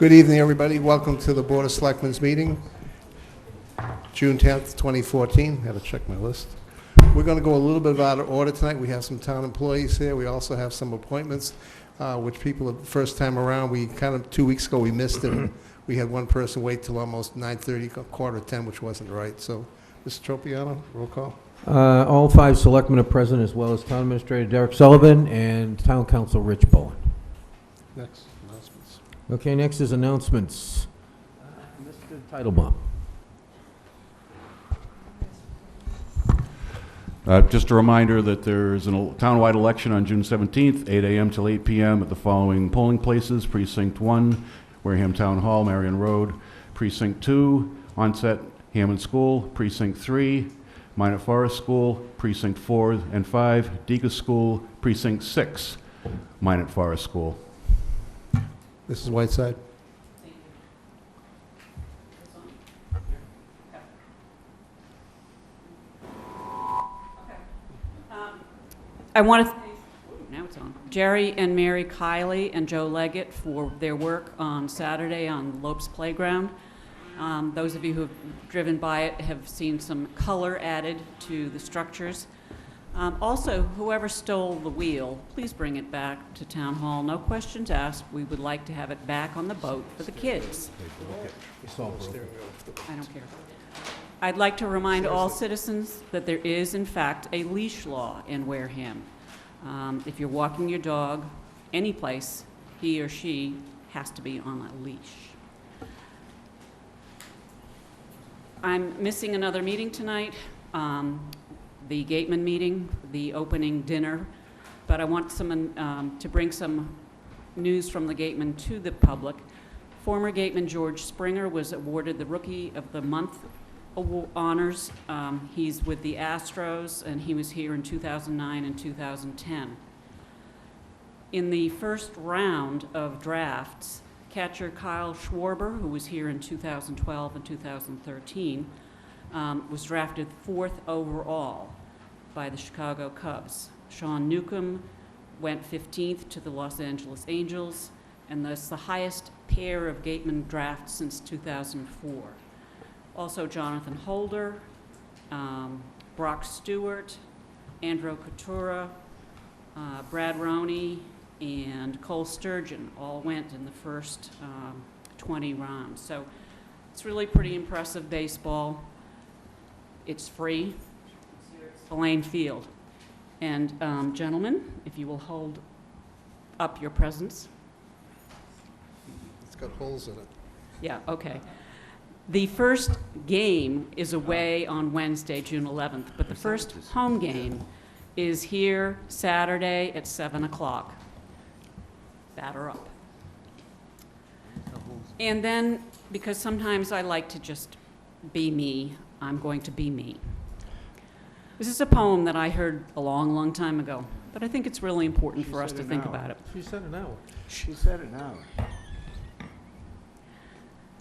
Good evening, everybody. Welcome to the Board of Selectmen's meeting, June 10th, 2014. I had to check my list. We're going to go a little bit out of order tonight. We have some town employees here. We also have some appointments, which people, the first time around, we kind of, 2 weeks ago, we missed it. We had one person wait till almost 9:30, quarter to 10, which wasn't right. So, Mr. Tropiano, roll call. All 5 selectmen are present, as well as Town Administrator Derek Sullivan and Town Council Rich Bowen. Next, announcements. Okay, next is announcements. Mr. Titlebaum. Just a reminder that there's a townwide election on June 17th, 8 a.m. till 8 p.m. at the following polling places: Precinct 1, Wareham Town Hall, Marion Road; Precinct 2, Onset, Hammond School; Precinct 3, Minot Forest School; Precinct 4 and 5, Deacon School; Precinct 6, Minot Forest School. Mrs. Whiteside. I want to now it's on. Jerry and Mary Kiley and Joe Leggett for their work on Saturday on Lopes Playground. Those of you who have driven by it have seen some color added to the structures. Also, whoever stole the wheel, please bring it back to Town Hall. No questions asked. We would like to have it back on the boat for the kids. I don't care. I'd like to remind all citizens that there is, in fact, a leash law in Wareham. If you're walking your dog any place, he or she has to be on a leash. I'm missing another meeting tonight, the Gateman meeting, the opening dinner, but I want someone to bring some news from the Gateman to the public. Former Gateman George Springer was awarded the Rookie of the Month honors. He's with the Astros, and he was here in 2009 and 2010. In the first round of drafts, catcher Kyle Schwarber, who was here in 2012 and 2013, was drafted 4th overall by the Chicago Cubs. Sean Newcomb went 15th to the Los Angeles Angels, and that's the highest pair of Gateman drafts since 2004. Also Jonathan Holder, Brock Stewart, Andrew Coutura, Brad Roney, and Cole Sturgeon all went in the first 20 rounds. So it's really pretty impressive baseball. It's free. It's Lane Field. And gentlemen, if you will hold up your presents. It's got holes in it. Yeah, okay. The first game is away on Wednesday, June 11th, but the first home game is here Saturday at 7 o'clock. Batter up. And then, because sometimes I like to just be me, I'm going to be me. This is a poem that I heard a long, long time ago, but I think it's really important for us to think about it. She said an hour. She said it now.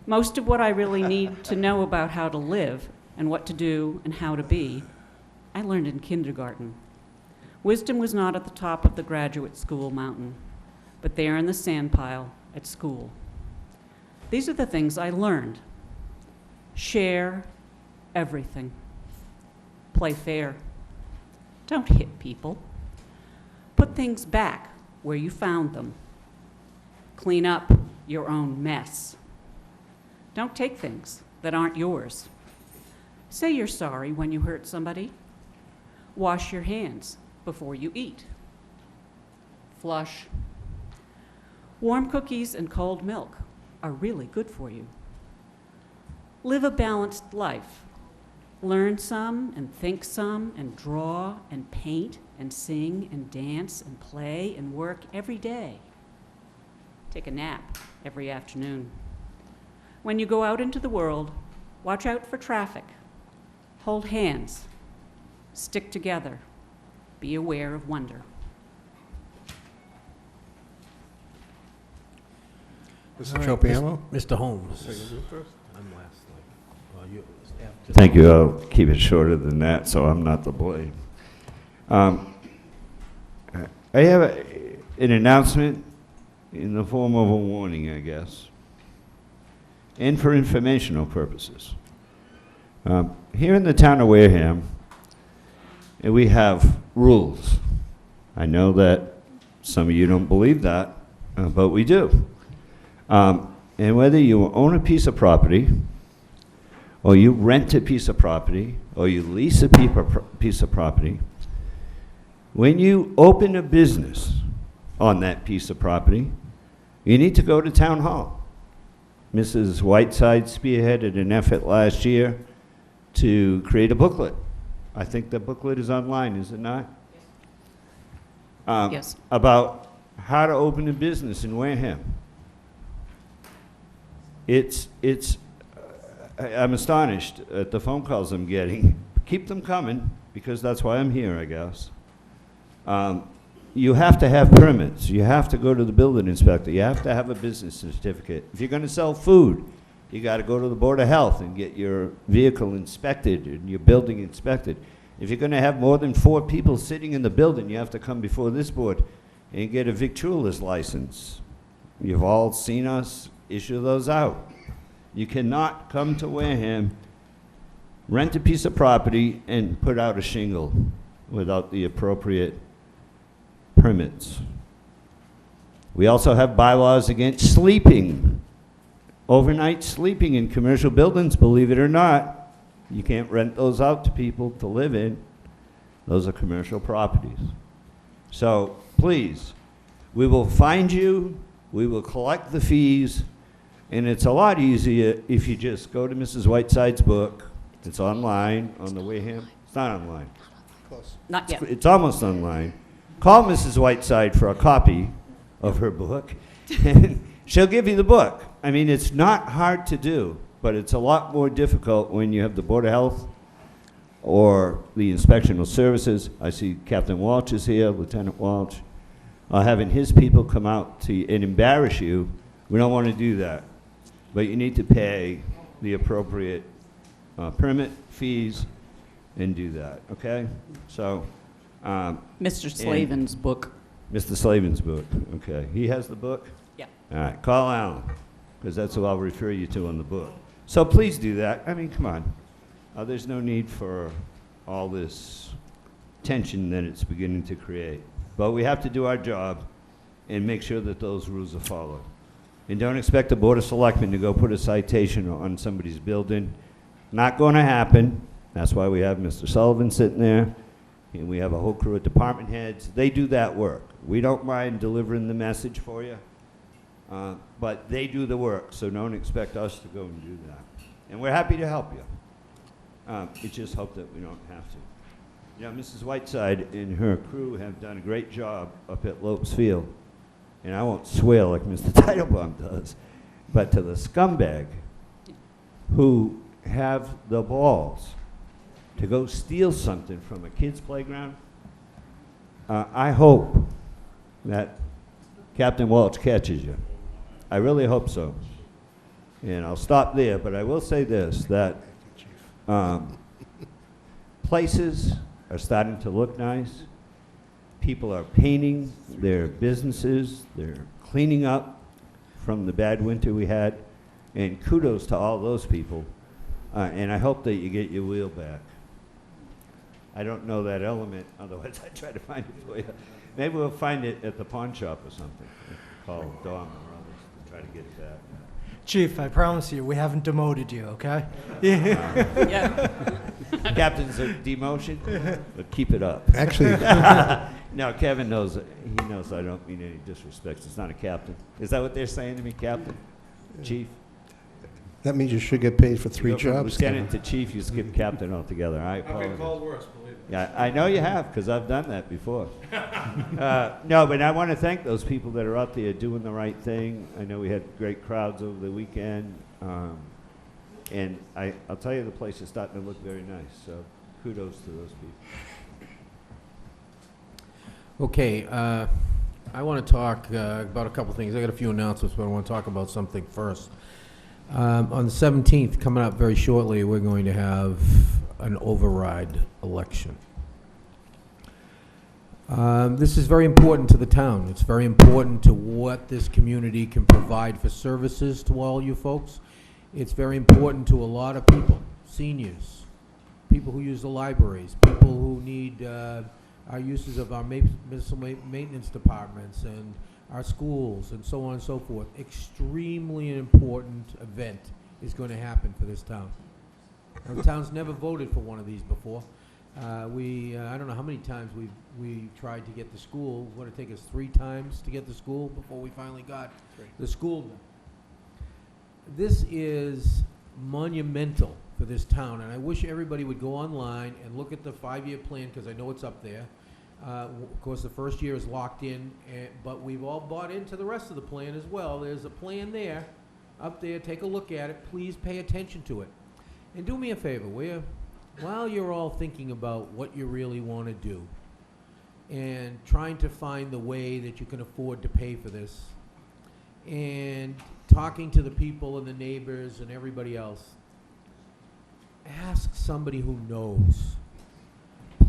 Most of what I really need to know about how to live and what to do and how to be, I learned in kindergarten. Wisdom was not at the top of the graduate school mountain, but there in the sandpile at school. These are the things I learned. Share everything. Play fair. Don't hit people. Put things back where you found them. Clean up your own mess. Don't take things that aren't yours. Say you're sorry when you hurt somebody. Wash your hands before you eat. Flush. Warm cookies and cold milk are really good for you. Live a balanced life. Learn some and think some and draw and paint and sing and dance and play and work every day. Take a nap every afternoon. When you go out into the world, watch out for traffic. Hold hands. Stick together. Be aware of wonder. Mr. Tropiano? Mr. Holmes. First. I'm last. Thank you. I'll keep it shorter than that, so I'm not the blame. I have an announcement in the form of a warning, I guess. and for informational purposes. Here in the town of Wareham, we have rules. I know that some of you don't believe that, but we do. And whether you own a piece of property, or you rent a piece of property, or you lease a piece of property, when you open a business on that piece of property, you need to go to town hall. Mrs. Whiteside spearheaded an effort last year to create a booklet. I think the booklet is online, is it not? Yes. About how to open a business in Wareham. I'm astonished at the phone calls I'm getting. Keep them coming, because that's why I'm here, I guess. You have to have permits. You have to go to the building inspector. You have to have a business certificate. If you're going to sell food, you got to go to the Board of Health and get your vehicle inspected and your building inspected. If you're going to have more than 4 people sitting in the building, you have to come before this board and get a victualer's license. You've all seen us issue those out. You cannot come to Wareham, rent a piece of property, and put out a shingle without the appropriate permits. We also have bylaws against sleeping, overnight sleeping in commercial buildings, believe it or not. You can't rent those out to people to live in. Those are commercial properties. So please, we will find you, we will collect the fees, and it's a lot easier if you just go to Mrs. Whiteside's book. It's online on the Wareham. It's not online. Close. Not yet. It's almost online. Call Mrs. Whiteside for a copy of her book, and she'll give you the book. I mean, it's not hard to do, but it's a lot more difficult when you have the Board of Health or the inspectional services. I see Captain Walsh is here, Lieutenant Walsh, having his people come out to and embarrass you. We don't want to do that, but you need to pay the appropriate permit fees and do that, okay? So, Mr. Slavin's book. Mr. Slavin's book, okay. He has the book? Yeah. All right, call Alan, because that's who I'll refer you to on the book. So please do that. I mean, come on. There's no need for all this tension that it's beginning to create. But we have to do our job and make sure that those rules are followed. And don't expect the Board of Selectmen to go put a citation on somebody's building. Not going to happen. That's why we have Mr. Sullivan sitting there, and we have a whole crew of department heads. They do that work. We don't mind delivering the message for you, but they do the work, so don't expect us to go and do that. And we're happy to help you. We just hope that we don't have to. You know, Mrs. Whiteside and her crew have done a great job up at Lopes Field, and I won't swear like Mr. Teitelbaum does, but to the scumbag who have the balls to go steal something from a kid's playground, I hope that Captain Walsh catches you. I really hope so. And I'll stop there, but I will say this, that places are starting to look nice. People are painting their businesses. They're cleaning up from the bad winter we had. And kudos to all those people. And I hope that you get your wheel back. I don't know that element, otherwise I'd try to find it for you. Maybe we'll find it at the pawn shop or something. Call Dom or others to try to get it back. Chief, I promise you, we haven't demoted you, okay? Yeah. Captain's a demotion, but keep it up. Actually, No, Kevin knows, he knows I don't mean any disrespect. It's not a captain. Is that what they're saying to me, Captain? Chief? that means you should get paid for 3 You go from jobs. Lieutenant to chief, you skip captain altogether. I apologize. I've been called worse, believe me. Yeah, I know you have, because I've done that before. No, but I want to thank those people that are out there doing the right thing. I know we had great crowds over the weekend. And I'll tell you, the place is starting to look very nice, so kudos to those people. Okay, I want to talk about a couple things. I got a few announcements, but I want to talk about something first. On the 17th, coming up very shortly, we're going to have an override election. This is very important to the town. It's very important to what this community can provide for services to all you folks. It's very important to a lot of people, seniors, people who use the libraries, people who need our uses of our municipal maintenance departments and our schools and so on and so forth. Extremely important event is going to happen for this town. Our town's never voted for one of these before. I don't know how many times we tried to get the school. What did it take us 3 times to get the school before we finally got the school done? This is monumental for this town, and I wish everybody would go online and look at the 5-year plan, because I know it's up there. Of course, the first year is locked in, but we've all bought into the rest of the plan as well. There's a plan there, up there. Take a look at it. Please pay attention to it. And do me a favor, will you? While you're all thinking about what you really want to do and trying to find the way that you can afford to pay for this and talking to the people and the neighbors and everybody else, ask somebody who knows.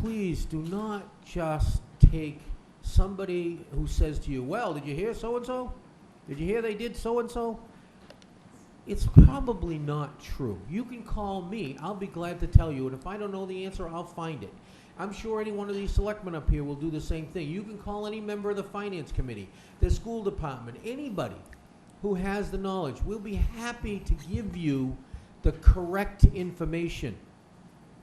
Please do not just take somebody who says to you, well, did you hear so-and-so? Did you hear they did so-and-so? It's probably not true. You can call me. I'll be glad to tell you. And if I don't know the answer, I'll find it. I'm sure any one of these selectmen up here will do the same thing. You can call any member of the finance committee, the school department, anybody who has the knowledge. We'll be happy to give you the correct information.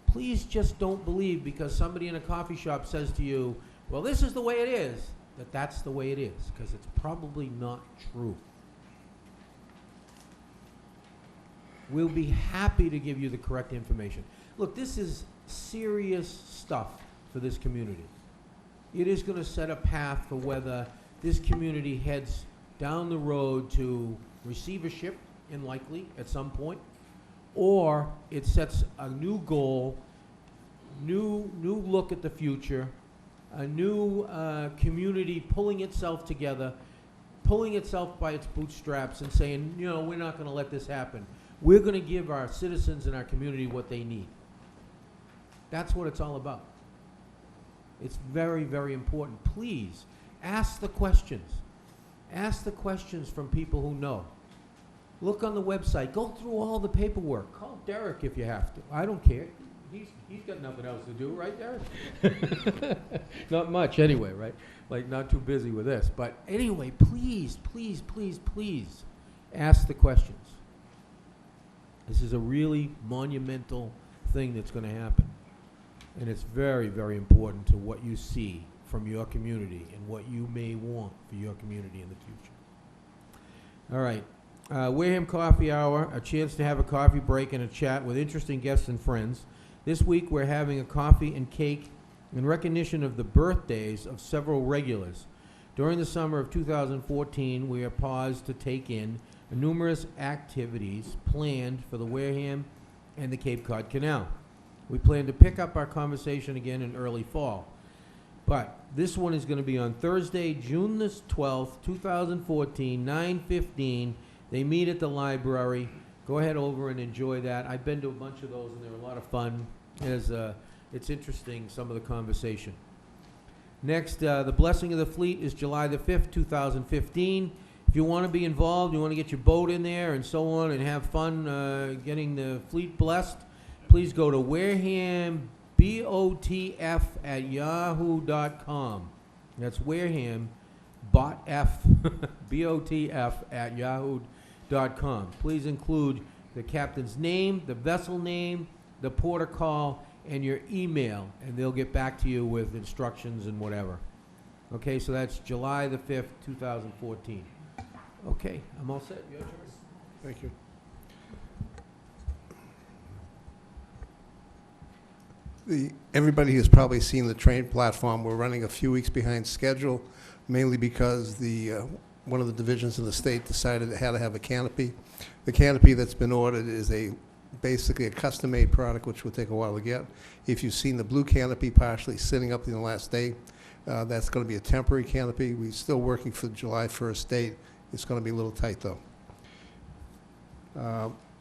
Please just don't believe because somebody in a coffee shop says to you, well, this is the way it is, that that's the way it is, because it's probably not true. We'll be happy to give you the correct information. Look, this is serious stuff for this community. It is going to set a path for whether this community heads down the road to receivership, and likely at some point, or it sets a new goal, new look at the future, a new community pulling itself together, pulling itself by its bootstraps and saying, you know, we're not going to let this happen. We're going to give our citizens and our community what they need. That's what it's all about. It's very, very important. Please, ask the questions. Ask the questions from people who know. Look on the website. Go through all the paperwork. Call Derek if you have to. I don't care. He's got nothing else to do, right, Derek? Not much anyway, right? Like, not too busy with this. But anyway, please, please, please, please ask the questions. This is a really monumental thing that's going to happen. And it's very, very important to what you see from your community and what you may want for your community in the future. All right. Wareham Coffee Hour, a chance to have a coffee break and a chat with interesting guests and friends. This week we're having a coffee and cake in recognition of the birthdays of several regulars. During the summer of 2014, we are paused to take in numerous activities planned for the Wareham and the Cape Cod Canal. We plan to pick up our conversation again in early fall. But this one is going to be on Thursday, June the 12th, 2014, 9:15. They meet at the library. Go ahead over and enjoy that. I've been to a bunch of those, and they're a lot of fun. It's interesting, some of the conversation. Next, the Blessing of the Fleet is July the 5th, 2015. If you want to be involved, you want to get your boat in there and so on and have fun getting the fleet blessed, please go to Wareham BOTF at yahoo.com. That's Wareham BOTF at yahoo.com. Please include the captain's name, the vessel name, the port of call, and your email, and they'll get back to you with instructions and whatever. Okay, so that's July the 5th, 2014. Okay, I'm all set. Your turn. Thank you. Everybody has probably seen the train platform. We're running a few weeks behind schedule, mainly because one of the divisions of the state decided it had to have a canopy. The canopy that's been ordered is basically a custom-made product, which will take a while to get. If you've seen the blue canopy partially sitting up in the last day, that's going to be a temporary canopy. We're still working for the July 1st date. It's going to be a little tight, though.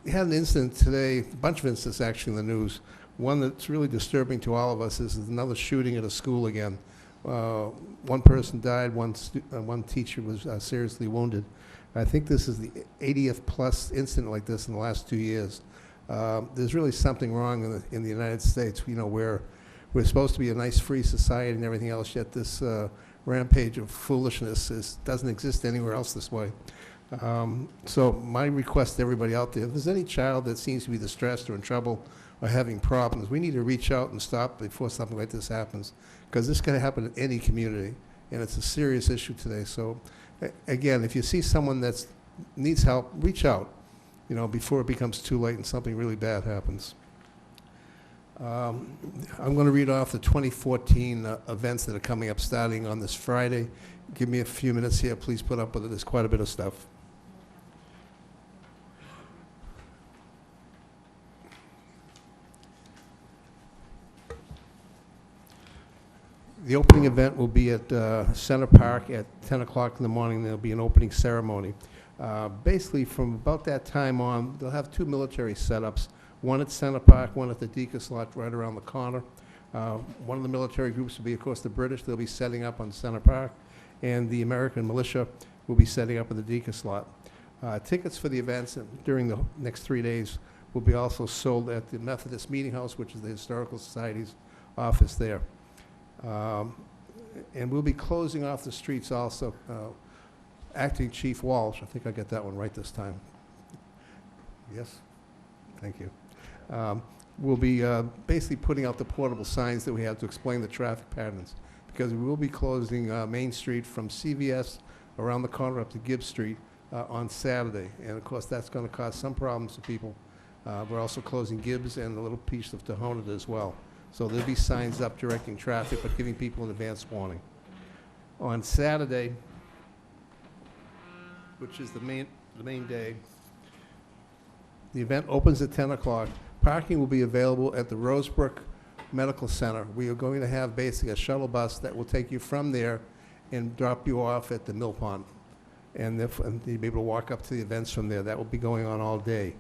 We had an incident today, a bunch of incidents actually in the news. One that's really disturbing to all of us is another shooting at a school again. One person died, one teacher was seriously wounded. I think this is the 80th plus incident like this in the last 2 years. There's really something wrong in the United States. You know, we're supposed to be a nice free society and everything else, yet this rampage of foolishness doesn't exist anywhere else this way. So my request to everybody out there, if there's any child that seems to be distressed or in trouble or having problems, we need to reach out and stop before something like this happens, because this can happen in any community, and it's a serious issue today. So again, if you see someone that needs help, reach out, you know, before it becomes too late and something really bad happens. I'm going to read off the 2014 events that are coming up starting on this Friday. Give me a few minutes here. Please put up with it. There's quite a bit of stuff. The opening event will be at Center Park at 10 o'clock in the morning. There'll be an opening ceremony. Basically, from about that time on, they'll have 2 military setups, one at Center Park, one at the Deacon's Lot right around the corner. One of the military groups will be, of course, the British. They'll be setting up on Center Park, and the American militia will be setting up in the Deacon's Lot. Tickets for the events during the next 3 days will be also sold at the Methodist Meeting House, which is the Historical Society's office there. And we'll be closing off the streets also. Acting Chief Walsh, I think I got that one right this time. Yes? Thank you. We'll be basically putting out the portable signs that we have to explain the traffic patterns, because we will be closing Main Street from CVS around the corner up to Gibbs Street on Saturday. And of course, that's going to cause some problems to people. We're also closing Gibbs and a little piece of Tohonet as well. So there'll be signs up directing traffic, but giving people an advance warning. On Saturday, which is the main day, the event opens at 10 o'clock. Parking will be available at the Rosebrook Medical Center. We are going to have basically a shuttle bus that will take you from there and drop you off at the Mill Pond. And you'll be able to walk up to the events from there. That will be going on all day,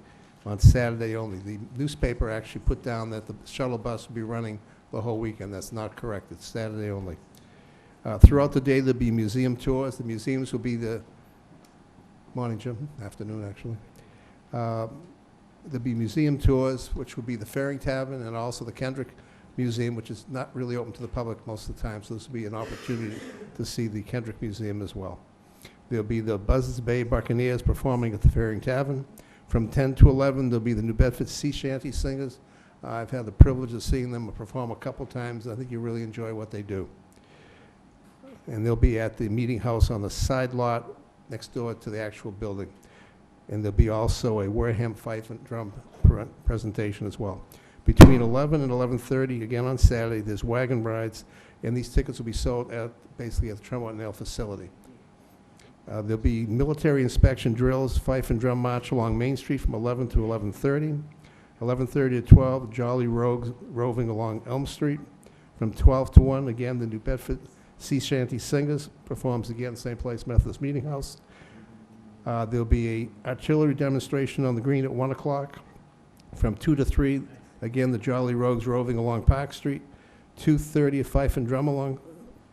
on Saturday only. The newspaper actually put down that the shuttle bus will be running the whole weekend. That's not correct. It's Saturday only. Throughout the day, there'll be museum tours. The museums will be the morning, Jim, afternoon, actually. There'll be museum tours, which will be the Faring Tavern and also the Kendrick Museum, which is not really open to the public most of the time, so this will be an opportunity to see the Kendrick Museum as well. There'll be the Buzzards Bay Buccaneers performing at the Faring Tavern. From 10 to 11, there'll be the New Bedford Sea Shanty Singers. I've had the privilege of seeing them perform a couple times. I think you really enjoy what they do. And they'll be at the Meeting House on the side lot next door to the actual building. And there'll be also a Wareham Fife and Drum presentation as well. Between 11 and 11:30, again on Saturday, there's wagon rides, and these tickets will be sold basically at the Tremont Nail facility. There'll be military inspection drills, Fife and Drum March along Main Street from 11 to 11:30. 11:30 to 12, Jolly Rogues roving along Elm Street. From 12 to 1, again, the New Bedford Sea Shanty Singers performs again, same place, Methodist Meeting House. There'll be a artillery demonstration on the green at 1 o'clock. From 2 to 3, again, the Jolly Rogues roving along Park Street. 2:30, Fife and Drum along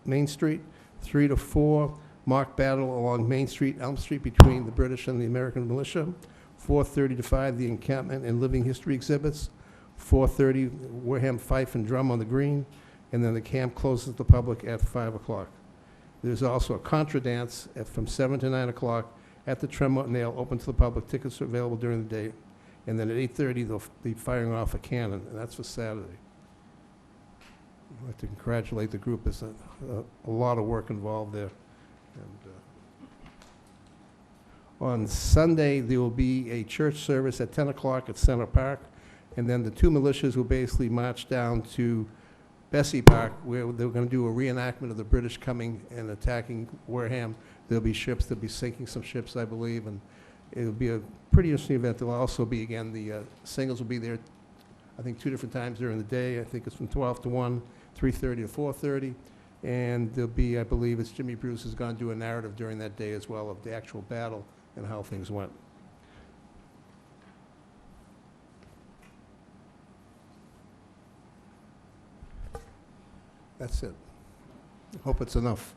Main Street. 3 to 4, mock battle along Main Street, Elm Street, between the British and the American militia. 4:30 to 5, the encampment and living history exhibits. 4:30, Wareham Fife and Drum on the green. And then the camp closes to the public at 5 o'clock. There's also a contra dance from 7 to 9 o'clock at the Tremont Nail, open to the public. Tickets are available during the day. And then at 8:30, they'll be firing off a cannon, and that's for Saturday. I'd like to congratulate the group. There's a lot of work involved there. And, on Sunday, there will be a church service at 10 o'clock at Center Park, and then the 2 militias will basically march down to Bessie Park, where they're going to do a reenactment of the British coming and attacking Wareham. There'll be ships. They'll be sinking some ships, I believe, and it'll be a pretty interesting event. There'll also be, again, the singles will be there, I think, 2 different times during the day. I think it's from 12 to 1, 3:30 to 4:30. And there'll be, I believe, it's Jimmy Bruce is going to do a narrative during that day as well of the actual battle and how things went. That's it. Hope it's enough.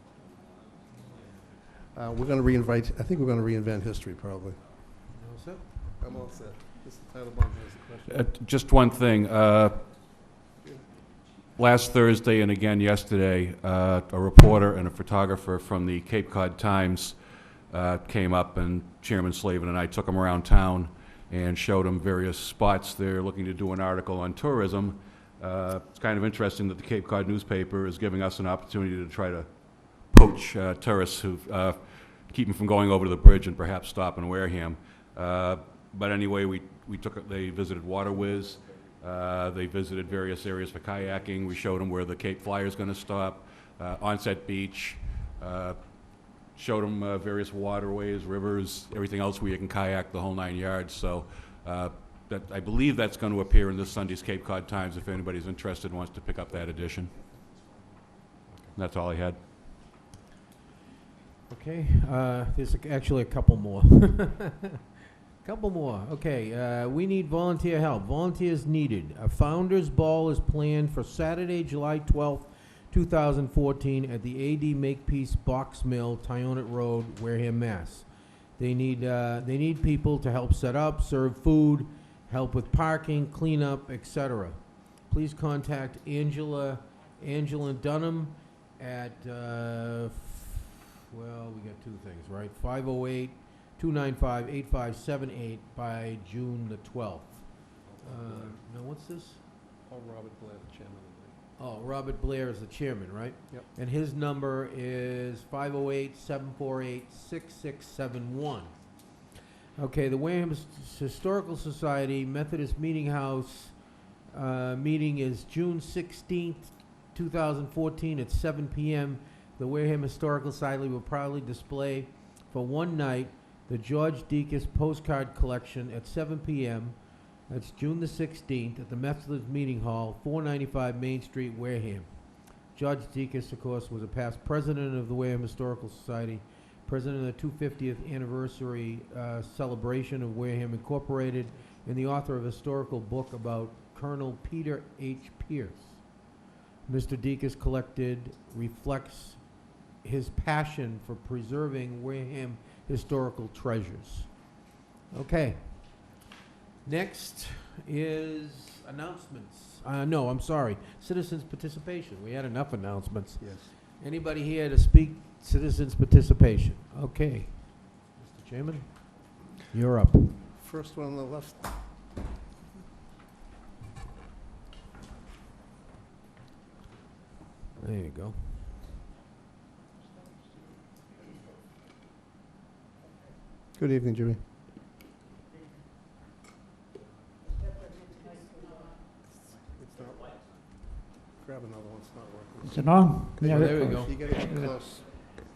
We're going to reinvite, I think we're going to reinvent history, probably. All set? I'm all set. Mr. Titlebaum has a question. Just one thing. Last Thursday and again yesterday, a reporter and a photographer from the Cape Cod Times came up, and Chairman Slavin and I took them around town and showed them various spots. They're looking to do an article on tourism. It's kind of interesting that the Cape Cod newspaper is giving us an opportunity to try to poach tourists who keep them from going over to the bridge and perhaps stop in Wareham. But anyway, they visited Water Whiz. They visited various areas for kayaking. We showed them where the Cape Flyer is going to stop, Onset Beach, showed them various waterways, rivers, everything else where you can kayak, the whole 9 yards. So I believe that's going to appear in this Sunday's Cape Cod Times if anybody's interested and wants to pick up that edition. And that's all I had. Okay, there's actually a couple more. Couple more. Okay, we need volunteer help. Volunteers needed. A Founders Ball is planned for Saturday, July 12th, 2014 at the AD Makepeace Box Mill, Tyonet Road, Wareham, Mass. They need people to help set up, serve food, help with parking, cleanup, etc. Please contact Angela Dunham at, well, we got two things, right? 508-295-8578 by June the 12th. Now, what's this? Oh, Robert Blair, the chairman of Oh, Robert Blair is the chairman, right? Yep. And his number is 508-748-6671. Okay, the Wareham Historical Society Methodist Meeting House meeting is June 16th, 2014 at 7 p.m. The Wareham Historical Society will proudly display for one night the George Deacus postcard collection at 7 p.m. That's June the 16th at the Methodist Meeting Hall, 495 Main Street, Wareham. George Deacus, of course, was a past president of the Wareham Historical Society, president of the 250th anniversary celebration of Wareham Incorporated, and the author of a historical book about Colonel Peter H. Pierce. Mr. Deacus collected reflects his passion for preserving Wareham historical treasures. Okay. Next is announcements. No, I'm sorry. Citizens participation. We had enough announcements. Yes. Anybody here to speak citizens participation? Okay. Mr. Chairman, you're up. First one on the left. There you go. Good evening, Jimmy. It's not. Grab another one, it's not working. Is it on? Yeah, there we go. You gotta get close.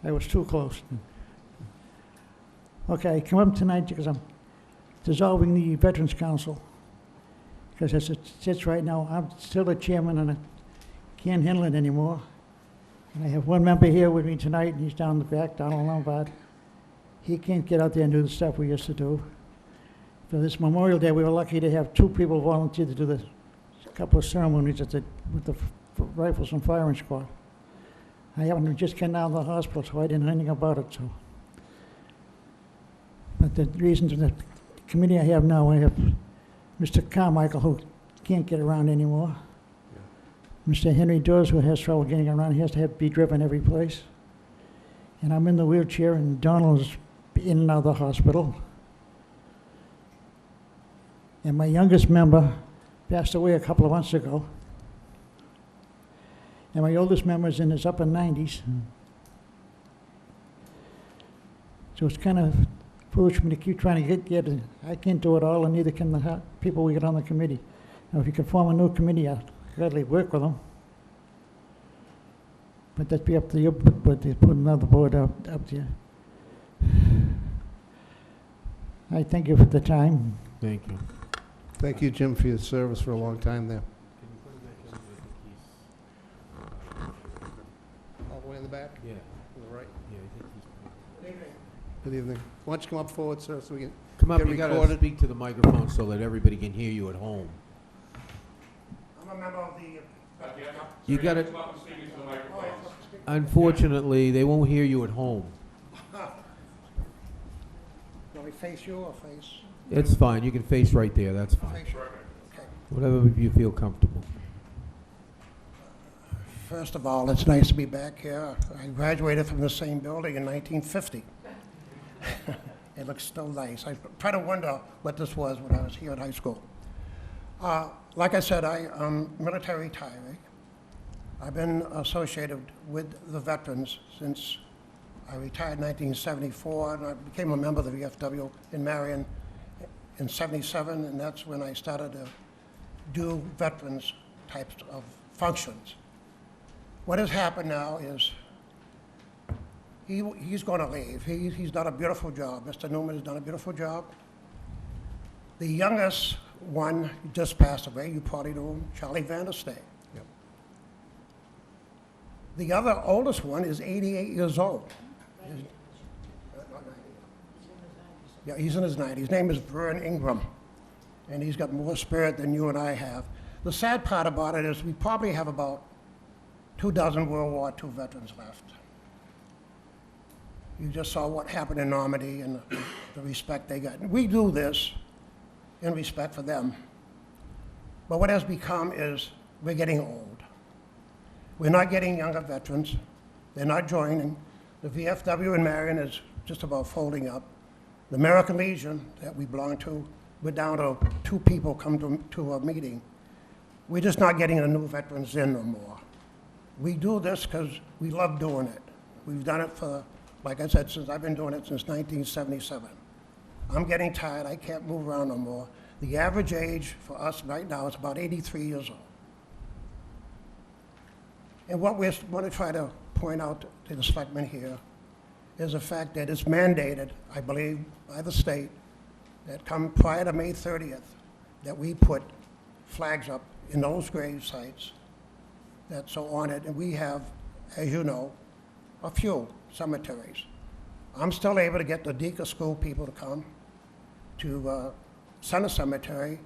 I was too close. Okay, I come up tonight because I'm dissolving the Veterans Council. Because as it sits right now, I'm still the chairman and I can't handle it anymore. And I have one member here with me tonight, and he's down the back, Donald Lombard. He can't get out there and do the stuff we used to do. For this Memorial Day, we were lucky to have two people volunteer to do a couple of ceremonies with the Rifles and Firing Squad. I happened to just come out of the hospital, so I didn't know anything about it. So, but the reason to the committee I have now, I have Mr. Carmichael, who can't get around anymore. Mr. Henry Dawes, who has trouble getting around, he has to be driven every place. And I'm in the wheelchair, and Donald's in and out of the hospital. And my youngest member passed away a couple of months ago. And my oldest member is in his upper 90s. So it's kind of foolish for me to keep trying to get it. I can't do it all, and neither can the people we get on the committee. Now, if you can form a new committee, I'll gladly work with them. But that'd be up to you, but they put another board up there. I thank you for the time. Thank you. Thank you, Jim, for your service for a long time there. All the way in the back? Yeah. To the right? Yeah, I think he's... Good evening. Why don't you come up forward, sir, so we can... Come up, Get you gotta recorded. speak to the microphone so that everybody can hear you at home. I'm a member of the... You gotta... Unfortunately, they won't hear you at home. we face you or face? It's fine, you can face right there, that's fine. Face you. Okay. Whatever you feel comfortable. First of all, it's nice to be back here. I graduated from the same building in 1950. It looks still nice. I try to wonder what this was when I was here at high school. Like I said, I am military retiree. I've been associated with the veterans since I retired in 1974, and I became a member of the VFW in Marion in 77, and that's when I started to do veterans types of functions. What has happened now is he's going to leave. He's done a beautiful job. Mr. Newman has done a beautiful job. The youngest one just passed away. You probably know him, Charlie Vanderstay. Yep. The other oldest one is 88 years old. Yeah, he's in his 90s. His name is Vern Ingram, and he's got more spirit than you and I have. The sad part about it is we probably have about 24 World War II veterans left. You just saw what happened in Normandy and the respect they got. We do this in respect for them. But what has become is we're getting old. We're not getting younger veterans. They're not joining. The VFW in Marion is just about folding up. The American Legion that we belong to, we're down to 2 people come to a meeting. We're just not getting the new veterans in no more. We do this because we love doing it. We've done it for, like I said, I've been doing it since 1977. I'm getting tired. I can't move around no more. The average age for us right now is about 83 years old. And what we want to try to point out to the selectmen here is the fact that it's mandated, I believe, by the state, that come prior to May 30th, that we put flags up in those grave sites that's so on it. And we have, as you know, a few cemeteries. I'm still able to get the Deacon's School people to come to Center Cemetery.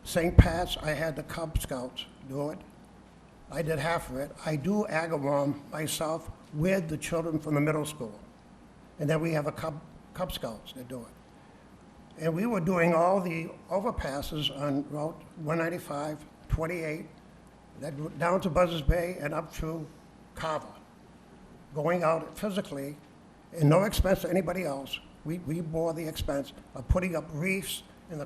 St. Pat's, I had the Cub Scouts do it. I did half of it. I do Agawam myself with the children from the middle school. And then we have a Cub Scouts that do it. And we were doing all the overpasses on Route 195, 28, that go down to Buzzards Bay and up through Carver. Going out physically, and no expense to anybody else. We bore the expense of putting up reefs and the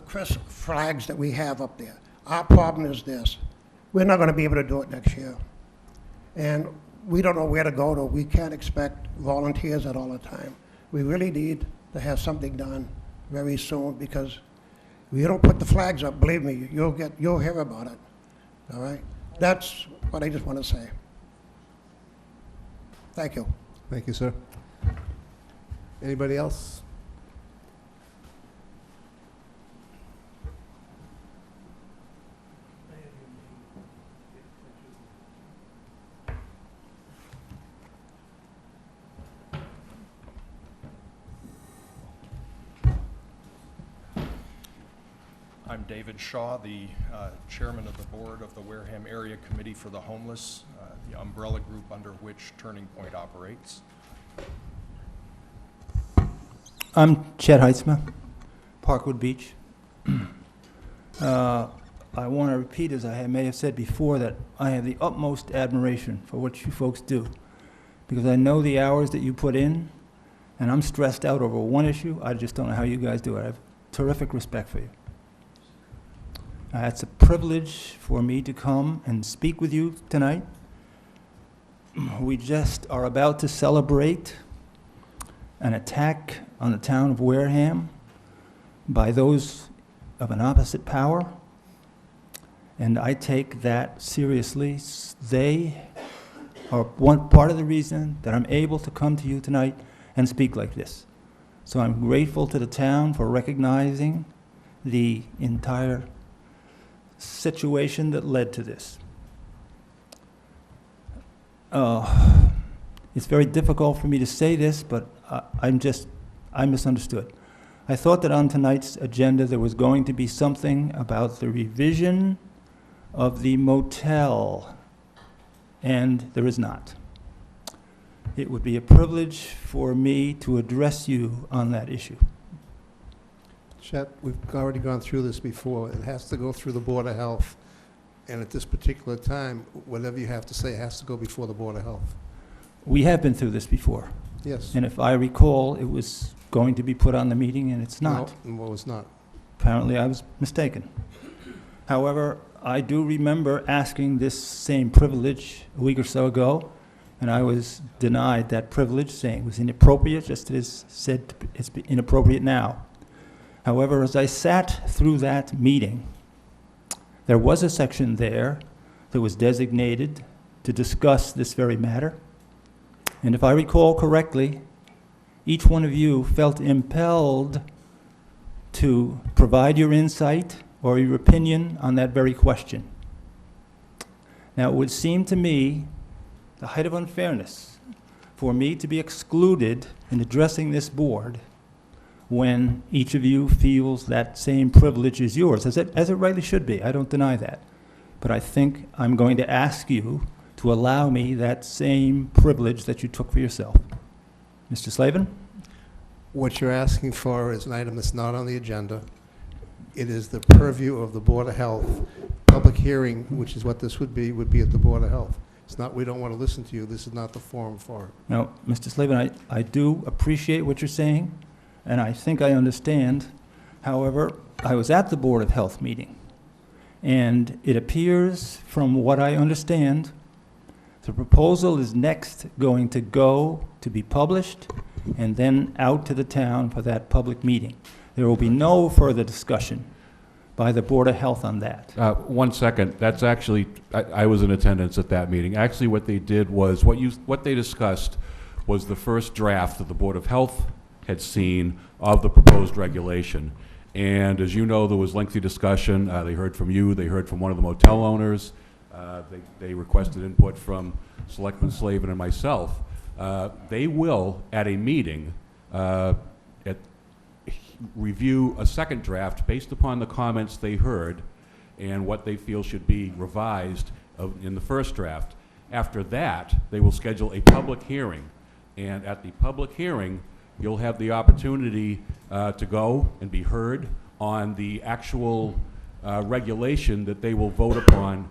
Chris flags that we have up there. Our problem is this: we're not going to be able to do it next year, and we don't know where to go to. We can't expect volunteers at all the time. We really need to have something done very soon, because if you don't put the flags up, believe me, you'll hear about it. All right, that's what I just want to say. Thank you. Thank you, sir. Anybody else? I'm David Shaw, the chairman of the board of the Wareham Area Committee for the Homeless, the umbrella group under which Turning Point operates. I'm Chet Heitzman, Parkwood Beach. I want to repeat, as I may have said before, that I have the utmost admiration for what you folks do, because I know the hours that you put in, and I'm stressed out over one issue. I just don't know how you guys do it. I have terrific respect for you. It's a privilege for me to come and speak with you tonight. We just are about to celebrate an attack on the town of Wareham by those of an opposite power, and I take that seriously. They are one part of the reason that I'm able to come to you tonight and speak like this. So I'm grateful to the town for recognizing the entire situation that led to this. It's very difficult for me to say this, but I misunderstood. I thought that on tonight's agenda there was going to be something about the revision of the motel, and there is not. it would be a privilege for me to address you on that issue. Chet, we've already gone through this before. It has to go through the Board of Health. And at this particular time, whatever you have to say has to go before the Board of Health. We have been through this before, Yes. and if I recall, it was going to be put on the meeting, and it's not. No, it was not. Apparently, I was mistaken. However, I do remember asking this same privilege a week or so ago, and I was denied that privilege, saying it was inappropriate, just as said it's inappropriate now. However, as I sat through that meeting, there was a section there that was designated to discuss this very matter. And if I recall correctly, each one of you felt impelled to provide your insight or your opinion on that very question. Now, it would seem to me the height of unfairness for me to be excluded in addressing this board when each of you feels that same privilege is yours, as it rightly should be. I don't deny that. But I think I'm going to ask you to allow me that same privilege that you took for yourself. Mr. Slavin? What you're asking for is an item that's not on the agenda. It is the purview of the Board of Health. Public hearing, which is what this would be at the Board of Health. It's not, we don't want to listen to you. This is not the forum for it. Now, Mr. Slavin, I do appreciate what you're saying, and I think I understand. However, I was at the Board of Health meeting, and it appears, from what I understand, the proposal is next going to go to be published and then out to the town for that public meeting. There will be no further discussion by the Board of Health on that. 1 second. That's actually, I was in attendance at that meeting. Actually, what they did was, what they discussed was the first draft that the Board of Health had seen of the proposed regulation. And as you know, there was lengthy discussion. They heard from you. They heard from one of the motel owners. They requested input from Selectman Slavin and myself. They will, at a meeting, review a second draft based upon the comments they heard and what they feel should be revised in the first draft. After that, they will schedule a public hearing. And at the public hearing, you'll have the opportunity to go and be heard on the actual regulation that they will vote upon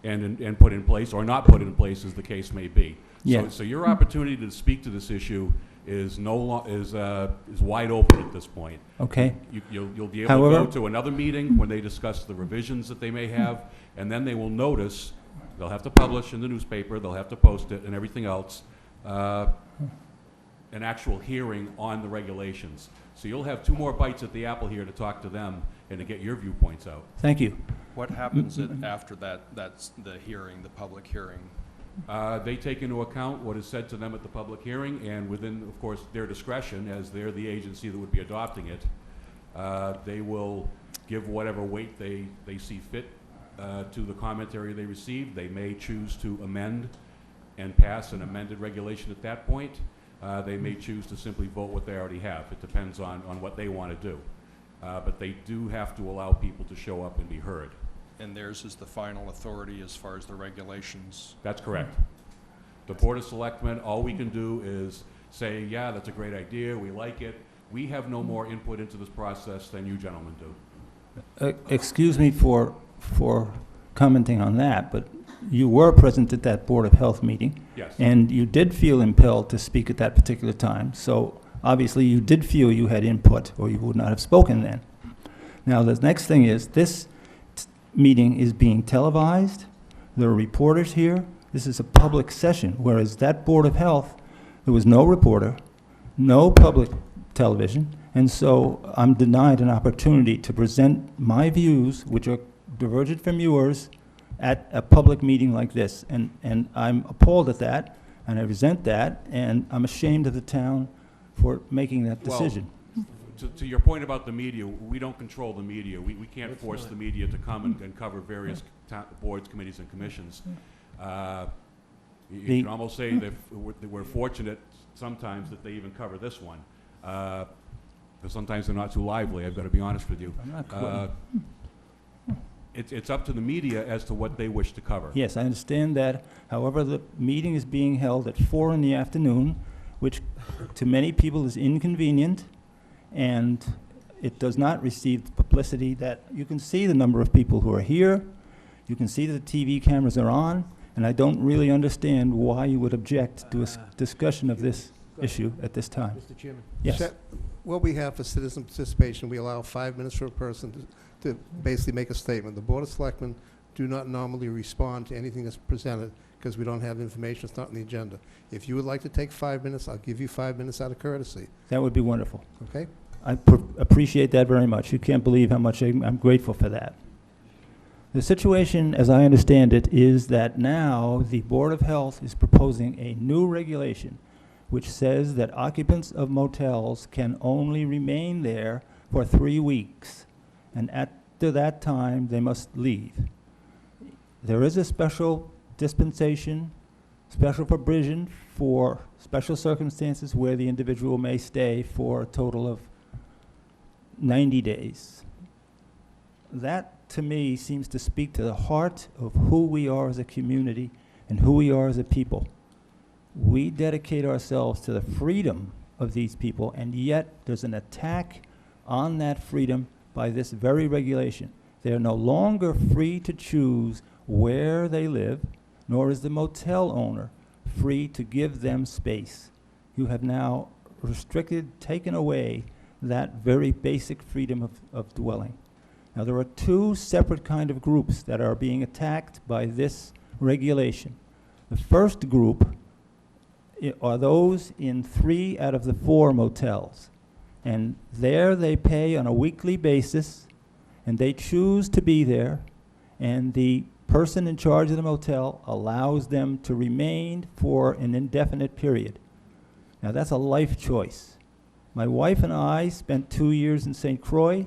and put in place, or not put in place, as the case may be. Yeah. So your opportunity to speak to this issue is wide open at this point. Okay? You'll be able However, to go to another meeting when they discuss the revisions that they may have, and then they will notice, they'll have to publish in the newspaper, they'll have to post it and everything else, an actual hearing on the regulations. So you'll have 2 more bites at the apple here to talk to them and to get your viewpoints out. Thank you. What happens after that? That's the hearing, the public hearing. They take into account what is said to them at the public hearing, and within, of course, their discretion, as they're the agency that would be adopting it, they will give whatever weight they see fit to the commentary they receive. They may choose to amend and pass an amended regulation at that point. They may choose to simply vote what they already have. It depends on what they want to do. But they do have to allow people to show up and be heard. And theirs is the final authority as far as the regulations. That's correct. The Board of Selectmen, all we can do is say, yeah, that's a great idea, we like it. We have no more input into this process than you gentlemen do. Excuse me for commenting on that, but you were present at that Board of Health meeting. Yes. And you did feel impelled to speak at that particular time. So obviously you did feel you had input, or you would not have spoken then. Now, the next thing is, this meeting is being televised. There are reporters here. This is a public session, whereas that Board of Health, there was no reporter, no public television, and so I'm denied an opportunity to present my views, which are divergent from yours, at a public meeting like this. And I'm appalled at that, and I resent that, and I'm ashamed of the town for making that decision. Well, to your point about the media, we don't control the media. We can't force the media to come and cover various boards, committees, and commissions. You can almost say that we're fortunate sometimes that they even cover this one. Because sometimes they're not too lively, I've got to be honest with you. I'm not quitting. it's up to the media as to what they wish to cover. Yes, I understand that. However, the meeting is being held at 4 in the afternoon, which to many people is inconvenient, and it does not receive the publicity that you can see the number of people who are here, you can see that the TV cameras are on, and I don't really understand why you would object to a discussion of this issue at this time. Mr. Chairman. Yes. Chet, what we have for citizen participation, we allow 5 minutes for a person to basically make a statement. The Board of Selectmen do not normally respond to anything that's presented because we don't have information, it's not on the agenda. If you would like to take 5 minutes, I'll give you 5 minutes out of courtesy, That would be wonderful. okay? I appreciate that very much. You can't believe how much I'm grateful for that. The situation, as I understand it, is that now the Board of Health is proposing a new regulation which says that occupants of motels can only remain there for 3 weeks, and after that time, they must leave. There is a special dispensation, special provision for special circumstances where the individual may stay for a total of 90 days. That, to me, seems to speak to the heart of who we are as a community and who we are as a people. We dedicate ourselves to the freedom of these people, and yet there's an attack on that freedom by this very regulation. They are no longer free to choose where they live, nor is the motel owner free to give them space. You have now restricted, taken away that very basic freedom of dwelling. Now, there are two separate kind of groups that are being attacked by this regulation. The first group are those in 3 out of the 4 motels. And there they pay on a weekly basis, and they choose to be there, and the person in charge of the motel allows them to remain for an indefinite period. Now, that's a life choice. My wife and I spent 2 years in St. Croix.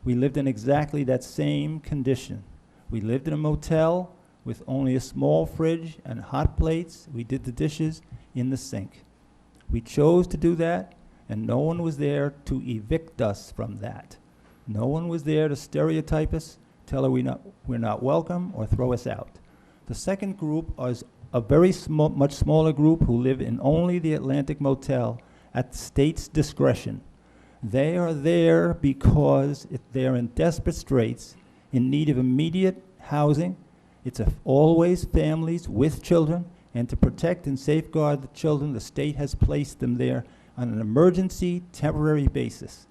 We lived in exactly that same condition. We lived in a motel with only a small fridge and hot plates. We did the dishes in the sink. We chose to do that, and no one was there to evict us from that. No one was there to stereotype us, tell her we're not welcome, or throw us out. The second group is a very much smaller group who live in only the Atlantic Motel at the state's discretion. They are there because they're in desperate straits, in need of immediate housing. It's always families with children, and to protect and safeguard the children, the state has placed them there on an emergency, temporary basis.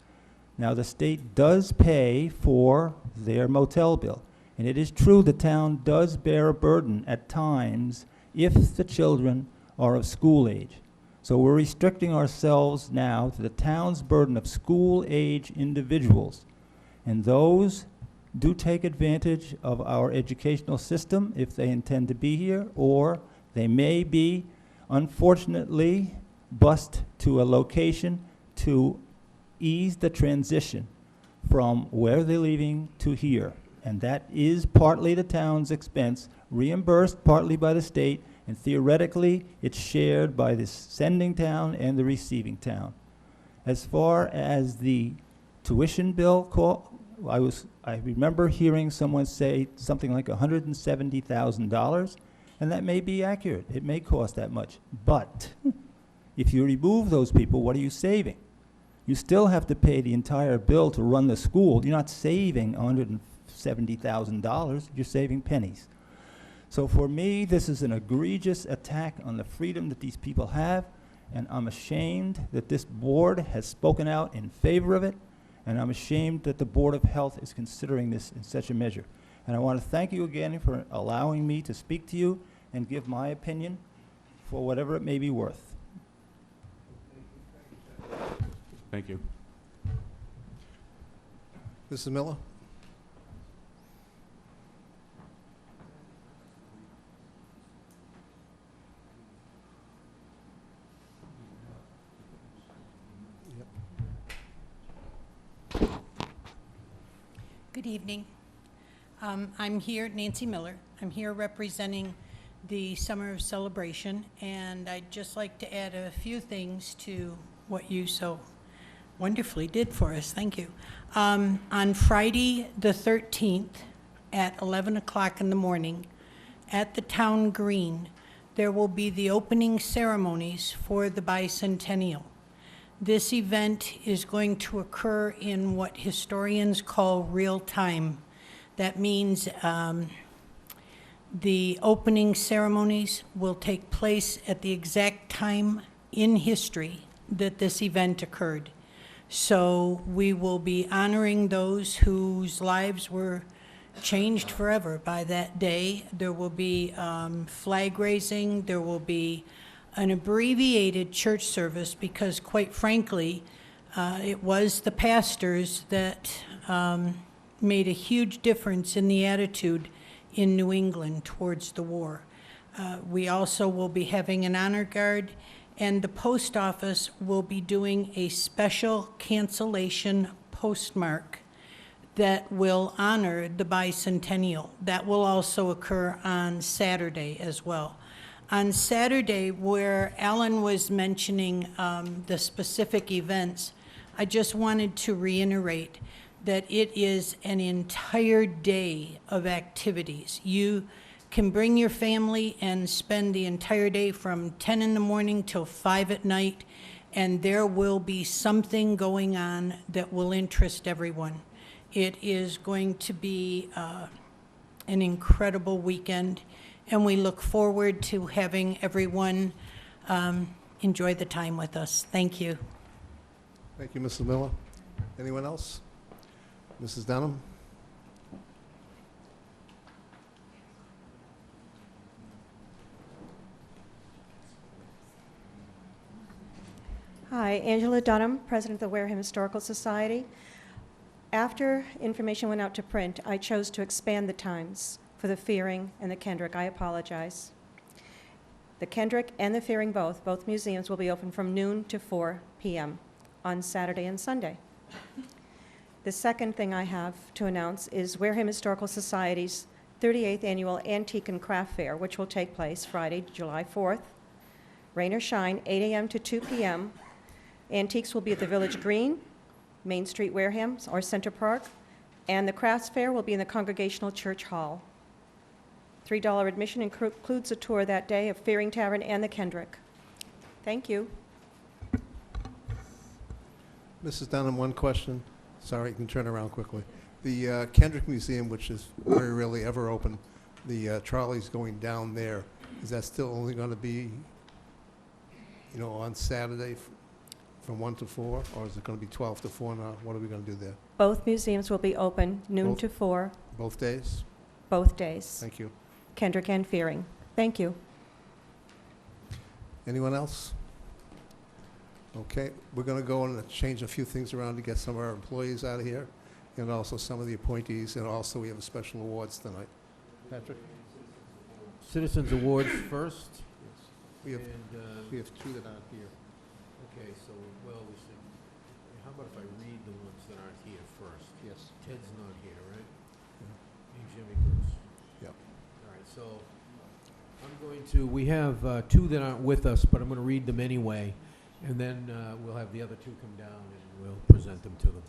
Now, the state does pay for their motel bill, and it is true the town does bear a burden at times if the children are of school age. So we're restricting ourselves now to the town's burden of school-age individuals, and those do take advantage of our educational system if they intend to be here, or they may be, unfortunately, bused to a location to ease the transition from where they're leaving to here. And that is partly the town's expense, reimbursed partly by the state, and theoretically, it's shared by the sending town and the receiving town. As far as the tuition bill I remember hearing someone say something like $170,000, and that may be accurate. It may cost that much. But if you remove those people, what are you saving? You still have to pay the entire bill to run the school. You're not saving $170,000. You're saving pennies. So for me, this is an egregious attack on the freedom that these people have, and I'm ashamed that this board has spoken out in favor of it, and I'm ashamed that the Board of Health is considering this in such a measure. And I want to thank you again for allowing me to speak to you and give my opinion for whatever it may be worth. Thank you. Mrs. Miller? Good evening. I'm here, Nancy Miller. I'm here representing the Summer of Celebration, and I'd just like to add a few things to what you so wonderfully did for us. Thank you. On Friday the 13th, at 11 o'clock in the morning at the town green, there will be the opening ceremonies for the bicentennial. This event is going to occur in what historians call real time. That means the opening ceremonies will take place at the exact time in history that this event occurred. So we will be honoring those whose lives were changed forever by that day. There will be flag raising, there will be an abbreviated church service because, quite frankly, it was the pastors that made a huge difference in the attitude in New England towards the war. We also will be having an honor guard, and the post office will be doing a special cancellation postmark that will honor the bicentennial. That will also occur on Saturday as well. On Saturday, where Alan was mentioning the specific events, I just wanted to reiterate that it is an entire day of activities. You can bring your family and spend the entire day from 10 in the morning till 5 at night, and there will be something going on that will interest everyone. It is going to be an incredible weekend, and we look forward to having everyone enjoy the time with us. Thank you. Thank you, Mrs. Miller. Anyone else? Mrs. Dunham? Hi, Angela Dunham, President of the Wareham Historical Society. After information went out to print, I chose to expand the times for the Fearing and the Kendrick. I apologize. The Kendrick and the Fearing both museums will be open from noon to 4 p.m. on Saturday and Sunday. The second thing I have to announce is Wareham Historical Society's 38th Annual Antique and Craft Fair, which will take place Friday, July 4th. Rain or shine, 8 a.m. to 2 p.m. Antiques will be at the Village Green, Main Street, Wareham, or Center Park, and the Crafts Fair will be in the Congregational Church Hall. $3 admission includes a tour that day of Fearing Tavern and the Kendrick. Thank you. Mrs. Dunham, one question. Sorry, you can turn around quickly. The Kendrick Museum, which is very rarely ever open, the trolley's going down there. Is that still only going to be, on Saturday from 1 to 4, or is it going to be 12 to 4 now? What are we going to do there? Both museums will be open noon Both? to 4, Both days? both days. Thank you. Kendrick and Fearing. Thank you. Anyone else? Okay, we're going to go and change a few things around to get some of our employees out of here, and also some of the appointees, and also we have a special awards tonight. Patrick? Citizens Awards first. We have, And, we have two that aren't here. okay, so, well, we should, how about if I read the ones that aren't here first? Yes. Ted's not here, right? And Jimmy Bruce. Yep. All right, so I'm going to, we have two that aren't with us, but I'm going to read them anyway, and then we'll have the other two come down and we'll present them to them.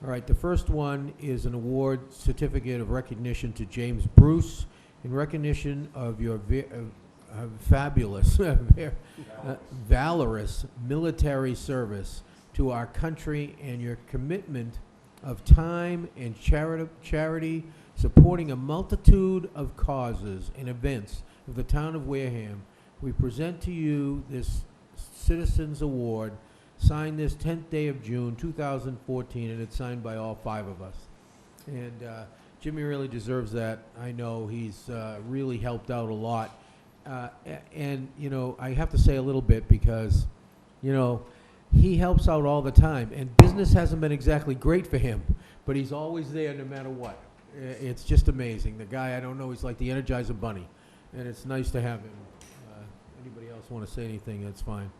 All right, the first one is an award certificate of recognition to James Bruce in recognition of your fabulous, valorous military service to our country and your commitment of time and charity supporting a multitude of causes and events of the town of Wareham. We present to you this Citizens Award, signed this 10th day of June 2014, and it's signed by all 5 of us. And Jimmy really deserves that. I know he's really helped out a lot. And, I have to say a little bit because, he helps out all the time. And business hasn't been exactly great for him, but he's always there no matter what. It's just amazing. The guy, I don't know, he's like the Energizer Bunny. And it's nice to have him. Anybody else want to say anything, that's fine.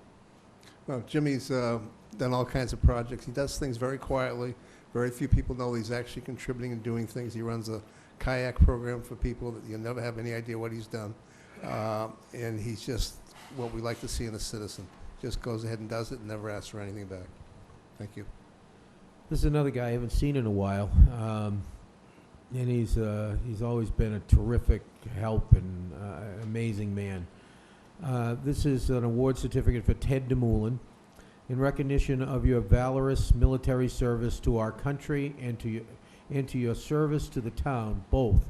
Well, Jimmy's done all kinds of projects. He does things very quietly. Very few people know he's actually contributing and doing things. He runs a kayak program for people that you never have any idea what he's done. And he's just what we like to see in a citizen. Just goes ahead and does it and never asks for anything back. Thank you. This is another guy I haven't seen in a while. And he's always been a terrific help and amazing man. This is an award certificate for Ted DeMoulin in recognition of your valorous military service to our country and to your service to the town, both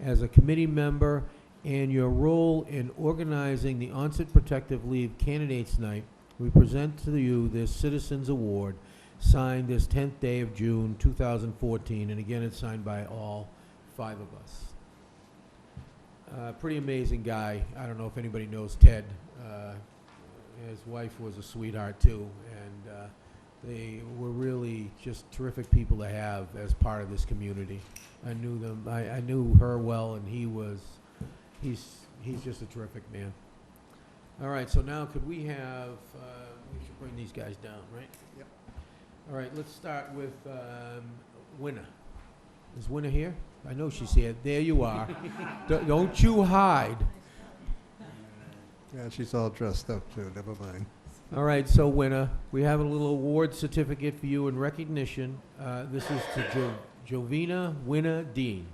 as a committee member and your role in organizing the Onset Protective Leave Candidates Night. We present to you this Citizens Award, signed this 10th day of June 2014, and again, it's signed by all 5 of us. Pretty amazing guy. I don't know if anybody knows Ted. His wife was a sweetheart too, and they were really just terrific people to have as part of this community. I knew them. I knew her well, and he's just a terrific man. All right, so now could we have, we should bring these guys down, right? Yep. All right, let's start with Winner. Is Winner here? I know she's here. There you are. Don't you hide. Yeah, she's all dressed up too, never mind. All right, so Winner, we have a little award certificate for you in recognition. This is to Jovina Winner Dean,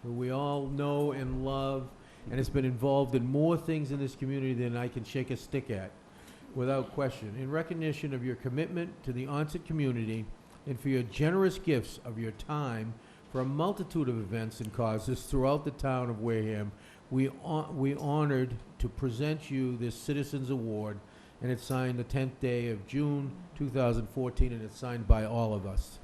who we all know and love, and has been involved in more things in this community than I can shake a stick at, without question. In recognition of your commitment to the Onset community and for your generous gifts of your time for a multitude of events and causes throughout the town of Wareham, we honored to present you this Citizens Award, and it's signed the 10th day of June 2014, and it's signed by all of us.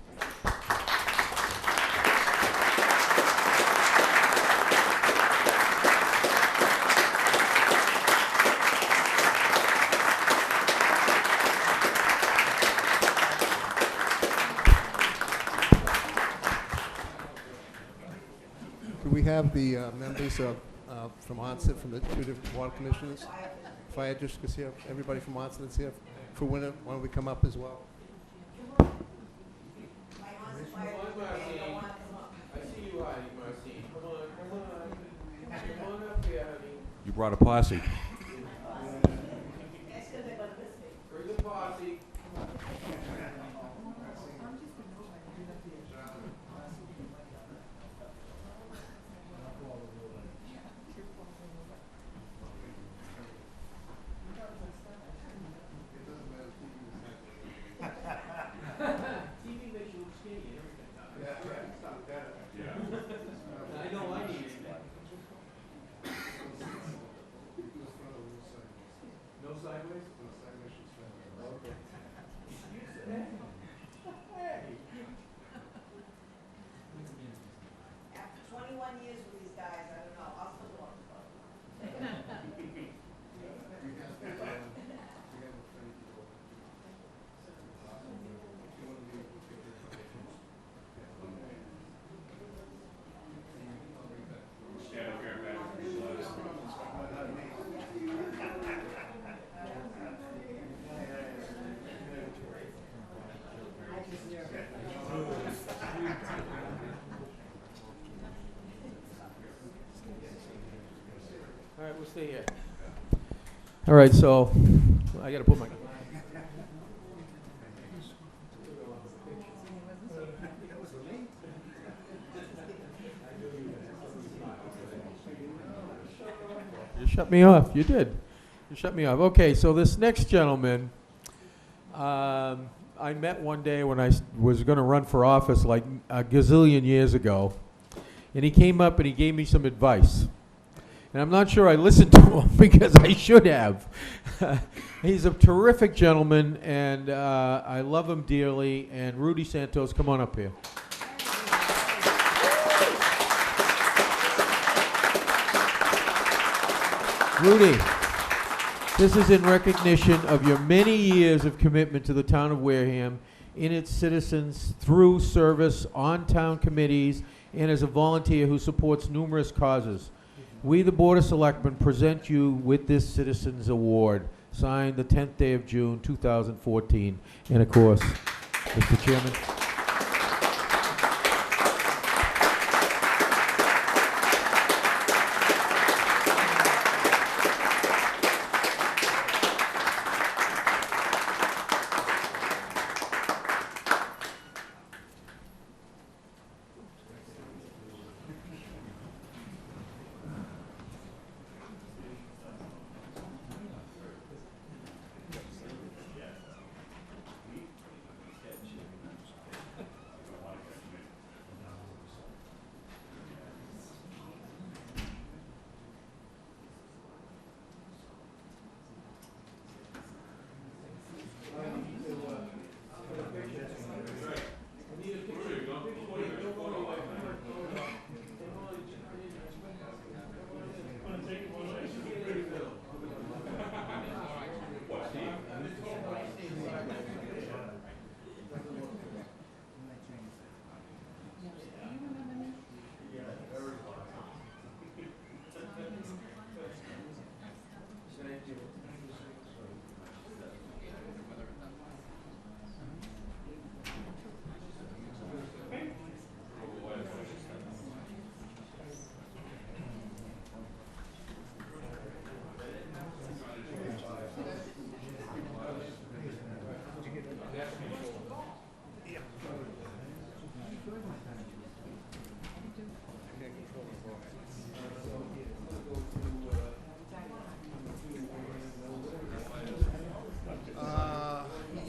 Do we have the members of, from Onset, from the 2 different water commissioners? Fire district is here, everybody from Onset is here. For Winter, why don't we come up as well? I see you hiding, Marcy. Come on up here, honey. You brought a posse. Bring the posse. TV makes you look skinny and everything. I know I need it. No sideways? No sideways. Okay. After 21 years with these guys, I don't know, I'll still go. All right, we'll stay here. All right, so I got to put my. You shut me off. You did. You shut me off. Okay, so this next gentleman, I met one day when I was going to run for office like a gazillion years ago, and he came up and he gave me some advice. And I'm not sure I listened to him because I should have. He's a terrific gentleman, and I love him dearly. And Rudy Santos, come on up here. Rudy, this is in recognition of your many years of commitment to the town of Wareham, in its citizens, through service on town committees, and as a volunteer who supports numerous causes. We, the Board of Selectmen, present you with this Citizens Award, signed the 10th day of June, 2014. And of course, Mr. Chairman.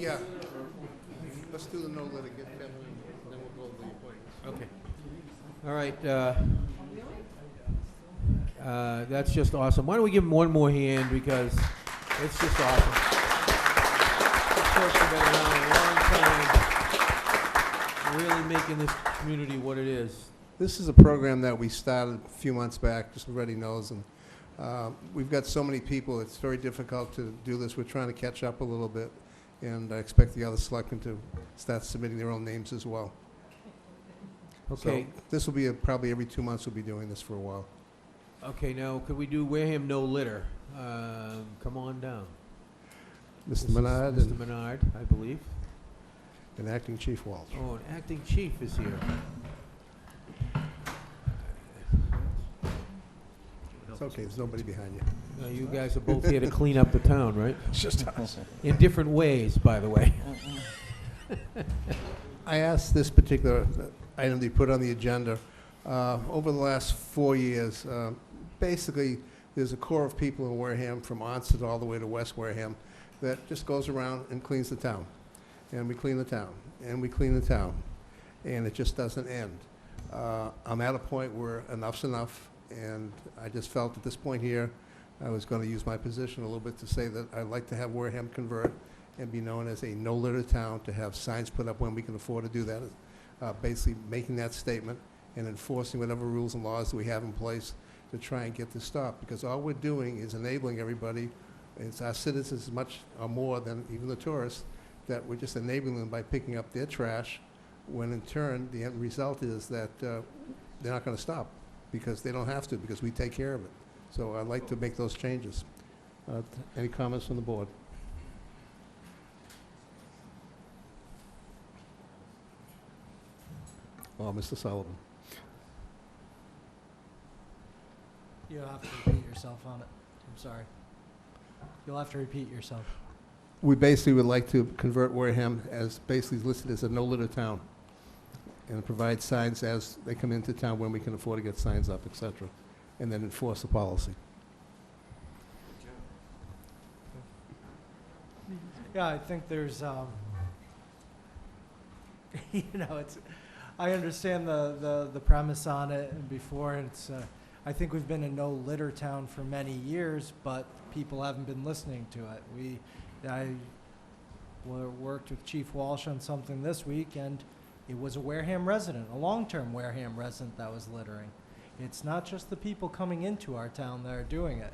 Yeah. Let's do the no litter, get Kevin, and then we'll go to the appointments. Okay. All right, that's just awesome. Why don't we give him one more hand, because it's just awesome. This person been around a long time, really making this community what it is. This is a program that we started a few months back, just everybody knows, and we've got so many people, it's very difficult to do this. We're trying to catch up a little bit, and I expect the other selectmen to start submitting their own names as well. Okay, So this will be, probably every 2 months we'll be doing this for a while. okay, now, could we do Wareham no litter? Come on down. Mr. This is Menard Mr. Menard, I believe. and Acting Chief Walsh. Oh, an acting chief is here. It's okay, there's nobody behind you. You guys are both here to clean up the town, right? It's just us. In different ways, by the way. I asked this particular item to be put on the agenda. Over the last 4 years, basically, there's a core of people in Wareham, from Onset all the way to West Wareham, that just goes around and cleans the town. And we clean the town, and we clean the town, and it just doesn't end. I'm at a point where enough's enough, and I just felt at this point here, I was going to use my position a little bit to say that I'd like to have Wareham convert and be known as a no-litter town, to have signs put up when we can afford to do that, basically making that statement and enforcing whatever rules and laws that we have in place to try and get this stopped. Because all we're doing is enabling everybody, it's our citizens as much or more than even the tourists, that we're just enabling them by picking up their trash, when in turn, the end result is that they're not going to stop, because they don't have to, because we take care of it. So I'd like to make those changes. Any comments from the board? Oh, Mr. Sullivan. You'll have to repeat yourself on it. I'm sorry. You'll have to repeat yourself. We basically would like to convert Wareham as basically listed as a no-litter town, and provide signs as they come into town when we can afford to get signs up, et cetera, and then enforce the policy. Yeah, I think there's, you know, I understand the premise on it, and before it's, I think we've been a no litter town for many years, but people haven't been listening to it. I worked with Chief Walsh on something this week, and it was a Wareham resident, a long-term Wareham resident that was littering. It's not just the people coming into our town that are doing it.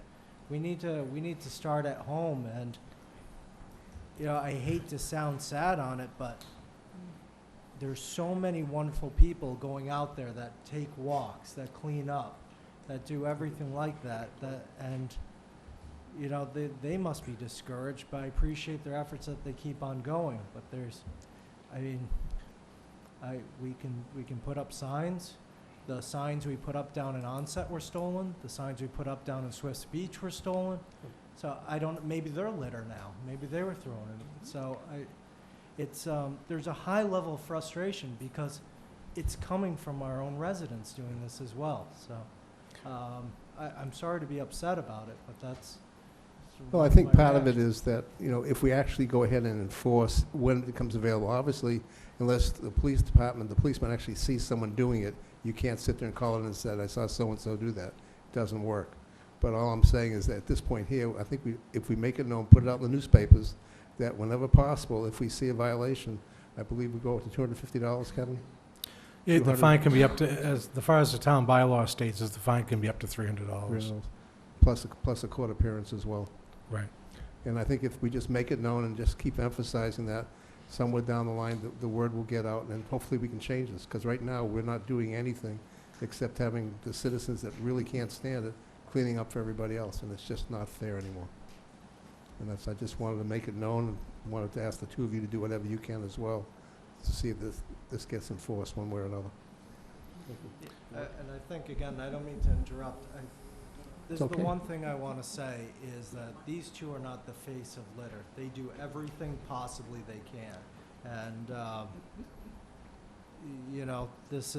We need to start at home, and you know, I hate to sound sad on it, but there's so many wonderful people going out there that take walks, that clean up, that do everything like that, and you know, they must be discouraged, but I appreciate their efforts that they keep on going. But we can put up signs. The signs we put up down in Onset were stolen. The signs we put up down in Swift's Beach were stolen. So maybe they're litter now. Maybe they were thrown in. So there's a high level of frustration, because it's coming from our own residents doing this as well. So I'm sorry to be upset about it, but that's. Well, I think part of it is that, you know, if we actually go ahead and enforce when it becomes available, obviously, unless the police department, the policeman actually sees someone doing it, you can't sit there and call it and say, I saw so-and-so do that. It doesn't work. But all I'm saying is that at this point here, I think if we make it known, put it out in the newspapers, that whenever possible, if we see a violation, I believe we go up to $250, Kevin? Yeah, the fine can be up to, as far as the town bylaw states, is the fine can be up to $300. Plus a court appearance as well. Right. And I think if we just make it known and just keep emphasizing that, somewhere down the line, the word will get out, and hopefully we can change this. Because right now, we're not doing anything except having the citizens that really can't stand it cleaning up for everybody else, and it's just not fair anymore. And I just wanted to make it known, and wanted to ask the two of you to do whatever you can as well to see if this gets enforced one way or another. And I think, again, I don't mean to interrupt. The one thing I want to say is that these two are not the face of litter. They do everything possibly they can. And, you know, that's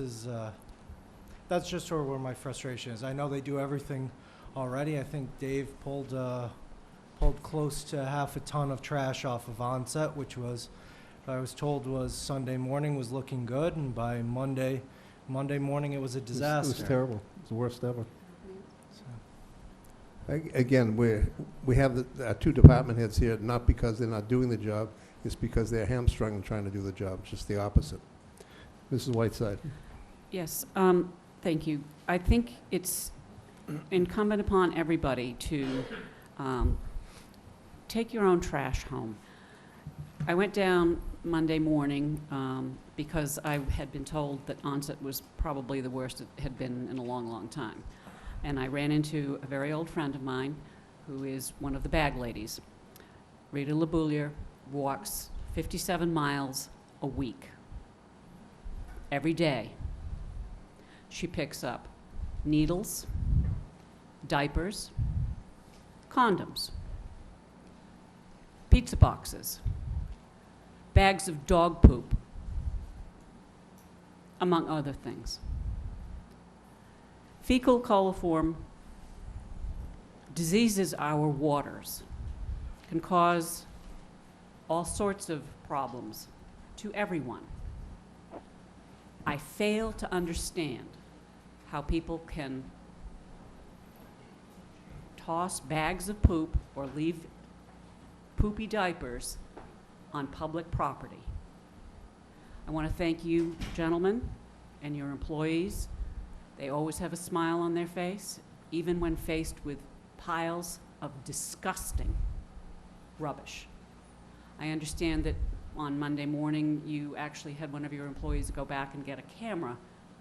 just sort of where my frustration is. I know they do everything already. I think Dave pulled pulled close to half a ton of trash off of Onset, which was, I was told was Sunday morning was looking good, and by Monday morning it was a disaster. It was terrible. It was the worst ever. So, Again, we have our two department heads here, not because they're not doing the job, it's because they're hamstrung trying to do the job, just the opposite. Mrs. Whiteside. Yes, thank you. I think it's incumbent upon everybody to take your own trash home. I went down Monday morning because I had been told that Onset was probably the worst it had been in a long, long time. And I ran into a very old friend of mine who is one of the bag ladies. Rita LeBoulier walks 57 miles a week. Every day, she picks up needles, diapers, condoms, pizza boxes, bags of dog poop, among other things. Fecal coliform diseases our waters, can cause all sorts of problems to everyone. I fail to understand how people can toss bags of poop or leave poopy diapers on public property. I want to thank you, gentlemen, and your employees. They always have a smile on their face, even when faced with piles of disgusting rubbish. I understand that on Monday morning, you actually had one of your employees go back and get a camera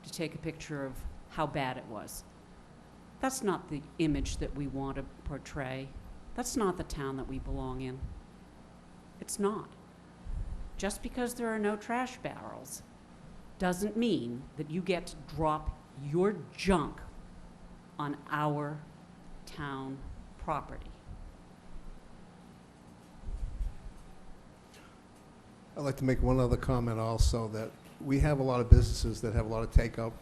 to take a picture of how bad it was. That's not the image that we want to portray. That's not the town that we belong in. It's not. Just because there are no trash barrels doesn't mean that you get to drop your junk on our town property. I'd like to make one other comment also, that we have a lot of businesses that have a lot of takeout,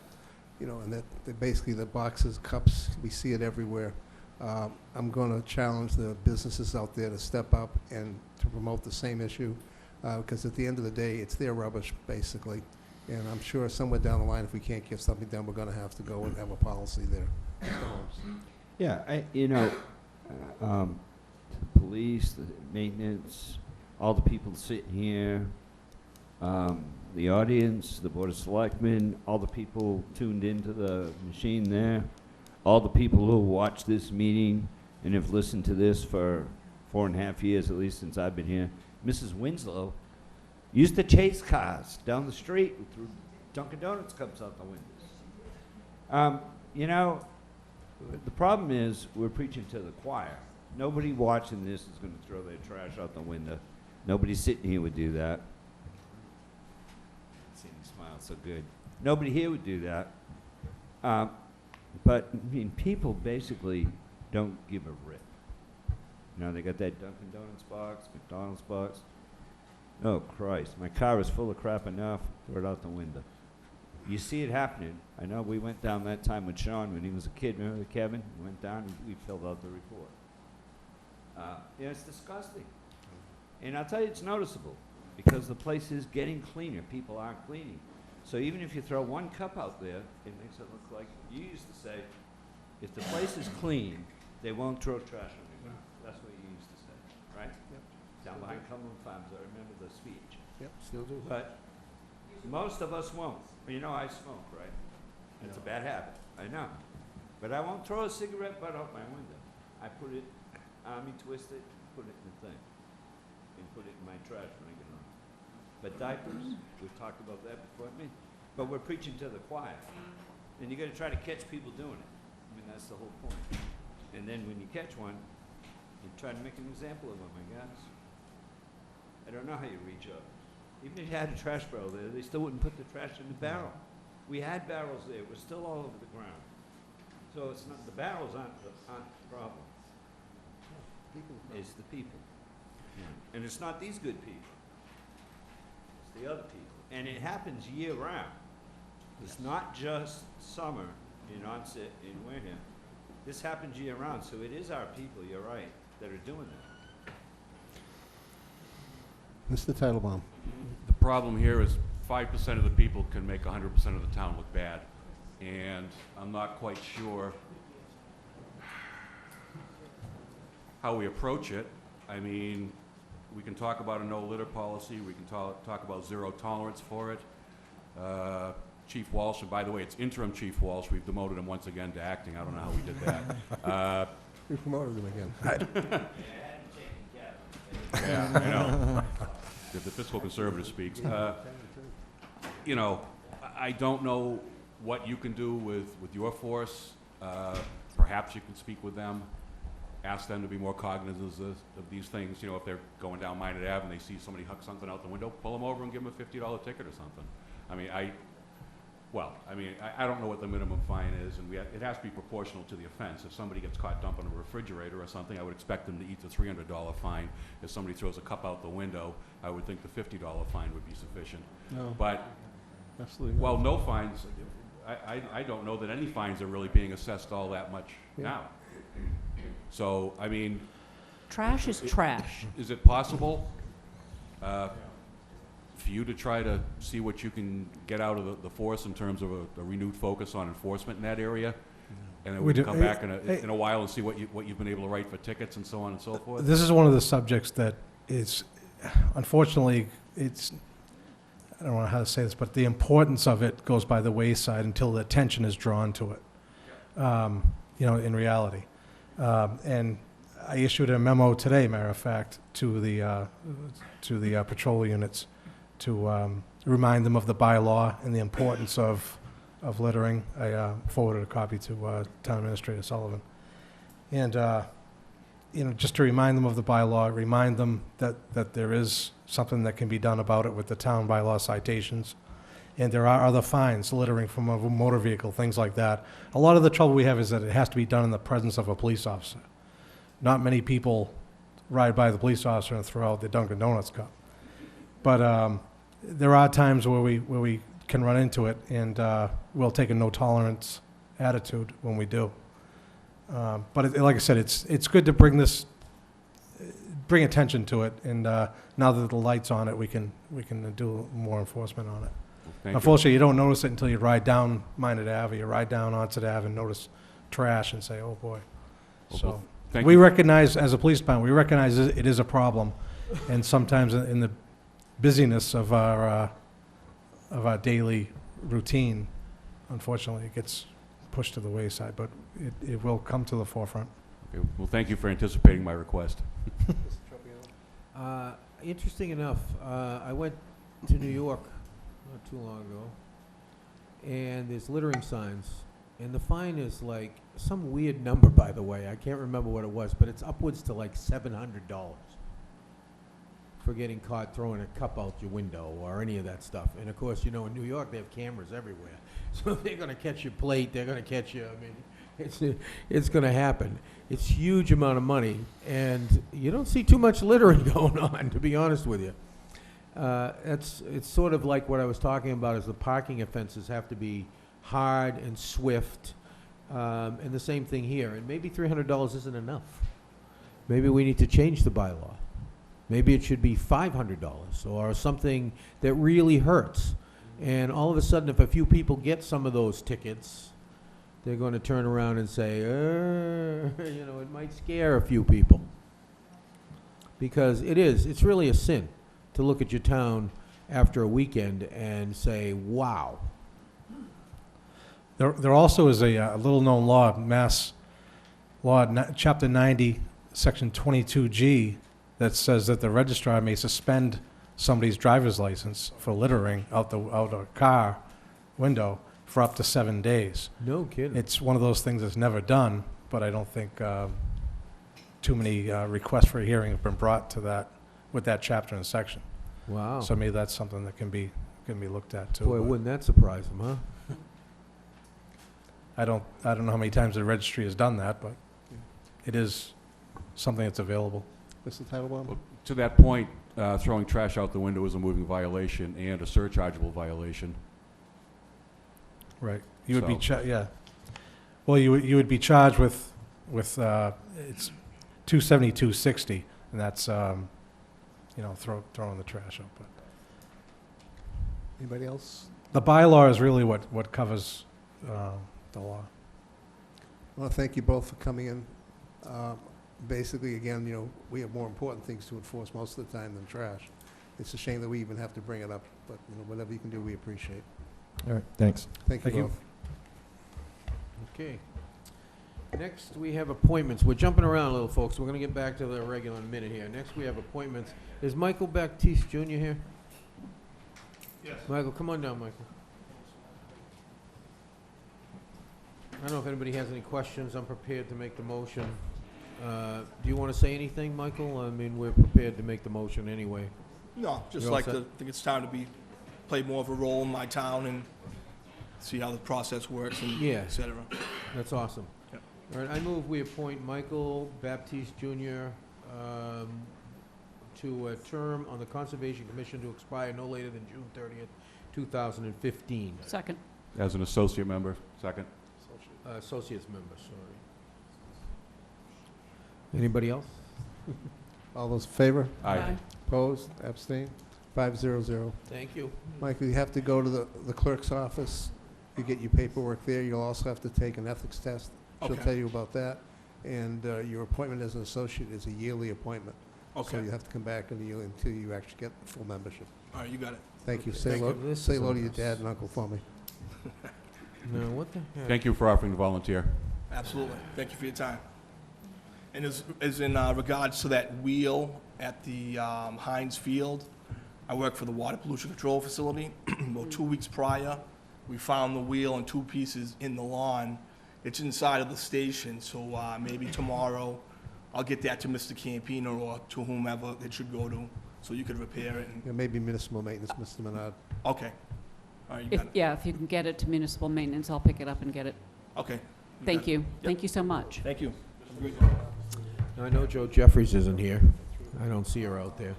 and that basically the boxes, cups, we see it everywhere. I'm going to challenge the businesses out there to step up and to promote the same issue, because at the end of the day, it's their rubbish, basically. And I'm sure somewhere down the line, if we can't get something done, we're going to have to go and have a policy there. Mr. Holmes. Yeah, the police, the maintenance, all the people sitting here, the audience, the Board of Selectmen, all the people tuned into the machine there, all the people who watch this meeting and have listened to this for 4.5 years, at least since I've been here. Mrs. Winslow used to chase cars down the street through Dunkin' Donuts cups out the windows. The problem is we're preaching to the choir. Nobody watching this is going to throw their trash out the window. Nobody sitting here would do that. See me smile so good. Nobody here would do that. But people basically don't give a rip. They got that Dunkin' Donuts box, McDonald's box. Oh, Christ. My car is full of crap enough. Throw it out the window. You see it happening. I know we went down that time with Sean when he was a kid. Remember Kevin? We went down and we filled out the report. It's disgusting. And I'll tell you, it's noticeable because the place is getting cleaner. People aren't cleaning. So even if you throw one cup out there, it makes it look like you used to say, if the place is clean, they won't throw trash on the ground. That's what you used to say, right? Yep. Down behind Cumberland Farms, I remember the speech. Yep, still do. But most of us won't. I smoke, right? It's a bad habit, I know. But I won't throw a cigarette butt out my window. I put it, army twist it, put it in the thing, and put it in my trash when I get home. But diapers, we've talked about that before, but we're preaching to the choir. And you gotta try to catch people doing it. That's the whole point. And then when you catch one, you try to make an example of them, I guess. I don't know how you reach up. Even if you had a trash barrel there, they still wouldn't put the trash in the barrel. We had barrels there. It was still all over the ground. So it's not, the barrels aren't the problem. It's the people. And it's not these good people. It's the other people. And it happens year round. It's not just summer in Onset, in Wareham. This happens year round, so it is our people, you're right. that are doing that. Mr. Titlebaum. The problem here is 5% of the people can make 100% of the town look bad. And I'm not quite sure how we approach it. I mean, we can talk about a no litter policy. We can talk about zero tolerance for it. Chief Walsh, and by the way, it's interim Chief Walsh. We've demoted him once again to acting. I don't know how we did that. We promoted him again. Yeah, I know. If the fiscal conservative speaks. You know, I don't know what you can do with your force. Perhaps you can speak with them, ask them to be more cognizant of these things. You know, if they're going down Minot Ave and they see somebody huck something out the window, pull them over and give them a $50 ticket or something. I mean, I don't know what the minimum fine is, and it has to be proportional to the offense. If somebody gets caught dumping a refrigerator or something, I would expect them to eat the $300 fine. If somebody throws a cup out the window, I would think the $50 fine would be sufficient. No. But, Absolutely not. well, no fines, I don't know that any fines are really being assessed all that much now. So, I mean... Trash is trash. Is it possible for you to try to see what you can get out of the force in terms of a renewed focus on enforcement in that area? And then we can come back in a while and see what you've been able to write for tickets and so on and so forth? This is one of the subjects that is, unfortunately, I don't know how to say this, but the importance of it goes by the wayside until the attention is drawn to it, you know, in reality. And I issued a memo today, matter of fact, to the patrol units to remind them of the bylaw and the importance of littering. I forwarded a copy to Town Administrator Sullivan. And, you know, just to remind them of the bylaw, remind them that there is something that can be done about it with the town bylaw citations. And there are other fines, littering from a motor vehicle, things like that. A lot of the trouble we have is that it has to be done in the presence of a police officer. Not many people ride by the police officer and throw out their Dunkin' Donuts cup. But there are times where we can run into it, and we'll take a no-tolerance attitude when we do. But like I said, it's good to bring attention to it, and now that the light's on it, we can do more enforcement on it. Unfortunately, you don't notice it until you ride down Minot Ave, you ride down Onset Ave and notice trash and say, oh boy. So we recognize, as a police department, we recognize it is a problem, and sometimes in the busyness of our daily routine, unfortunately, it gets pushed to the wayside, but it will come to the forefront. Okay, well, thank you for anticipating my request. Interesting enough, I went to New York not too long ago, and there's littering signs, and the fine is like some weird number, by the way. I can't remember what it was, but it's upwards to like $700 for getting caught throwing a cup out your window or any of that stuff. And of course, you know, in New York, they have cameras everywhere. So they're going to catch your plate, they're going to catch you. I mean, it's going to happen. It's a huge amount of money, and you don't see too much littering going on, to be honest with you. It's sort of like what I was talking about, is the parking offenses have to be hard and swift, and the same thing here. And maybe $300 isn't enough. Maybe we need to change the bylaw. Maybe it should be $500 or something that really hurts. And all of a sudden, if a few people get some of those tickets, they're going to turn around and say, you know, it might scare a few people. Because it's really a sin to look at your town after a weekend and say, wow. There also is a little-known law, Mass Law, Chapter 90, Section 22G, that says that the registrar may suspend somebody's driver's license for littering out a car window for up to 7 days. No kidding. It's one of those things that's never done, but I don't think too many requests for a hearing have been brought to that with that chapter and section. Wow. So maybe that's something that can be looked at too. Boy, wouldn't that surprise them, huh? I don't know how many times the registry has done that, but it is something that's available. Mr. Titlebaum? Well, to that point, throwing trash out the window is a moving violation and a surchargeable violation. Right. You would be yeah. Well, you would be charged with it's $272.60, and that's, throwing the trash out. But Anybody else? the bylaw is really what covers the law. I want to thank you both for coming in. Basically, again, we have more important things to enforce most of the time than trash. It's a shame that we even have to bring it up, but whatever you can do, we appreciate. All right, thanks. Thank you Thank you. both. Okay. Next, we have appointments. We're jumping around a little, folks. We're going to get back to the regular in a minute here. Next, we have appointments. Is Michael Baptiste Jr. here? Yes. Michael, come on down, Michael. I don't know if anybody has any questions. I'm prepared to make the motion. Do you want to say anything, Michael? I mean, we're prepared to make the motion anyway. No, just You're all like set? to think it's time to play more of a role in my town and see how the process works and Yeah. et cetera. That's awesome. Yep. All right, I move we appoint Michael Baptiste Jr. To a term on the Conservation Commission to expire no later than June 30th, 2015. Second. As an associate member, second. Associates member, sorry. Anybody else? All those in favor? Aye. Opposed? Abstained? 500. Thank you. Michael, you have to go to the clerk's office. You get your paperwork there. You'll also have to take an ethics test. She'll Okay. tell you about that. And your appointment as an associate is a yearly appointment. So Okay. you have to come back in a year until you actually get full membership. All right, you got it. Thank you. Okay. Say Thank hello, you. This say is hello a to your mess. dad and uncle for me. No, what the heck? Thank you for offering to volunteer. Absolutely. Thank you for your time. And as in regards to that wheel at the Heinz Field, I work for the Water Pollution Control Facility. About 2 weeks prior, we found the wheel in 2 pieces in the lawn. It's inside of the station, so maybe tomorrow I'll get that to Mr. Campino or to whomever it should go to, so you could repair it. And, Maybe municipal maintenance, Mr. Menard. okay. All right, you got it. Yeah, if you can get it to municipal maintenance, I'll pick it up and get it. Okay. Thank got it. you. Yep. Thank you so much. Thank you. I know Joe Jeffries isn't here. I don't see her out there.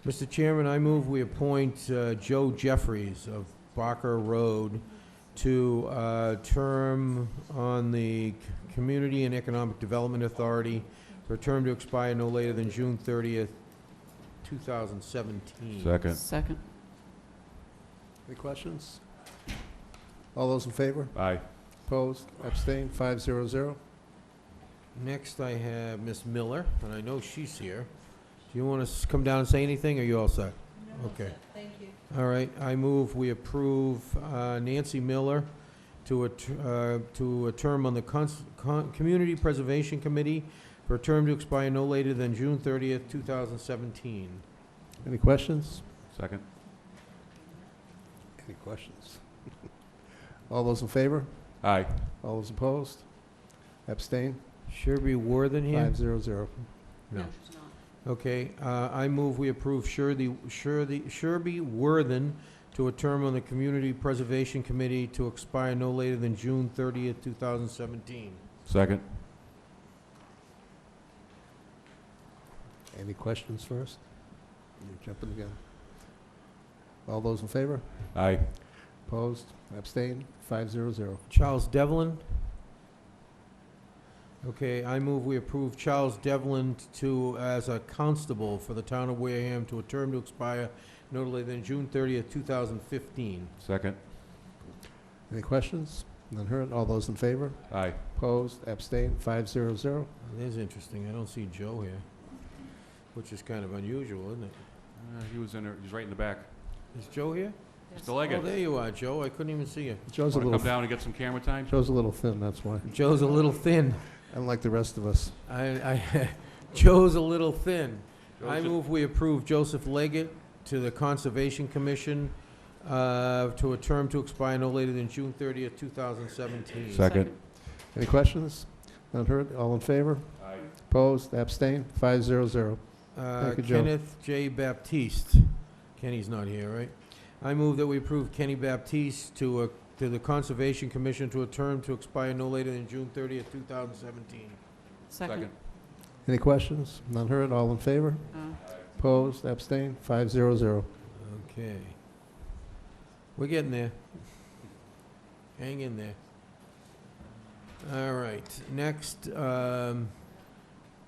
Mr. Chairman, I move we appoint Joe Jeffries of Barker Road to term on the Community and Economic Development Authority for a term to expire no later than June 30th, 2017. Second. Second. Any questions? All those in favor? Aye. Opposed? Abstained? 500. Next, I have Miss Miller, and I know she's here. Do you want to come down and say anything, or are you all set? Okay. Thank you. All right, I move we approve Nancy Miller to a term on the Community Preservation Committee for a term to expire no later than June 30th, 2017. Any questions? Second. Any questions? All those in favor? Aye. All those opposed? Abstained? Sherby Worthen here? 500. No. Okay, I move we approve Sherby Worthen to a term on the Community Preservation Committee to expire no later than June 30th, 2017. Second. Any questions first? You're jumping again. All those in favor? Aye. Opposed? Abstained? 500. Charles Devlin. Okay, I move we approve Charles Devlin as a constable for the town of Wareham to a term to expire no later than June 30th, 2015. Second. Any questions? None heard. All those in favor? Aye. Opposed? Abstained? 500. That is interesting. I don't see Joe here, which is kind of unusual, isn't it? He's right in the back. Is Joe here? Mr. Oh, Leggett. there you are, Joe. I couldn't even see you. Joe's a Want to little, come down and get some camera time? Joe's a little thin, that's why. Joe's a little thin. Unlike the rest of us. Joe's a little thin. I Joseph. move we approve Joseph Leggett to the Conservation Commission to a term to expire no later than June 30th, 2017. Second. Any questions? None heard. All in favor? Aye. Opposed? Abstained? 500. Thank you, Joe. Kenneth J. Baptiste. Kenny's not here, right? I move that we approve Kenny Baptiste to the Conservation Commission to a term to expire no later than June 30th, 2017. Second. Any questions? None heard. All in favor? Opposed? Abstained? 500. Okay. We're getting there. Hang in there. All right. Next,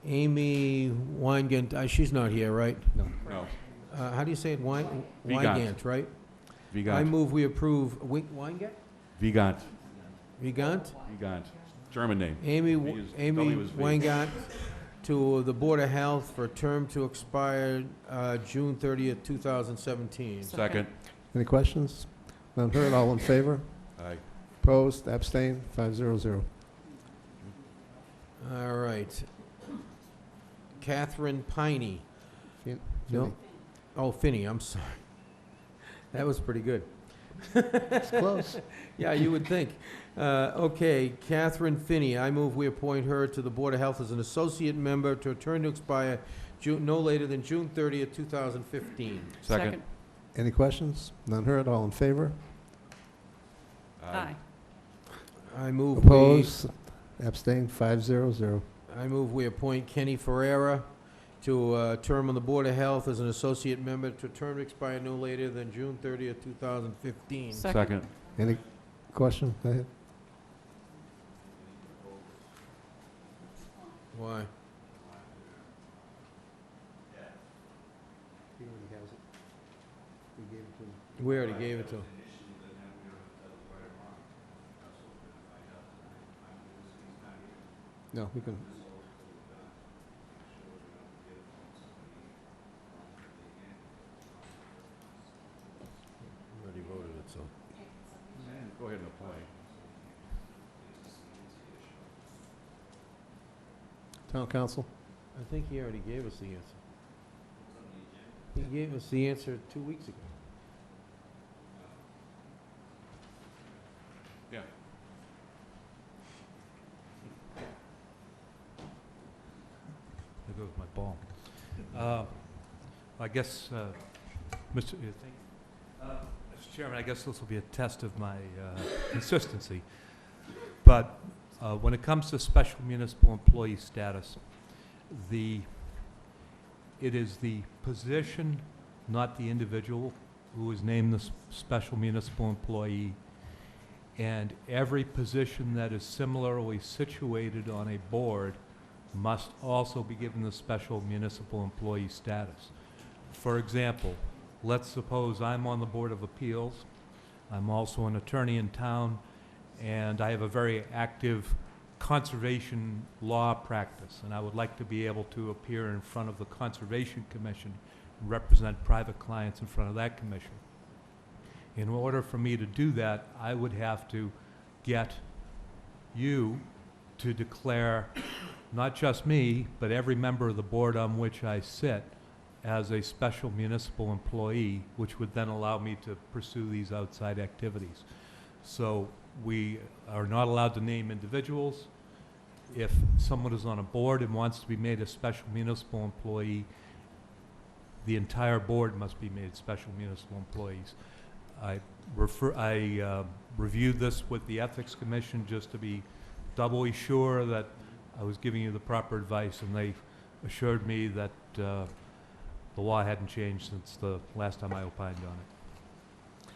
Amy Weingant, she's not here, right? No. No. How do you say it? Vigant. Weingant, right? I Vigant. move we approve, Weingant? Vigant. Vigant? Vigant. German name. Amy W is V. Weingart to the Board of Health for a term to expire June 30th, 2017. Second. Any questions? None heard, all in favor? Aye. Opposed, abstained, 500. All right. Catherine Piney. No? Oh, Finney, I'm sorry. That was pretty good. It's close. Yeah, you would think. Okay, Catherine Finney, I move we appoint her to the Board of Health as an associate member to a term to expire no later than June 30th, 2015. Second. Any questions? None heard, all in favor? Aye. I move Opposed, abstained, 500. I move we appoint Kenny Ferreira to a term on the Board of Health as an associate member to a term to expire no later than June 30th, 2015. Second. Any question? Go ahead. Why? We already gave it to him. No, we can. We already voted it, so. Go ahead and apply. Town council? I think he already gave us the answer. He gave us the answer 2 weeks ago. Yeah. There goes my ball. I guess, Mr. Chairman, I guess this will be a test of my consistency. But when it comes to special municipal employee status, it is the position, not the individual, who is named the special municipal employee. And every position that is similarly situated on a board must also be given the special municipal employee status. For example, let's suppose I'm on the Board of Appeals. I'm also an attorney in town, and I have a very active conservation law practice, and I would like to be able to appear in front of the Conservation Commission and represent private clients in front of that commission. In order for me to do that, I would have to get you to declare not just me, but every member of the board on which I sit as a special municipal employee, which would then allow me to pursue these outside activities. So we are not allowed to name individuals. If someone is on a board and wants to be made a special municipal employee, the entire board must be made special municipal employees. I reviewed this with the Ethics Commission just to be doubly sure that I was giving you the proper advice, and they assured me that the law hadn't changed since the last time I opined on it.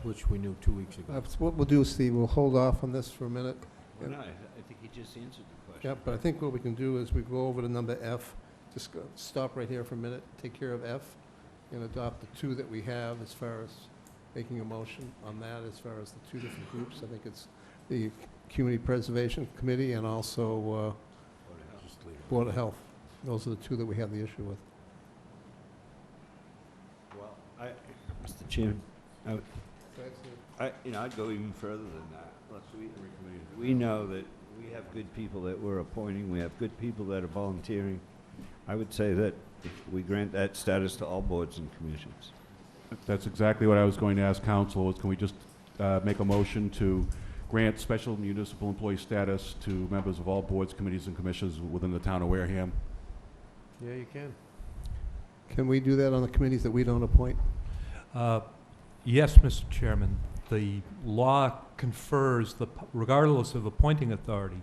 Which we knew 2 weeks ago. So what we'll do, Steve, we'll hold off on this for a minute. Well, no, I think he just answered the question. Yeah, but I think what we can do is we go over to number F, just stop right here for a minute, take care of F, and adopt the two that we have as far as making a motion on that, as far as the two different groups. I think it's the Community Preservation Committee and also Board of Health. Those are the two that we have the issue with. Well, Mr. Chairman, I'd go even further than that. We know that we have good people that we're appointing, we have good people that are volunteering. I would say that we grant that status to all boards and commissions. That's exactly what I was going to ask council, is can we just make a motion to grant special municipal employee status to members of all boards, committees, and commissions within the town of Wareham? Yeah, you can. Can we do that on the committees that we don't appoint? Yes, Mr. Chairman. The law confers, regardless of appointing authority,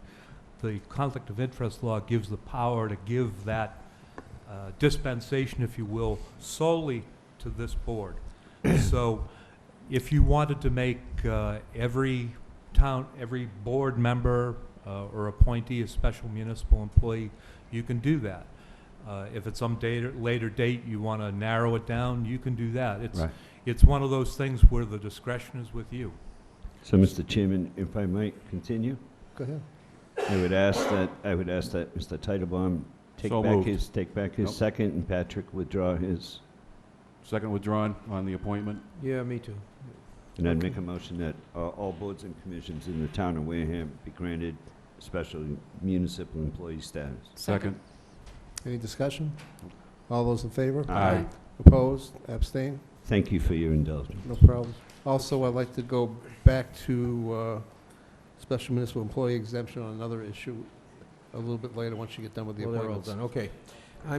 the conflict of interest law gives the power to give that dispensation, if you will, solely to this board. So if you wanted to make every board member or appointee, a special municipal employee, you can do that. If at some later date you want to narrow it down, you can do that. Right. It's one of those things where the discretion is with you. So, Mr. Chairman, if I might continue, Go ahead. I would ask that Mr. Titlebaum take So back moved. his Nope. second, and Patrick withdraw his, Second withdrawn on the appointment. Yeah, me too. and I'd make a motion that all boards and commissions in the town of Wareham be granted special municipal employee status. Second. Any discussion? All those in favor? Aye. Opposed? Abstained? Thank you for your indulgence. No problem. Also, I'd like to go back to special municipal employee exemption on another issue a little bit later, once you get done with the Well, they're all appointments. done, okay. I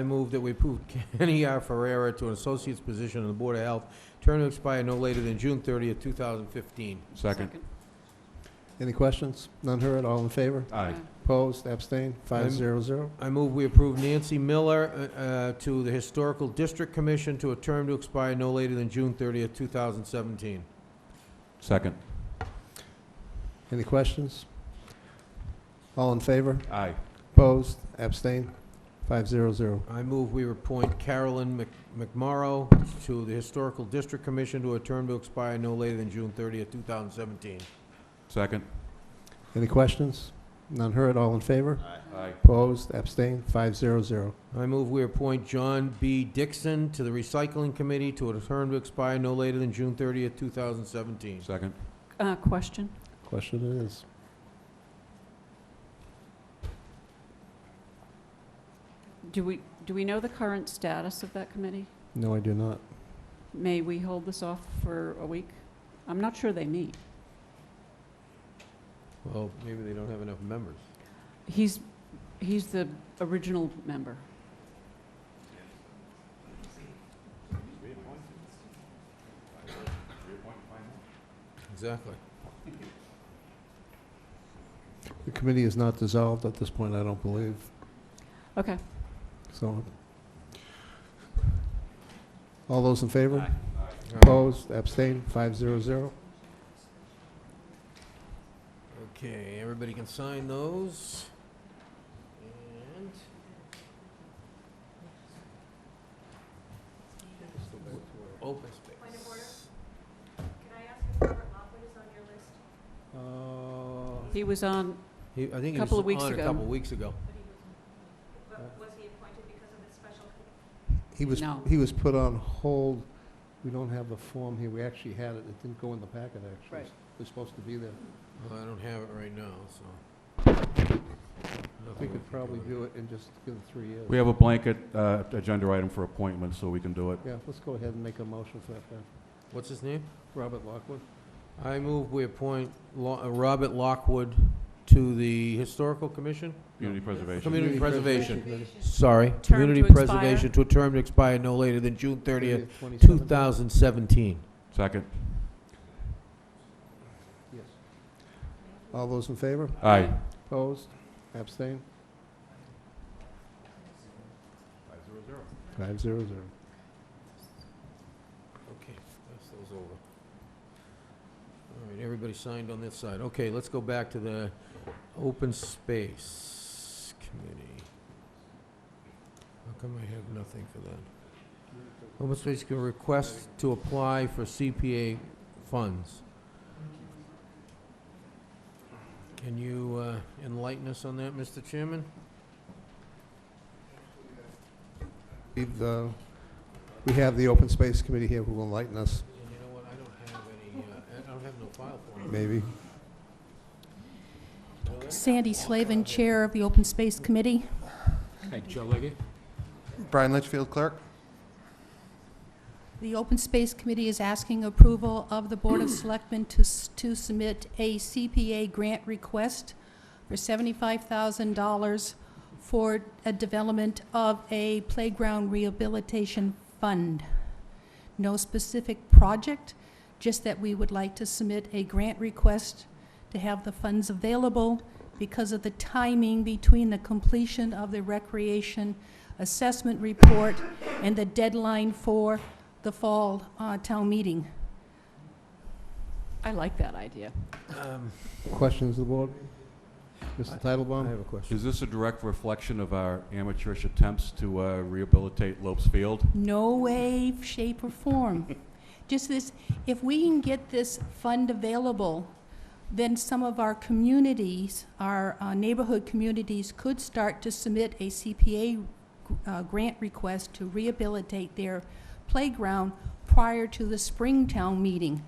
move that we approve Kenny R. Ferrera to an associate's position on the Board of Health, term to expire no later than June 30th, 2015. Second. Any questions? None heard? All in favor? Aye. Opposed? Abstained? 500. I move we approve Nancy Miller to the Historical District Commission to a term to expire no later than June 30th, 2017. Second. Any questions? All in favor? Aye. Opposed? Abstained? 500. I move we appoint Carolyn McMorrow to the Historical District Commission to a term to expire no later than June 30th, 2017. Second. Any questions? None heard? All in favor? Aye. Opposed? Abstained? 500. I move we appoint John B. Dixon to the Recycling Committee to a term to expire no later than June 30th, 2017. Second. Question? Question it is. Do we know the current status of that committee? No, I do not. May we hold this off for a week? I'm not sure they meet. Well, maybe they don't have enough members. He's the original member. Exactly. The committee is not dissolved at this point, I don't believe. Okay. So, all those in favor? Aye. Opposed? Abstained? 500. Okay, everybody can sign those. And open space. Point of order? Can I ask if Robert Lockwood is on your list? He was on, I think he Couple was of weeks on a ago. couple of weeks ago. But was he appointed because of this special No. He was put on hold. We don't have the form here. We actually had it. It didn't go in the packet, actually. Right. It was supposed to be there. Well, I don't have it right now, so. We could probably do it in just give it 3 years. We have a blanket agenda item for appointments, so we can do it. Yeah, let's go ahead and make a motion for that, then. What's his name? Robert Lockwood. I move we appoint Robert Lockwood to the Historical Commission? Community preservation. Community Preservation. Committee. Sorry. Term Community to expire. Preservation to a term to expire no later than June 30th, 2017. 2017. Second. Yes. All those in favor? Aye. Opposed? Abstained? 500. Okay, pass those over. All right, everybody signed on this side. Okay, let's go back to the Open Space Committee. How come I have nothing for that? Open Space can request to apply for CPA funds. Can you enlighten us on that, Mr. Chairman? We have the Open Space Committee here who will enlighten us, And you know what, I don't have any, I don't have no file for it. maybe. Sandy Slavin, Chair of the Open Space Committee. Joe Leggett? Brian Litchfield, Clerk. The Open Space Committee is asking approval of the Board of Selectmen to submit a CPA grant request for $75,000 for a development of a playground rehabilitation fund. No specific project, just that we would like to submit a grant request to have the funds available because of the timing between the completion of the recreation assessment report and the deadline for the fall town meeting. I like that idea. Questions of the board? Mr. I Titlebaum? have a question. Is this a direct reflection of our amateurish attempts to rehabilitate Lopes Field? No way, shape, or form. Just this, if we can get this fund available, then some of our communities, our neighborhood communities, could start to submit a CPA grant request to rehabilitate their playground prior to the Springtown meeting.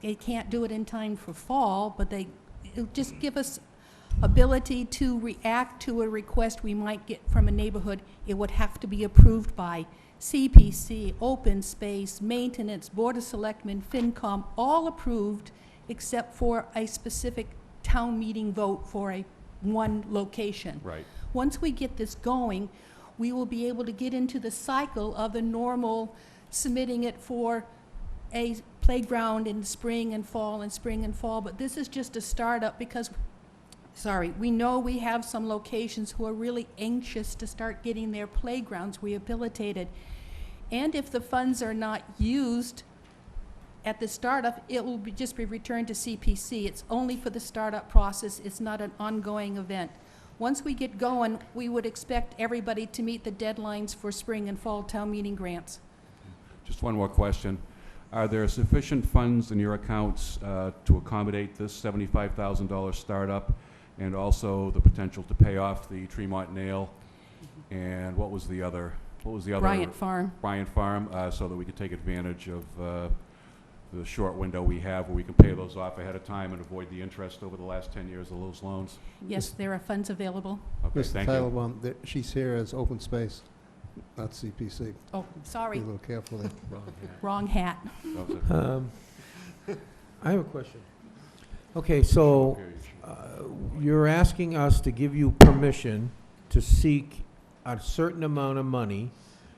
They can't do it in time for fall, but it'll just give us ability to react to a request we might get from a neighborhood. It would have to be approved by CPC, Open Space, Maintenance, Board of Selectmen, FinCom, all approved except for a specific town meeting vote for one location. Right. Once we get this going, we will be able to get into the cycle of the normal submitting it for a playground in spring and fall and spring and fall. But this is just a startup because, we know we have some locations who are really anxious to start getting their playgrounds rehabilitated. And if the funds are not used at the startup, it will just be returned to CPC. It's only for the startup process. It's not an ongoing event. Once we get going, we would expect everybody to meet the deadlines for spring and fall town meeting grants. Just one more question. Are there sufficient funds in your accounts to accommodate this $75,000 startup and also the potential to pay off the Tremont Nail? And what was the other? Bryant Farm. Bryant Farm, so that we could take advantage of the short window we have where we can pay those off ahead of time and avoid the interest over the last 10 years of those loans? Yes, there are funds available. Okay, Mr. thank you. Titlebaum, she's here as open space, not CPC. Oh, sorry, Be a little careful there. wrong hat. That was it. I have a question. Okay, so you're asking us to give you permission to seek a certain amount of money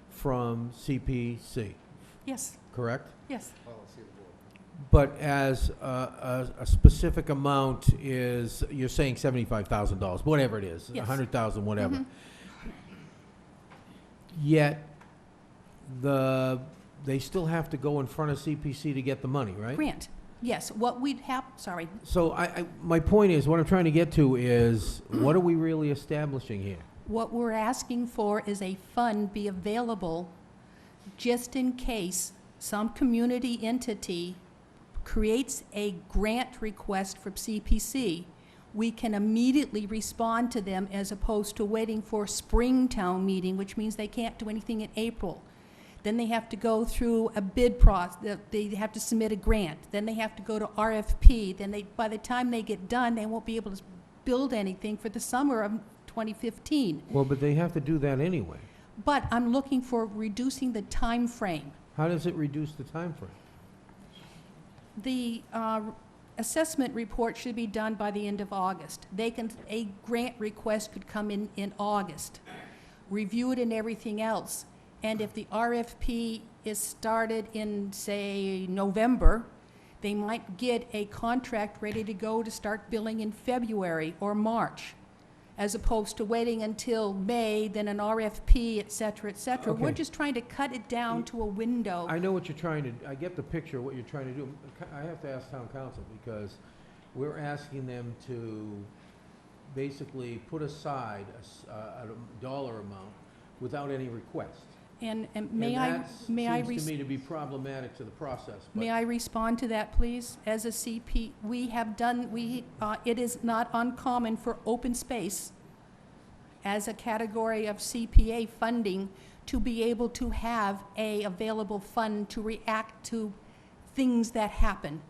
from CPC, Yes, correct? yes. But as a specific amount is, you're saying $75,000, whatever it is, Yes. 100,000, whatever. Mhm. Yet, they still have to go in front of CPC to get the money, right? Grant, yes. What we'd have, sorry, So my point is, what I'm trying to get to is, what are we really establishing here? what we're asking for is a fund be available just in case some community entity creates a grant request from CPC. We can immediately respond to them as opposed to waiting for Springtown meeting, which means they can't do anything in April. Then they have to go through a bid process, they have to submit a grant, then they have to go to RFP, then by the time they get done, they won't be able to build anything for the summer of 2015. Well, but they have to do that anyway. But I'm looking for reducing the time frame. How does it reduce the time frame? The assessment report should be done by the end of August. A grant request could come in August, review it and everything else. And if the RFP is started in, say, November, they might get a contract ready to go to start billing in February or March, as opposed to waiting until May, then an RFP, et cetera, et cetera. Okay. We're just trying to cut it down to a window. I know what you're trying to, I get the picture of what you're trying to do. I have to ask town council, because we're asking them to basically put aside a dollar amount without any request. And may I And that seems to me to be problematic to the process. but- May I respond to that, please? As a CP, it is not uncommon for open space as a category of CPA funding to be able to have a available fund to react to things that happen.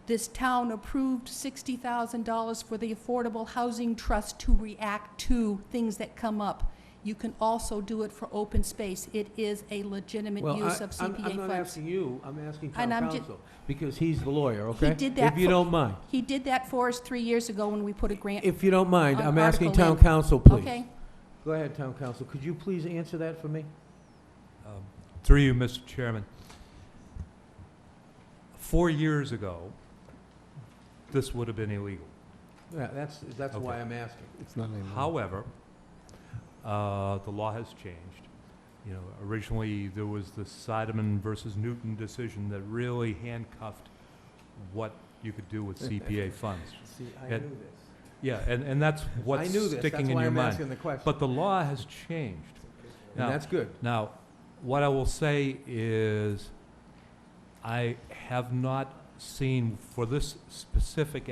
This town approved $60,000 for the Affordable Housing Trust to react to things that come up. You can also do it for open space. It is a legitimate use of CPA funds. I'm not asking you, I'm asking town And I'm council, because he's the lawyer, okay? He did that If you don't mind. He did that for us 3 years ago when we put a grant. If you don't mind, I'm asking article town in. council, please. Okay. Go ahead, town council. Could you please answer that for me? Through you, Mr. Chairman. 4 years ago, this would have been illegal. Yeah, that's why Okay. I'm asking. It's not anymore. However, the law has changed. You know, originally there was the Sideman versus Newton decision that really handcuffed what you could do with CPA funds. See, I It- knew this. Yeah, and that's what's I knew this, sticking that's in why your I'm mind. asking the question. But the law has changed. And that's good. Now, what I will say is, I have not seen for this specific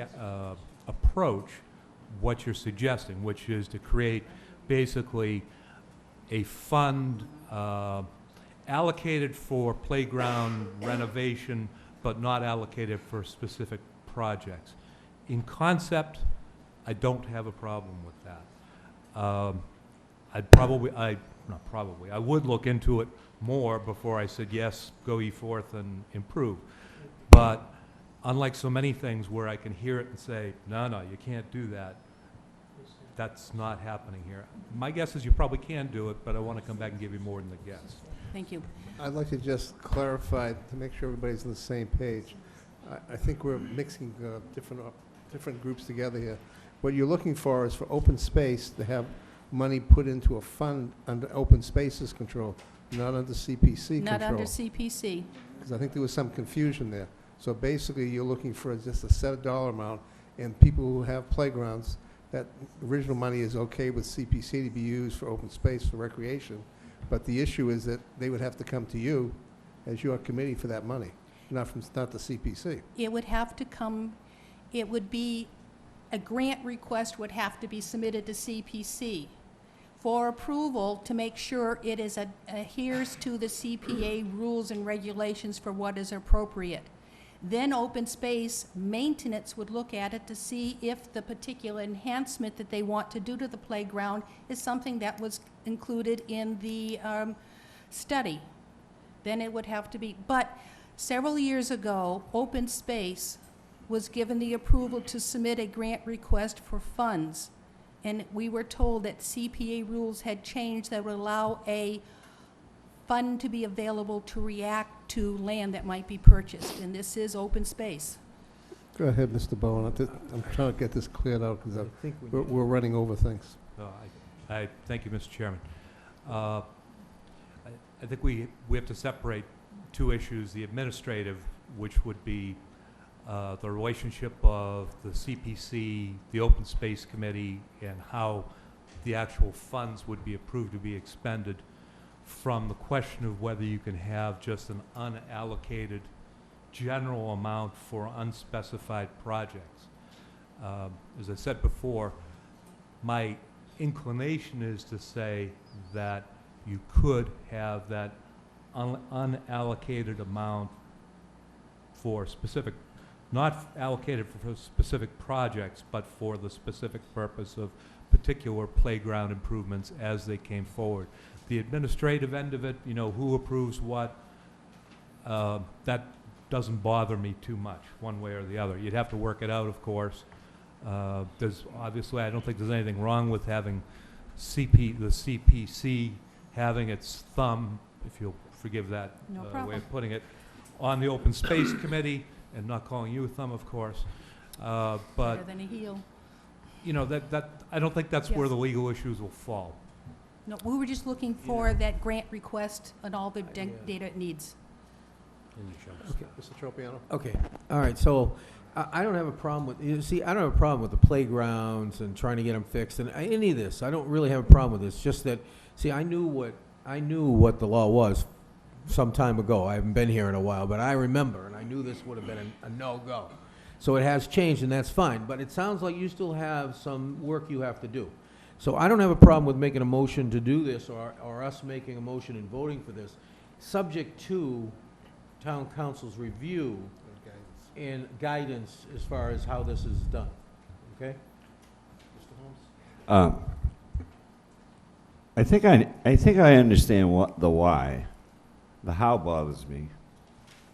approach what you're suggesting, which is to create basically a fund allocated for playground renovation, but not allocated for specific projects. In concept, I don't have a problem with that. I would look into it more before I said, yes, go ye forth and improve. But unlike so many things where I can hear it and say, no, you can't do that, that's not happening here. My guess is you probably can do it, but I want to come back and give you more than a guess. Thank you. I'd like to just clarify, to make sure everybody's on the same page. I think we're mixing different groups together here. What you're looking for is for open space to have money put into a fund under open spaces control, not under CPC control. Not under CPC. Because I think there was some confusion there. So basically, you're looking for just a set dollar amount, and people who have playgrounds, that original money is okay with CPC to be used for open space for recreation. But the issue is that they would have to come to you as your committee for that money, not the CPC. It would have to come, it would be, a grant request would have to be submitted to CPC for approval to make sure it adheres to the CPA rules and regulations for what is appropriate. Then open space maintenance would look at it to see if the particular enhancement that they want to do to the playground is something that was included in the study. Then it would have to be, but several years ago, open space was given the approval to submit a grant request for funds. And we were told that CPA rules had changed that would allow a fund to be available to react to land that might be purchased, and this is open space. Go ahead, Mr. Bowen. I'm trying to get this cleared out because we're running over things. I thank you, Mr. Chairman. I think we have to separate two issues: the administrative, which would be the relationship of the CPC, the Open Space Committee, and how the actual funds would be approved to be expended, from the question of whether you can have just an unallocated general amount for unspecified projects. As I said before, my inclination is to say that you could have that unallocated amount for specific, not allocated for specific projects, but for the specific purpose of particular playground improvements as they came forward. The administrative end of it, who approves what, that doesn't bother me too much, one way or the other. You'd have to work it out, of course. There's obviously, I don't think there's anything wrong with having the CPC having its thumb, if you'll forgive that way of putting it, on the Open Space Committee, and not calling you a thumb, of course. But Better than a heel. I don't think that's where Yes. the legal issues will fall. No, we were just looking for that grant request and all the data it needs. Okay, Mr. Tropiano? Okay, all right, so I don't have a problem with, I don't have a problem with the playgrounds and trying to get them fixed and any of this. I don't really have a problem with this, just that, I knew what the law was some time ago. I haven't been here in a while, but I remember, and I knew this would have been a no-go. So it has changed, and that's fine, but it sounds like you still have some work you have to do. So I don't have a problem with making a motion to do this, or us making a motion and voting for this, subject to town council's review and guidance as far as how this is done, okay? Mr. Holmes? I think I understand what the why. The how bothers me,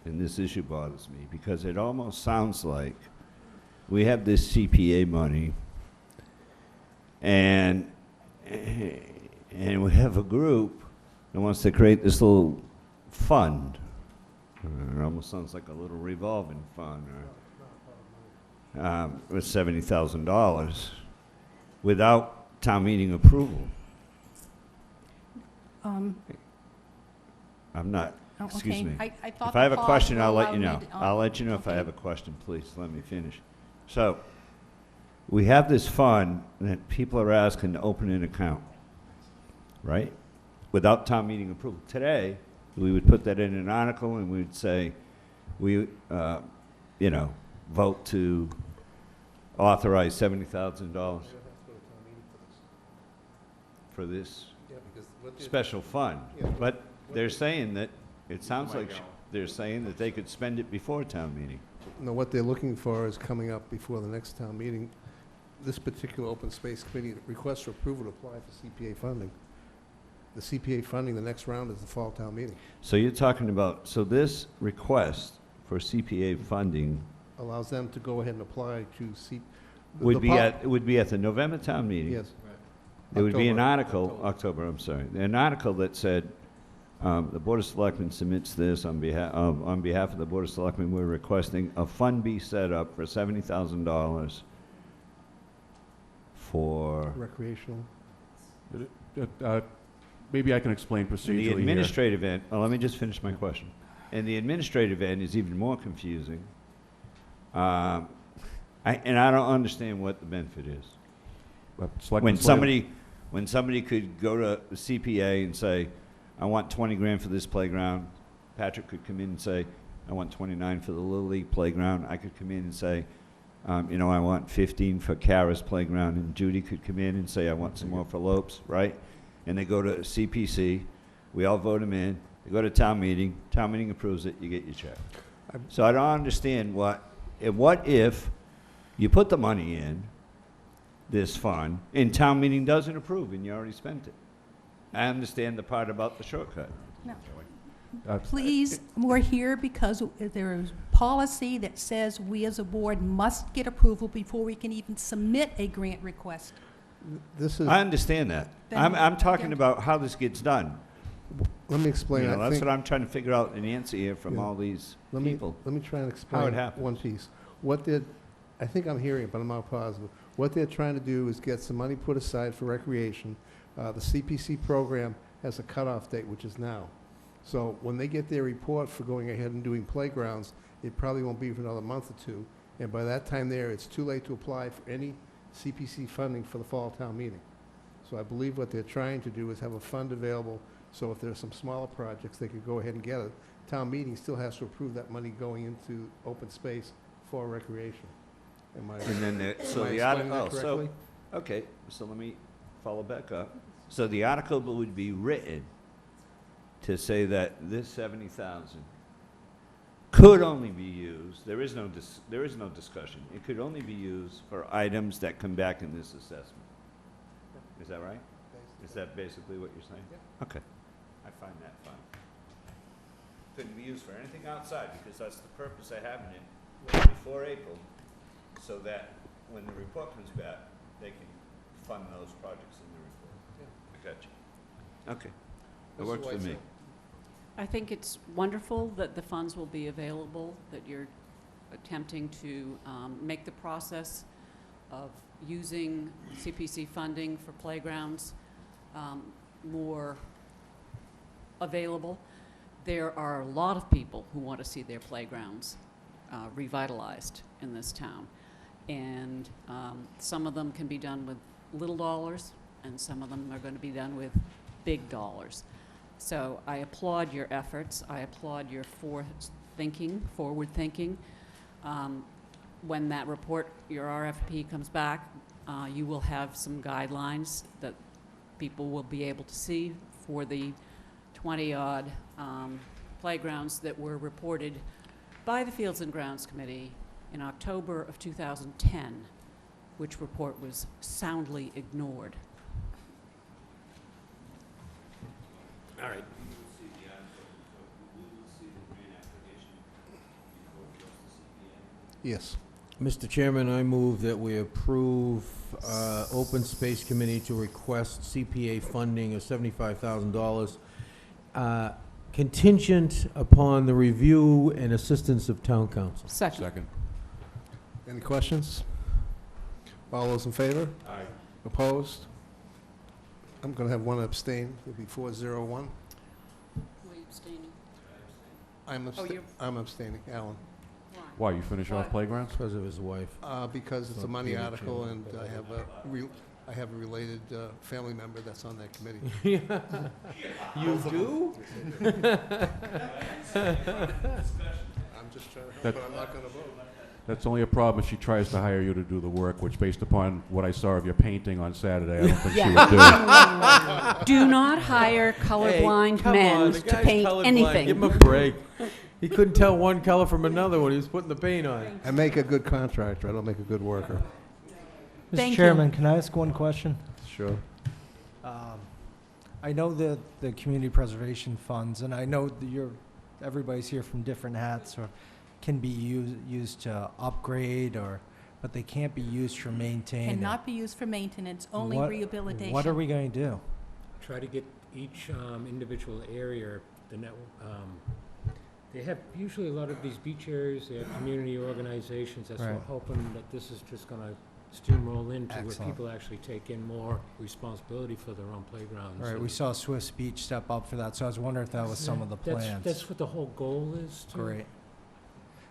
and this issue bothers me, because it almost sounds like we have this CPA money, and we have a group that wants to create this little fund. It almost sounds like a little revolving fund, with $70,000 without town meeting approval. I'm not. Oh, Excuse okay. me. I thought If I have the a pause question, will I'll let allow you me know. to- I'll let you know if I okay. have a question, please. Let me finish. So, we have this fund that people are asking to open an account, right? Without town meeting approval. Today, we would put that in an article and we'd say, we, vote to authorize $70,000 for this special fund. But they're saying that, it sounds like they're saying that they could spend it before town meeting. No, what they're looking for is coming up before the next town meeting. This particular open space committee requests for approval to apply for CPA funding. The CPA funding, the next round is the fall town meeting. So you're talking about, so this request for CPA funding Allows them to go ahead and apply to see. would be at the November town meeting? Yes. There would be an October. article, I'm sorry, an article that said, the Board of Selectmen submits this on behalf of the Board of Selectmen, we're requesting a fund be set up for $70,000 for Recreational. Maybe I can explain procedurally the here. administrative end. Oh, let me just finish my question. And the administrative end is even more confusing. I don't understand what the benefit is. When somebody could go to the CPA and say, I want 20 grand for this playground, Patrick could come in and say, I want 29 for the Little League playground. I could come in and say, I want 15 for Kara's playground, and Judy could come in and say, I want some more for Lopes, right? And they go to CPC, we all vote them in, they go to town meeting approves it, you get your check. So I don't understand what if you put the money in this fund, and town meeting doesn't approve, and you already spent it? I understand the part about the shortcut. No. Please, we're here because there is policy that says we as a board must get approval before we can even submit a grant request. This is. I understand that. Then- I'm talking about how this gets done. Let me explain. I That's think- what I'm trying to figure out an answer here from Yeah. all these Let people. me try and explain How it happens. one piece. I think I'm hearing it, but I'm not positive. What they're trying to do is get some money put aside for recreation. The CPC program has a cutoff date, which is now. So when they get their report for going ahead and doing playgrounds, it probably won't be for another month or two. And by that time there, it's too late to apply for any CPC funding for the fall town meeting. So I believe what they're trying to do is have a fund available, so if there's some smaller projects, they could go ahead and get it. Town meeting still has to approve that money going into open space for recreation. Am I explaining that correctly? Okay, so let me follow back up. So the article would be written to say that this 70,000 could only be used, there is no discussion, it could only be used for items that come back in this assessment. Is that right? Is that basically what you're saying? Okay, I find that fine. Couldn't be used for anything outside, because that's the purpose of having it before April, so that when the report comes back, they can fund those projects in the report. I got you. Okay, that works for me. I think it's wonderful that the funds will be available, that you're attempting to make the process of using CPC funding for playgrounds more available. There are a lot of people who want to see their playgrounds revitalized in this town. And some of them can be done with little dollars, and some of them are going to be done with big dollars. So I applaud your efforts. I applaud your forward thinking. When that report, your RFP comes back, you will have some guidelines that people will be able to see for the 20-odd playgrounds that were reported by the Fields and Grounds Committee in October of 2010, which report was soundly ignored. All right. Yes. Mr. Chairman, I move that we approve Open Space Committee to request CPA funding of $75,000 contingent upon the review and assistance of town council. Second. Any questions? All those in favor? Aye. Opposed? I'm going to have one abstain. It'll be 4-0-1. Were you abstaining? I'm abstaining, Alan, Why, you finish off playgrounds? Because of his wife. because it's a So, money being a article, chairman, and but- I have a related family member that's on that committee. You do? I'm just trying to help, That- but I'm not going to vote. That's only a problem if she tries to hire you to do the work, which, based upon what I saw of your painting on Saturday, I don't think she would do. Do not hire colorblind men to paint anything. Give him a break. He couldn't tell one color from another when he was putting the paint on. I make a good contractor, I don't make a good worker. Thank Mr. you. Chairman, can I ask one question? Sure. I know the community preservation funds, and I know that everybody's here from different hats, or can be used to upgrade, but they can't be used for maintaining. Cannot be used for maintenance, only rehabilitation. What are we going to do? Try to get each individual area, they have usually a lot of these beach areas, they have community organizations, that's Right. we're hoping that this is just gonna steamroll into where Excellent. people actually take in more responsibility for their own playgrounds. Right, we and saw Swiss Beach step up for that, so I was wondering if that was some of the plans. That's what the whole goal is, too. Great.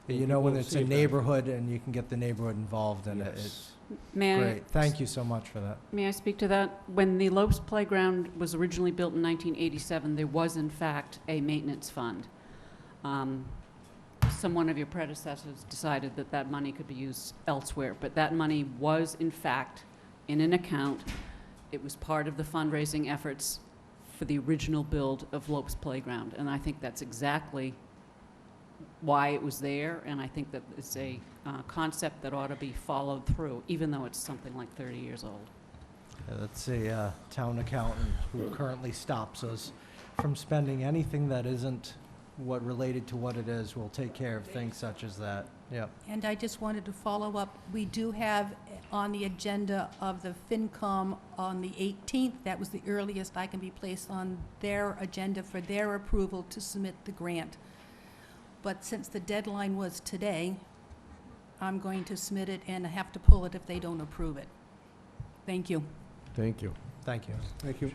And You know, when we'll it's see a if that- neighborhood and you can get the neighborhood involved in it, it's May I, great. Thank you so much for that. may I speak to that? When the Lopes Playground was originally built in 1987, there was in fact a maintenance fund. One of your predecessors decided that that money could be used elsewhere, but that money was in fact in an account. It was part of the fundraising efforts for the original build of Lopes Playground, and I think that's exactly why it was there, and I think that it's a concept that ought to be followed through, even though it's something like 30 years old. That's a town accountant who currently stops us from spending anything that isn't what related to what it is. We'll take care of things such as that. Yep. And I just wanted to follow up, we do have on the agenda of the FinCom on the 18th, that was the earliest I can be placed on their agenda for their approval to submit the grant. But since the deadline was today, I'm going to submit it and have to pull it if they don't approve it. Thank you. Thank you. Thank you. Thank you.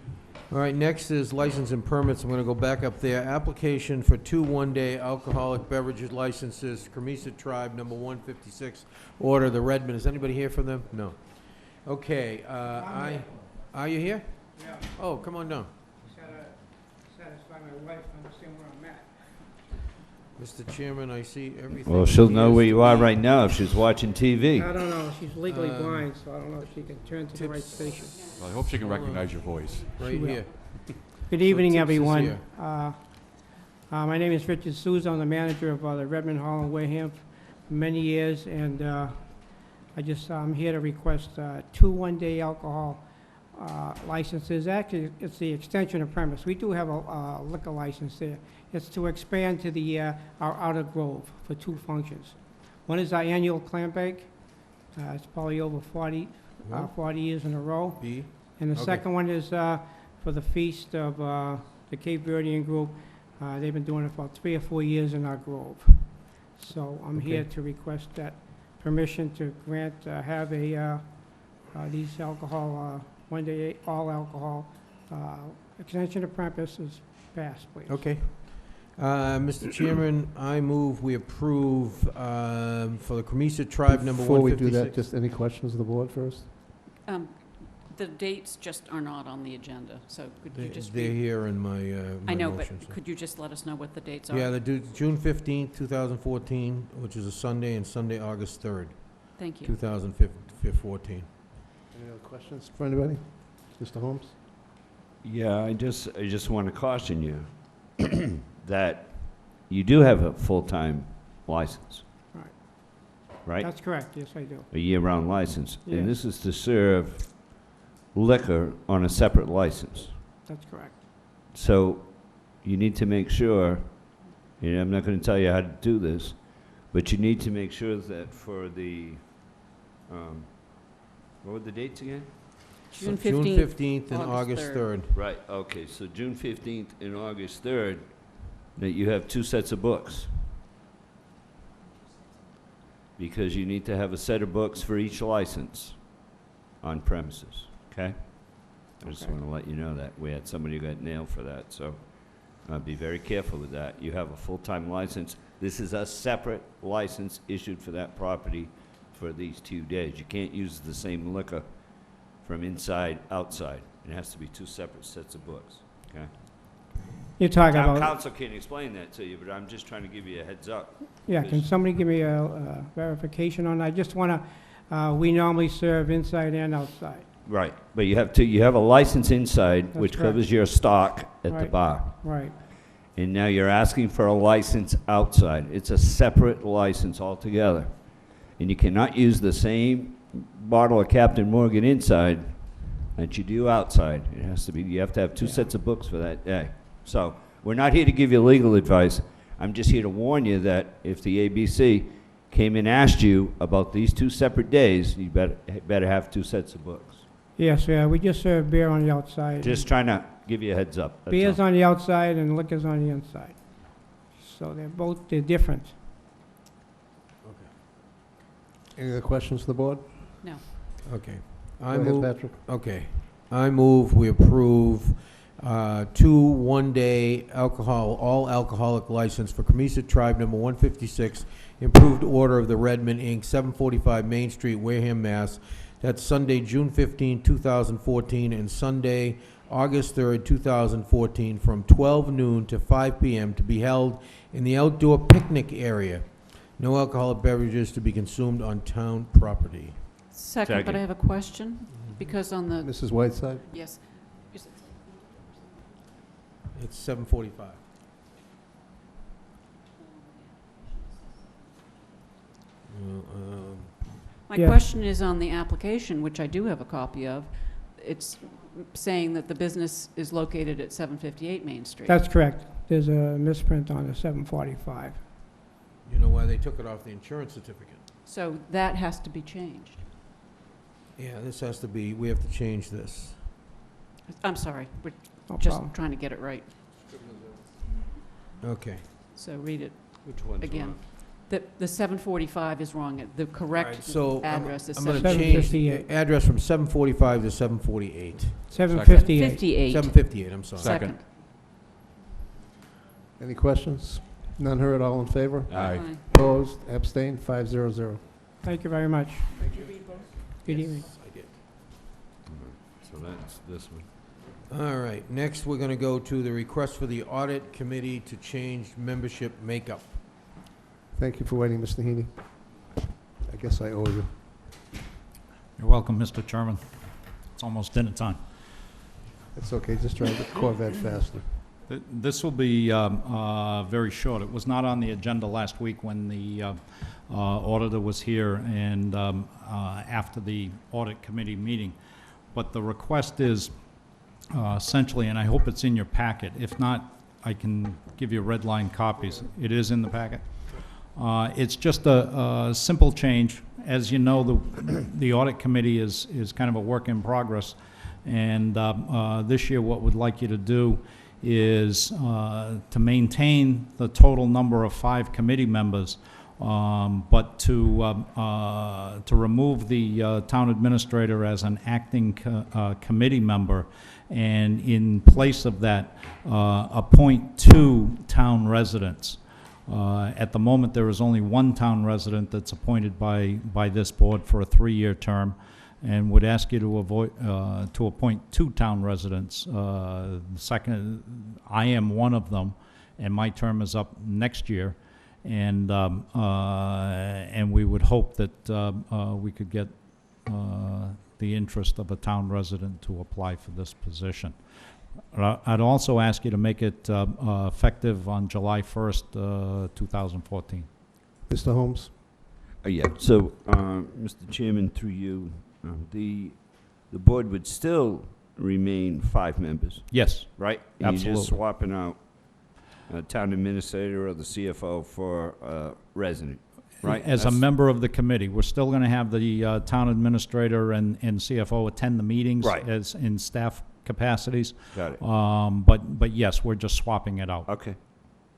All right, next is license and permits. I'm going to go back up there. Application for 2 one-day alcoholic beverages licenses, Cremisa Tribe, number 156, order the Redmond. Is anybody here from them? No. Okay, are you here? Yeah. Oh, come on down. Just gotta satisfy my wife, understand where I'm at. Mr. Chairman, I see everything. Well, she'll know appears where to you are be- right now if she's watching TV. I don't know, she's legally blind, so I don't know if she can turn to the right Tips. station. Well, I hope she can recognize your voice. Right will. here. Good evening, Tips is everyone. here. My name is Richard Souza, I'm the manager of the Redmond Hall in Wareham for many years, and I'm here to request 2 one-day alcohol licenses. Actually, it's the extension of premise. We do have a liquor license there. It's to expand to our outer grove for 2 functions. One is our annual clam bake. It's probably over 40 years in a row. B. And the Okay. second one is for the feast of the Cape Verdean group. They've been doing it for 3 or 4 years in our grove. So I'm here Okay. to request that permission to grant, have these alcohol, one-day all alcohol extension of premises passed, please. Okay. Mr. Chairman, I move we approve for the Cremisa Tribe, number 156. Before we do that, just any questions of the board first? The dates just are not on the agenda, so could you just They're read? here in my I know, motion, but so. could you just let us know what the dates are? Yeah, they're due June 15th, 2014, which is a Sunday, and Sunday, August 3rd, Thank you. 2014. Any other questions for anybody? Mr. Holmes? Yeah, I just want to caution you that you do have a full-time license. Right. Right? That's correct, yes, I do. A year-round license. Yes. And this is to serve liquor on a separate license. That's correct. So you need to make sure, and I'm not going to tell you how to do this, but you need to make sure that for the, what were the dates again? June June 15th, 15th and August 3rd. Right, okay, so June 15th and August 3rd, that you have 2 sets of books. Because you need to have a set of books for each license on premises, okay? I just Okay. want to let you know that. We had somebody who got nailed for that, so Be very careful with that. You have a full-time license. This is a separate license issued for that property for these 2 days. You can't use the same liquor from inside, outside. It has to be 2 separate sets of books, okay? You're talking Town about, council can explain that to you, but I'm just trying to give you a heads up. yeah, can somebody give me a verification on that? I just want to, we normally serve inside and outside. Right, but you have a license inside, That's which correct. covers your stock at the Right. bar. Right. And now you're asking for a license outside. It's a separate license altogether. And you cannot use the same bottle of Captain Morgan inside that you do outside. It has to be, you have to have 2 sets of books for that day. So, we're not here to give you legal advice. I'm just here to warn you that if the ABC came and asked you about these 2 separate days, you better have 2 sets of books. Yes, yeah, we just serve beer on the outside. Just trying to give you a heads up. that's Beer's all. on the outside and liquor's on the inside. So they're different. Any other questions for the board? No. Okay. Go I ahead, move, Patrick. okay. I move we approve 2 one-day all alcoholic license for Comisar Tribe Number 156, improved order of the Redmond, Inc., 745 Main Street, Wareham, Mass. That's Sunday, June 15, 2014, and Sunday, August 3rd, 2014, from 12 noon to 5 p.m. to be held in the outdoor picnic area. No alcoholic beverages to be consumed on town property. Second, but Second. I have a question, because on the, Mrs. Whiteside? yes. Is it- It's 7:45. My Yeah. question is on the application, which I do have a copy of. It's saying that the business is located at 758 Main Street. That's correct. There's a misprint on the 745. You know why they took it off the insurance certificate? So that has to be changed. Yeah, this has to be, we have to change this. I'm sorry, we're No just problem. trying to get it right. Okay. So read it Which one's again. wrong? The 745 is wrong. The correct So address is I'm going to 758. change the address from 745 to 748. 758. 58. 758, I'm sorry. Second. Any questions? None heard, all in favor? Aye. Opposed, abstained, 500. Thank you very much. Good evening. Yes, I did. So that's this one. All right, next we're going to go to the request for the audit committee to change membership makeup. Thank you for waiting, Mr. Heaney. I guess I owe you. You're welcome, Mr. Chairman. It's almost dinner time. It's okay, just drive the Corvette faster. This will be very short. It was not on the agenda last week when the auditor was here and after the audit committee meeting. But the request is essentially, and I hope it's in your packet. If not, I can give you red line copies. It is in the packet. It's just a simple change. As you know, the audit committee is kind of a work in progress. And this year, what we'd like you to do is to maintain the total number of 5 committee members, but to remove the town administrator as an acting committee member, and in place of that, appoint 2 town residents. At the moment, there is only 1 town resident that's appointed by this board for a 3-year term, and would ask you to appoint 2 town residents. Second, I am one of them, and my term is up next year, and we would hope that we could get the interest of a town resident to apply for this position. I'd also ask you to make it effective on July 1st, 2014. Mr. Holmes? Yeah, so, Mr. Chairman, through you, the board would still remain 5 members, Yes, right? And you're just absolutely. swapping out a town administrator or the CFO for a resident, right? As a That's- member of the committee, we're still going to have the town administrator and CFO attend the meetings Right. as in staff capacities. Got it. But yes, we're just swapping it out. Okay.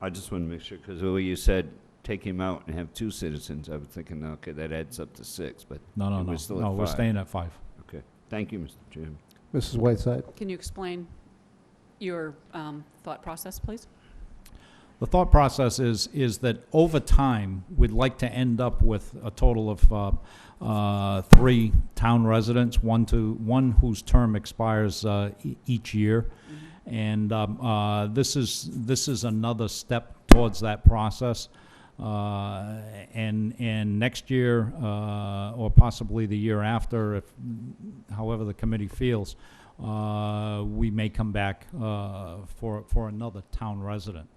I just want to make sure, because the way you said, take him out and have 2 citizens, I was thinking, okay, that adds up to 6, but No, we're still at no, we're 5. staying at 5. Okay. Thank you, Mr. Chairman. Mrs. Whiteside? Can you explain your thought process, please? The thought process is that over time, we'd like to end up with a total of 3 town residents, one whose term expires each year. And this is another step towards that process. And next year, or possibly the year after, however the committee feels, we may come back for another town resident.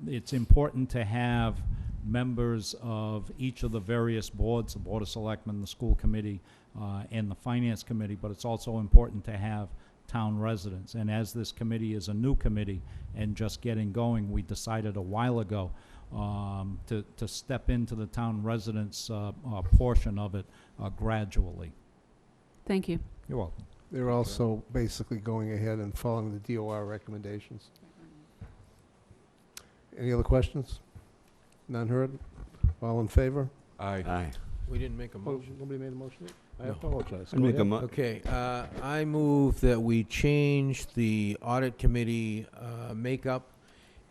It's important to have members of each of the various boards, the Board of Selectmen, the School Committee, and the Finance Committee, but it's also important to have town residents. And as this committee is a new committee and just getting going, we decided a while ago to step into the town residents portion of it gradually. Thank you. You're welcome. They're also basically going ahead and following the DOR recommendations. Any other questions? None heard? All in favor? Aye. We didn't make a motion. Nobody made a motion yet? I No. apologize. I'd make a mo- Okay, I move that we change the audit committee makeup,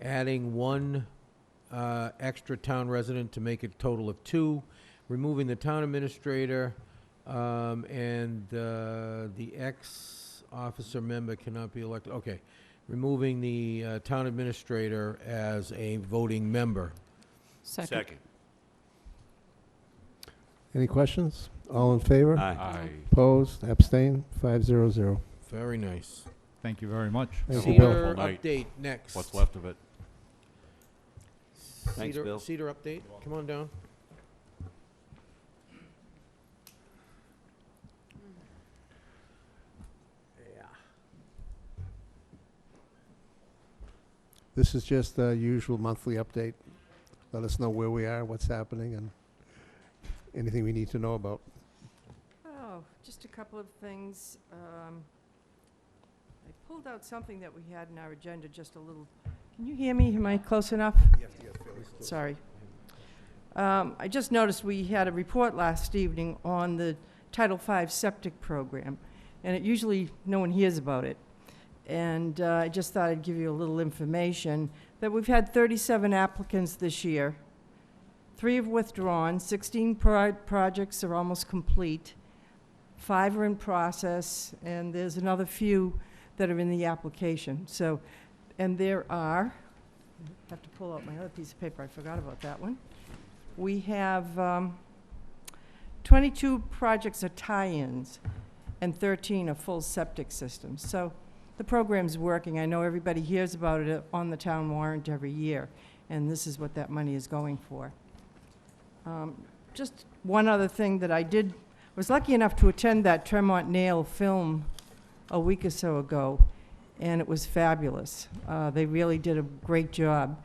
adding 1 extra town resident to make it a total of 2, removing the town administrator, and the ex-officer member cannot be elected. Okay, removing the town administrator as a voting member. Second. Any questions? All in favor? Aye. Opposed? Abstained? 500. Very nice. Thank you very much. Thank you, Cedar Bill. Night. update next. What's left of it? Thanks, Cedar- Bill. Cedar update, come on down. This is just the usual monthly update. Let us know where we are, what's happening, and anything we need to know about. Oh, just a couple of things. I pulled out something that we had in our agenda just a little. Can you hear me? Am I close enough? Sorry. I just noticed we had a report last evening on the Title V septic program, and it usually no one hears about it. And I just thought I'd give you a little information that we've had 37 applicants this year. 3 have withdrawn, 16 projects are almost complete, 5 are in process, and there's another few that are in the application. So, and there are, I have to pull out my other piece of paper, I forgot about that one. We have 22 projects are tie-ins, and 13 are full septic systems. So the program's working. I know everybody hears about it on the town warrant every year, and this is what that money is going for. Just one other thing that I was lucky enough to attend that Tremont Nail film a week or so ago, and it was fabulous. They really did a great job.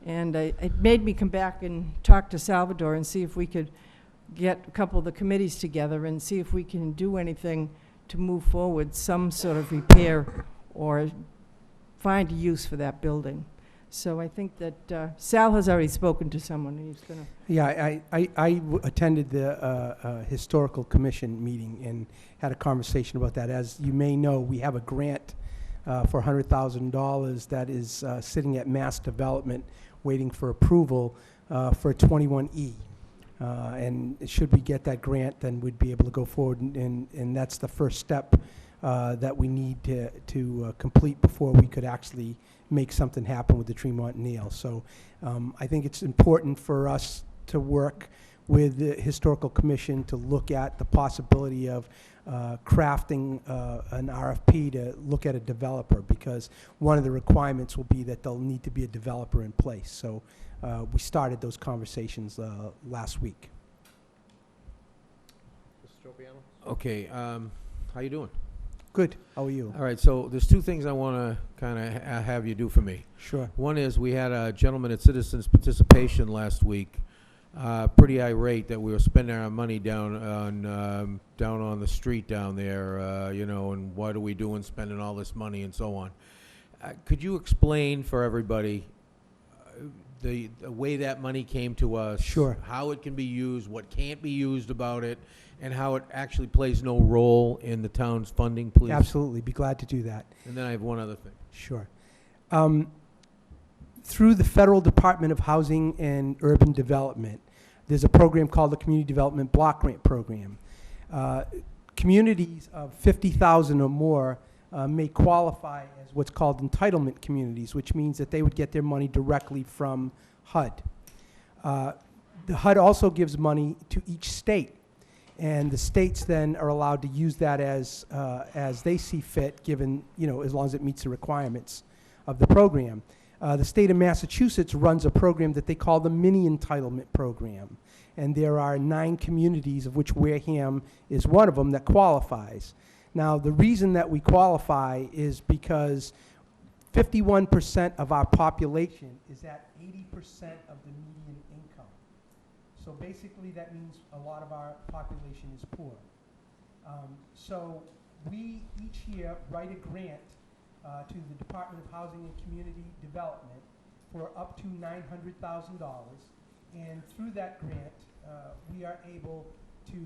And it made me come back and talk to Salvador and see if we could get a couple of the committees together and see if we can do anything to move forward, some sort of repair or find a use for that building. So I think that Sal has already spoken to someone, and he's going to... Yeah, I attended the Historical Commission meeting and had a conversation about that. As you may know, we have a grant for $100,000 that is sitting at Mass Development waiting for approval for 21E. And should we get that grant, then we'd be able to go forward, and that's the first step that we need to complete before we could actually make something happen with the Tremont Nail. So I think it's important for us to work with the Historical Commission to look at the possibility of crafting an RFP to look at a developer, because one of the requirements will be that there'll need to be a developer in place. So we started those conversations last week. Okay, how you doing? Good. How are you? All right, so there's 2 things I want to kind of have you do for me. Sure. One is we had a gentleman at Citizens Participation last week, pretty irate that we were spending our money down on the street down there, you know, and what are we doing spending all this money and so on. Could you explain for everybody the way that money came to us? Sure. How it can be used, what can't be used about it, and how it actually plays no role in the town's funding, please? Absolutely. Be glad to do that. And then I have one other thing. Sure. through the Federal Department of Housing and Urban Development, there's a program called the Community Development Block Grant Program. Communities of 50,000 or more may qualify as what's called entitlement communities, which means that they would get their money directly from HUD. The HUD also gives money to each state, and the states then are allowed to use that as they see fit, given, as long as it meets the requirements of the program. The state of Massachusetts runs a program that they call the Mini Entitlement Program, and there are 9 communities, of which Wareham is one of them, that qualifies. Now, the reason that we qualify is because 51% of our population is at 80% of the median income. So basically, that means a lot of our population is poor. So we each year write a grant to the Department of Housing and Community Development for up to $900,000, and through that grant, we are able to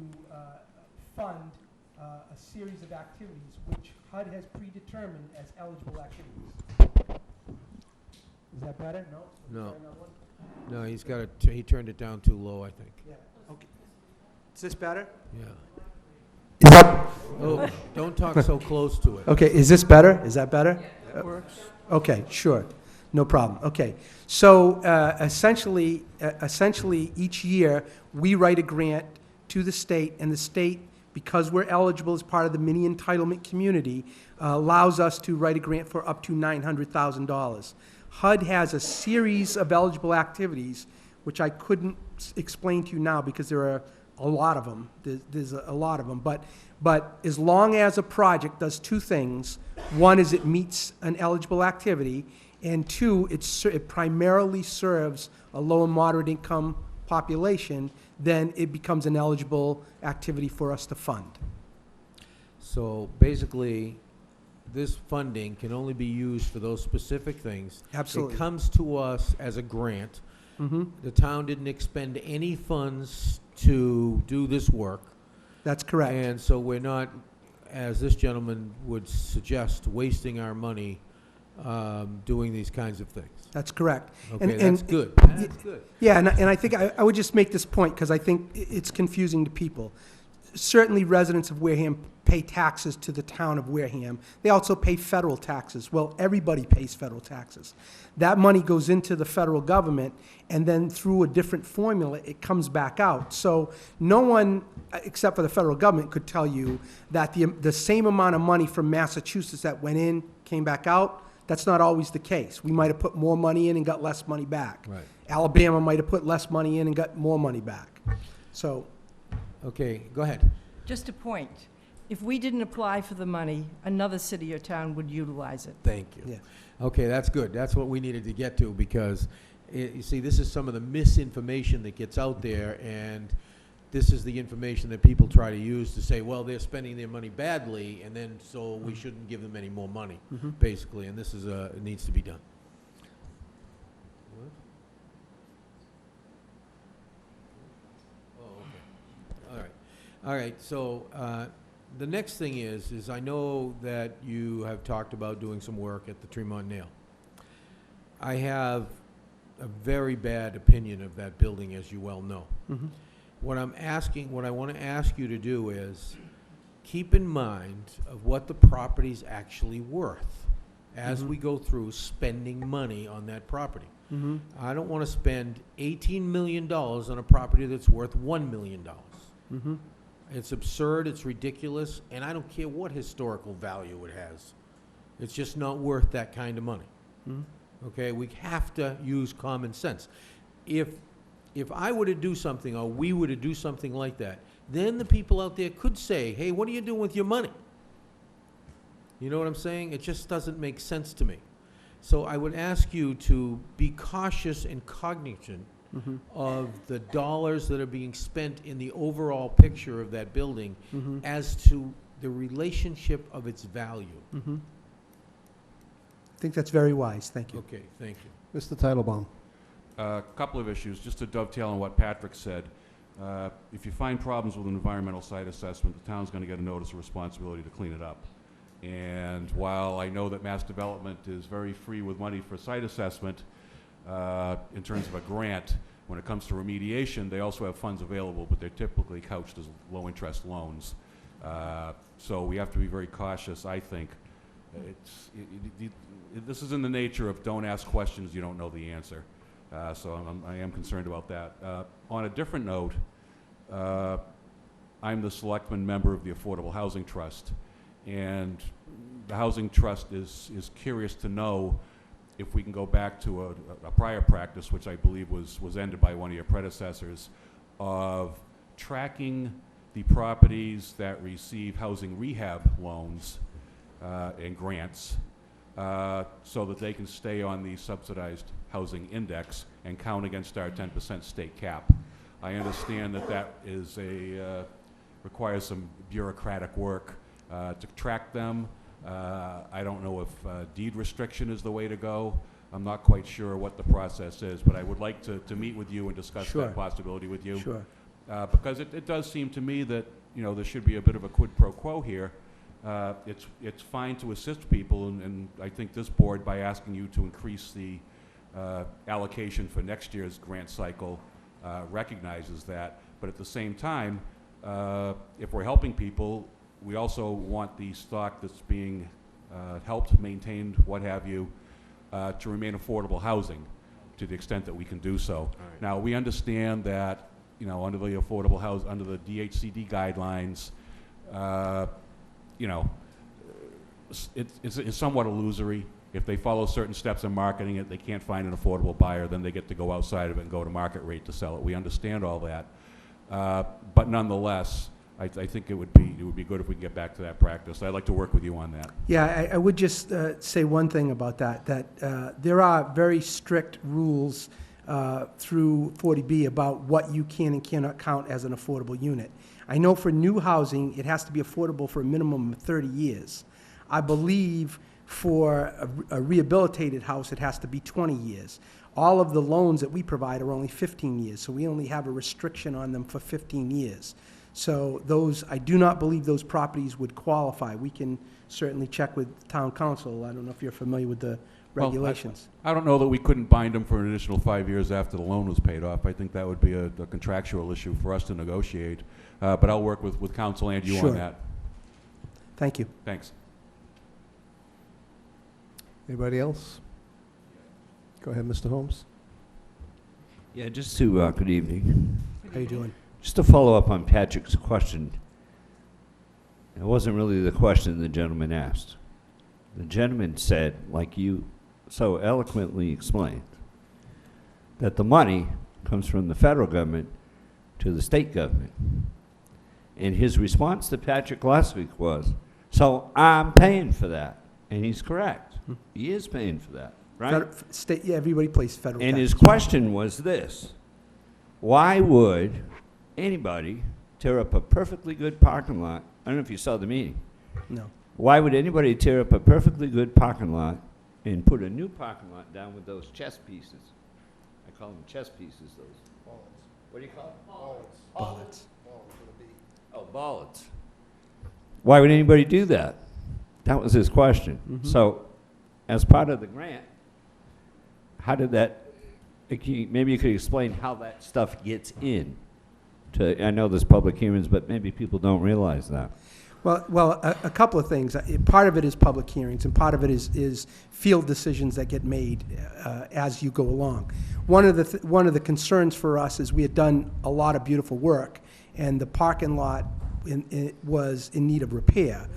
fund a series of activities which HUD has predetermined as eligible activities. Is that better? No? No. No, he's got it, he turned it down too low, I think. Yeah, okay. Is this better? Yeah. Is that? Oh, don't talk so close to it. Okay, is this better? Is that better? That works. Okay, sure. No problem. Okay. So essentially, each year, we write a grant to the state, and the state, because we're eligible as part of the mini entitlement community, allows us to write a grant for up to $900,000. HUD has a series of eligible activities, which I couldn't explain to you now because there are a lot of them. There's a lot of them. But as long as a project does 2 things, one is it meets an eligible activity, and 2, it primarily serves a low and moderate income population, then it becomes an eligible activity for us to fund. So basically, this funding can only be used for those specific things. Absolutely. It comes to us as a grant. Mm-hmm. The town didn't expend any funds to do this work. That's correct. And so we're not, as this gentleman would suggest, wasting our money doing these kinds of things. That's correct. Okay, And- that's and- good. That's good. Yeah, and I think I would just make this point because I think it's confusing to people. Certainly residents of Wareham pay taxes to the town of Wareham. They also pay federal taxes. Well, everybody pays federal taxes. That money goes into the federal government, and then through a different formula, it comes back out. So no one, except for the federal government, could tell you that the same amount of money from Massachusetts that went in came back out. That's not always the case. We might have put more money in and got less money back. Right. Alabama might have put less money in and got more money back. So, Okay, go ahead. Just a point. If we didn't apply for the money, another city or town would utilize it. Thank you. Yeah. Okay, that's good. That's what we needed to get to, because, you see, this is some of the misinformation that gets out there, and this is the information that people try to use to say, well, they're spending their money badly, and then so we shouldn't give them any more money, basically, and this is, it needs to be done. What? Oh, okay. All right. All right, so the next thing is I know that you have talked about doing some work at the Tremont Nail. I have a very bad opinion of that building, as you well know. What I want to ask you to do is keep in mind of what the property's actually worth as we go through spending money on that property. I don't want to spend $18 million on a property that's worth $1 million. It's absurd, it's ridiculous, and I don't care what historical value it has. It's just not worth that kind of money. Okay, we have to use common sense. If I were to do something, or we were to do something like that, then the people out there could say, hey, what are you doing with your money? You know what I'm saying? It just doesn't make sense to me. So I would ask you to be cautious and cognizant of the dollars that are being spent in the overall picture of that building as to the relationship of its value. I think that's very wise. Thank you. Okay, thank you. Mr. Titlebaum. A couple of issues, just to dovetail on what Patrick said. If you find problems with an environmental site assessment, the town's going to get a notice of responsibility to clean it up. And while I know that Mass Development is very free with money for site assessment, in terms of a grant, when it comes to remediation, they also have funds available, but they're typically couched as low-interest loans. So we have to be very cautious, I think. This is in the nature of don't ask questions you don't know the answer. So I am concerned about that. On a different note, I'm the selectman member of the Affordable Housing Trust, and the Housing Trust is curious to know if we can go back to a prior practice, which I believe was ended by one of your predecessors, of tracking the properties that receive housing rehab loans and grants so that they can stay on the subsidized housing index and count against our 10% state cap. I understand that is requires some bureaucratic work to track them. I don't know if deed restriction is the way to go. I'm not quite sure what the process is, but I would like to meet with you and discuss Sure. that possibility with you. Sure. Because it does seem to me that, there should be a bit of a quid pro quo here. It's fine to assist people, and I think this board, by asking you to increase the allocation for next year's grant cycle, recognizes that. But at the same time, if we're helping people, we also want the stock that's being helped, maintained, what have you, to remain affordable housing to the extent that we can do so. Now, we understand that, under the affordable house, under the DHCD guidelines, it's somewhat illusory. If they follow certain steps in marketing it, they can't find an affordable buyer, then they get to go outside of it and go to market rate to sell it. We understand all that. But nonetheless, I think it would be good if we can get back to that practice. I'd like to work with you on that. Yeah, I would just say one thing about that there are very strict rules through 40B about what you can and cannot count as an affordable unit. I know for new housing, it has to be affordable for a minimum of 30 years. I believe for a rehabilitated house, it has to be 20 years. All of the loans that we provide are only 15 years, so we only have a restriction on them for 15 years. So I do not believe those properties would qualify. We can certainly check with town council. I don't know if you're familiar with the regulations. Well, I don't know that we couldn't bind them for an additional 5 years after the loan was paid off. I think that would be a contractual issue for us to negotiate. But I'll work with council and you Sure. on that. Thank you. Thanks. Anybody else? Go ahead, Mr. Holmes. Yeah, just to, good evening. How you doing? Just to follow up on Patrick's question, it wasn't really the question the gentleman asked. The gentleman said, like you so eloquently explained, that the money comes from the federal government to the state government. And his response to Patrick last week was, so I'm paying for that. And he's correct. He is paying for that, right? State, yeah, everybody pays federal And tax. his question was this: why would anybody tear up a perfectly good parking lot? I don't know if you saw the meeting. No. Why would anybody tear up a perfectly good parking lot and put a new parking lot down with those chess pieces? I call them chess pieces, those. Balls. What do you call them? Ballots. Oh, ballots. Why would anybody do that? That was his question. So, as part of the grant, how did that, maybe you could explain how that stuff gets in? I know there's public hearings, but maybe people don't realize that. Well, a couple of things. Part of it is public hearings, and part of it is field decisions that get made as you go along. One of the concerns for us is we had done a lot of beautiful work, and the parking lot was in need of repair.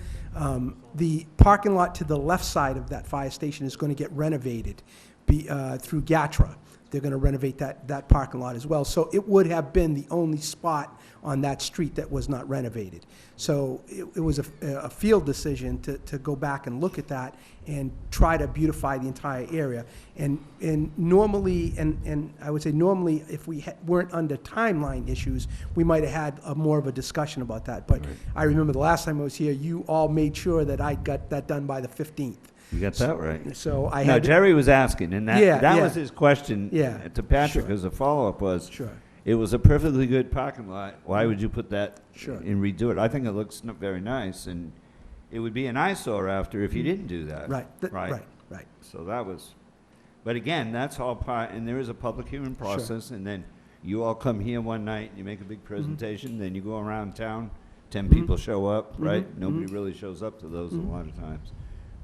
The parking lot to the left side of that fire station is going to get renovated through GATRA. They're going to renovate that parking lot as well. So it would have been the only spot on that street that was not renovated. So it was a field decision to go back and look at that and try to beautify the entire area. And normally, and I would say normally, if we weren't under timeline issues, we might have had more of a discussion about that. But I remember the last time I was here, you all made sure that I got that done by the 15th. You got that right. So I No, had Jerry was asking, and that was his question Yeah. to Patrick Sure. as a follow-up was, Sure. it was a perfectly good parking lot. Why would you put that Sure. and redo it? I think it looks very nice, and it would be an eyesore after if you didn't do that. Right. Right. So that was But again, that's all part, and there is a public hearing process, and then you all come here one night, you make a big presentation, then you go around town, 10 people show up, right? Nobody really shows up to those a lot of times.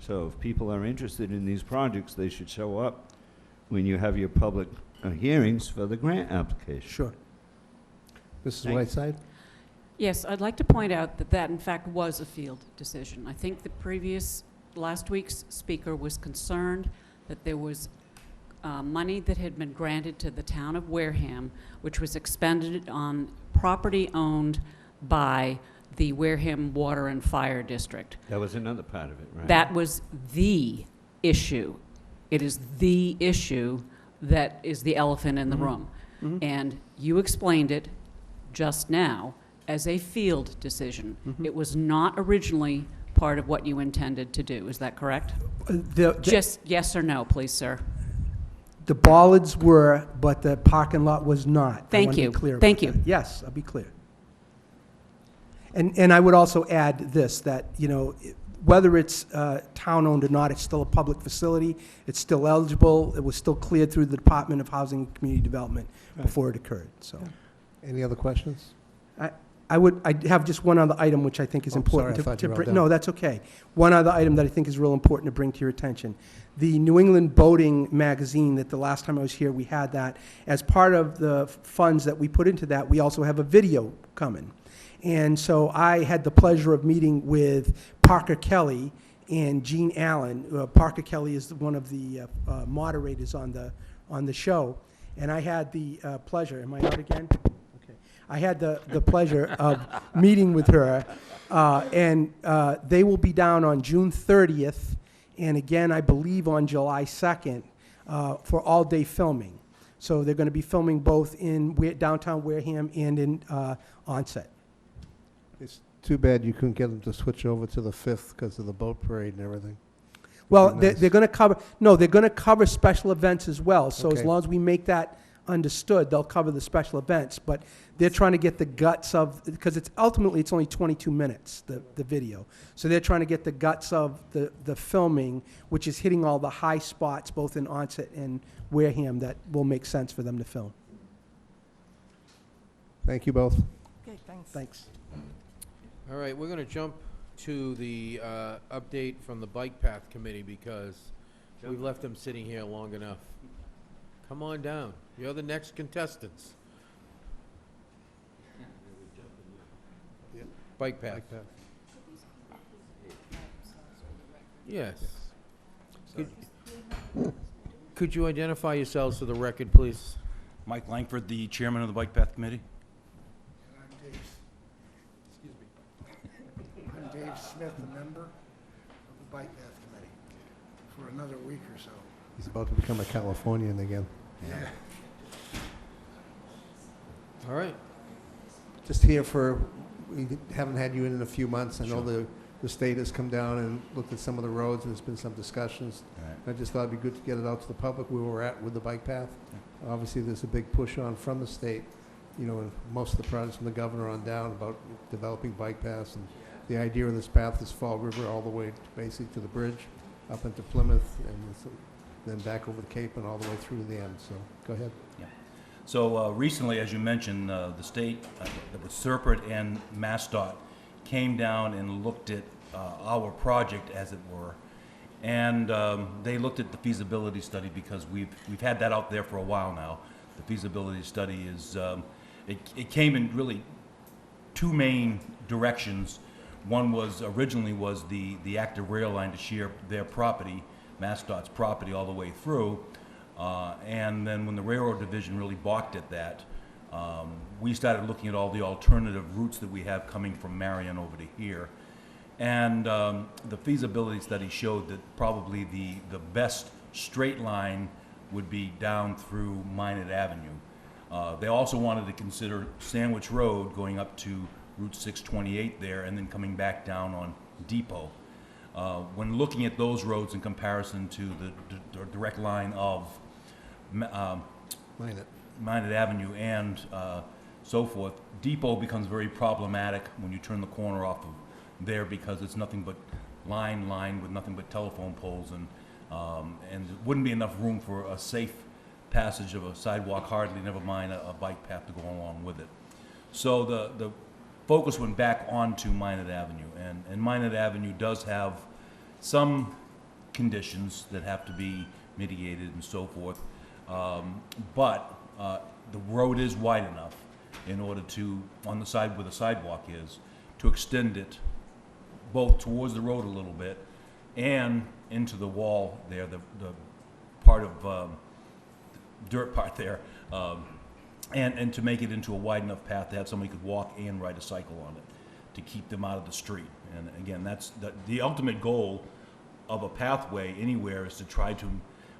So if people are interested in these projects, they should show up when you have your public hearings for the grant application. Sure. Mrs. Thank you. Whiteside? Yes, I'd like to point out that that in fact was a field decision. I think the last week's speaker was concerned that there was money that had been granted to the town of Wareham, which was expended on property owned by the Wareham Water and Fire District. That was another part of it, right? That was the issue. It is the issue that is the elephant in the room. And you explained it just now as a field decision. It was not originally part of what you intended to do. Is that correct? Just yes or no, please, sir. The bollards were, but the parking lot was not. Thank you. Thank you. Yes, I'll be clear. And I would also add this, that, you know, whether it's town-owned or not, it's still a public facility. It's still eligible. It was still cleared through the Department of Housing and Community Development before it occurred, so. Any other questions? I have just one other item which I think is important sorry, I thought to you were all bring. done. No, that's okay. One other item that I think is real important to bring to your attention. The New England Boating Magazine, that the last time I was here, we had that. As part of the funds that we put into that, we also have a video coming. And so I had the pleasure of meeting with Parker Kelly and Gene Allen. Parker Kelly is one of the moderators on the show. And I had the pleasure, am I out again? I had the pleasure of meeting with her, and they will be down on June 30th, and again, I believe on July 2nd, for all-day filming. So they're going to be filming both in downtown Wareham and in Onset. It's too bad you couldn't get them to switch over to the 5th because of the boat parade and everything. Well, Nice. they're going to cover, no, they're going to cover special events as well. So as Okay. long as we make that understood, they'll cover the special events. But they're trying to get the guts of, because it's ultimately, it's only 22 minutes, the video. So they're trying to get the guts of the filming, which is hitting all the high spots, both in Onset and Wareham, that will make sense for them to film. Thank you both. Okay, thanks. Thanks. All right, we're going to jump to the update from the Bike Path Committee because we've left them sitting here long enough. Come on down. You're the next contestants. Bike Path. Yes. Could you identify yourselves for the record, please? Mike Langford, the chairman of the Bike Path Committee. I'm Dave Smith, a member of the Bike Path Committee for another week or so. He's about to become a Californian again. Yeah. All right. Just here for, we haven't had you in a few months. I know the state has come down and looked at some of the roads, and there's been some discussions. I just thought it'd be good to get it out to the public where we're at with the bike path. Obviously, there's a big push on from the state, you know, and most of the projects from the governor on down about developing bike paths. And the idea of this path is Fall River all the way basically to the bridge, up into Plymouth, and then back over the Cape and all the way through to the end. So go ahead. Yeah. So recently, as you mentioned, the state, the Serpent and MassDOT came down and looked at our project, as it were, and they looked at the feasibility study because we've had that out there for a while now. The feasibility study is it came in really two main directions. One was originally was the active rail line to share their property, MassDOT's property, all the way through. And then when the railroad division really balked at that, we started looking at all the alternative routes that we have coming from Marion over to here. And the feasibility study showed that probably the best straight line would be down through Minot Avenue. They also wanted to consider Sandwich Road going up to Route 628 there and then coming back down on Depot. When looking at those roads in comparison to the direct line of Minot Avenue and so forth, Depot becomes very problematic when you turn the corner off of there because it's nothing but line with nothing but telephone poles, and And there wouldn't be enough room for a safe passage of a sidewalk hardly, never mind a bike path to go along with it. So the focus went back onto Minot Avenue, and Minot Avenue does have some conditions that have to be mitigated and so forth. But the road is wide enough in order to, on the side where the sidewalk is, to extend it both towards the road a little bit and into the wall there, the part of dirt part there, and to make it into a wide enough path to have somebody could walk and ride a cycle on it, to keep them out of the street. And again, that's the ultimate goal of a pathway anywhere, is to try to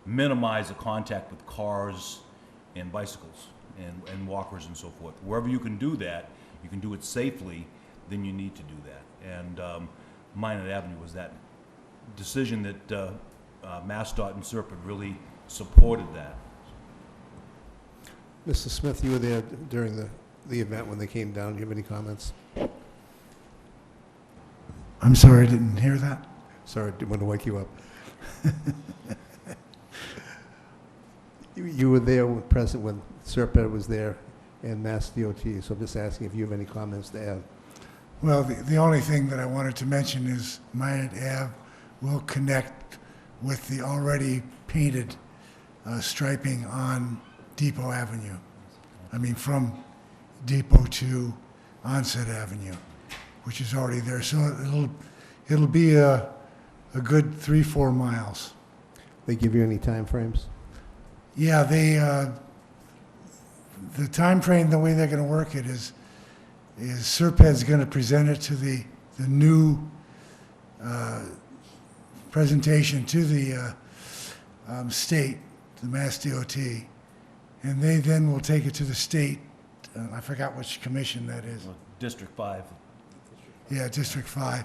minimize the contact with cars and bicycles and walkers and so forth. Wherever you can do that, you can do it safely, then you need to do that. And Minot Avenue was that decision that MassDOT and Serpent really supported that. Mr. Smith, you were there during the event when they came down. Do you have any comments? I'm sorry, I didn't hear that. Sorry, didn't want to wake you up. You were there present when Serpent was there and Mass DOT, so I'm just asking if you have any comments to add. Well, the only thing that I wanted to mention is Minot Ave will connect with the already painted striping on Depot Avenue. I mean, from Depot to Onset Avenue, which is already there. So it'll be a good 3-4 miles. They give you any time frames? Yeah, the time frame, the way they're going to work it is Serped's going to present it to the new presentation to the state, the Mass DOT, and they then will take it to the state. I forgot which commission that is. District 5. Yeah, District 5.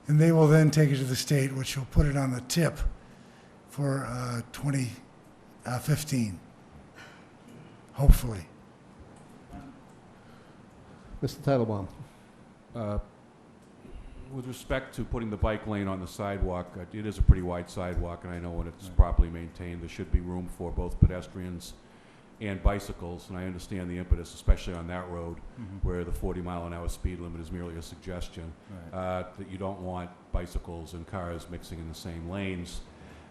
And they will then take it to the state, which will put it on the tip for 2015, hopefully. Mr. Titlebaum. With respect to putting the bike lane on the sidewalk, it is a pretty wide sidewalk, and I know when it's properly maintained, there should be room for both pedestrians and bicycles, and I understand the impetus, especially on that road, where the 40-mile-an-hour speed limit is merely a suggestion, that you don't want bicycles and cars mixing in the same lanes.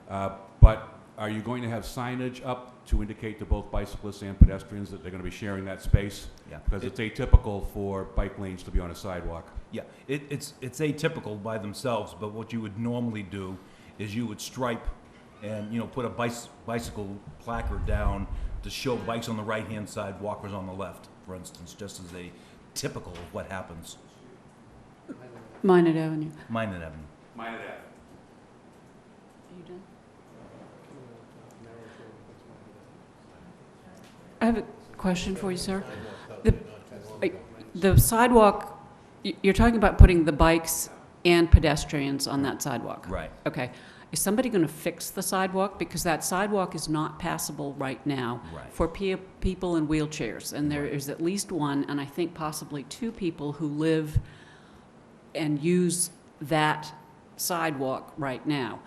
But are you going to have signage up to indicate to both bicyclists and pedestrians that they're going to be sharing that space? Yeah. Because it's atypical for bike lanes to be on a sidewalk. Yeah, it's atypical by themselves, but what you would normally do is you would stripe and, you know, put a bicycle placard down to show bikes on the right-hand side, walkers on the left, for instance, just as a typical of what happens. Minot Avenue. Minot Avenue. Minot Ave. Are you done? I have a question for you, sir. The sidewalk, you're talking about putting the bikes and pedestrians on that sidewalk? Right. Okay. Is somebody going to fix the sidewalk? Because that sidewalk is not passable right now for people in wheelchairs. And there is at least one, and I think possibly two people who live and use that sidewalk right now.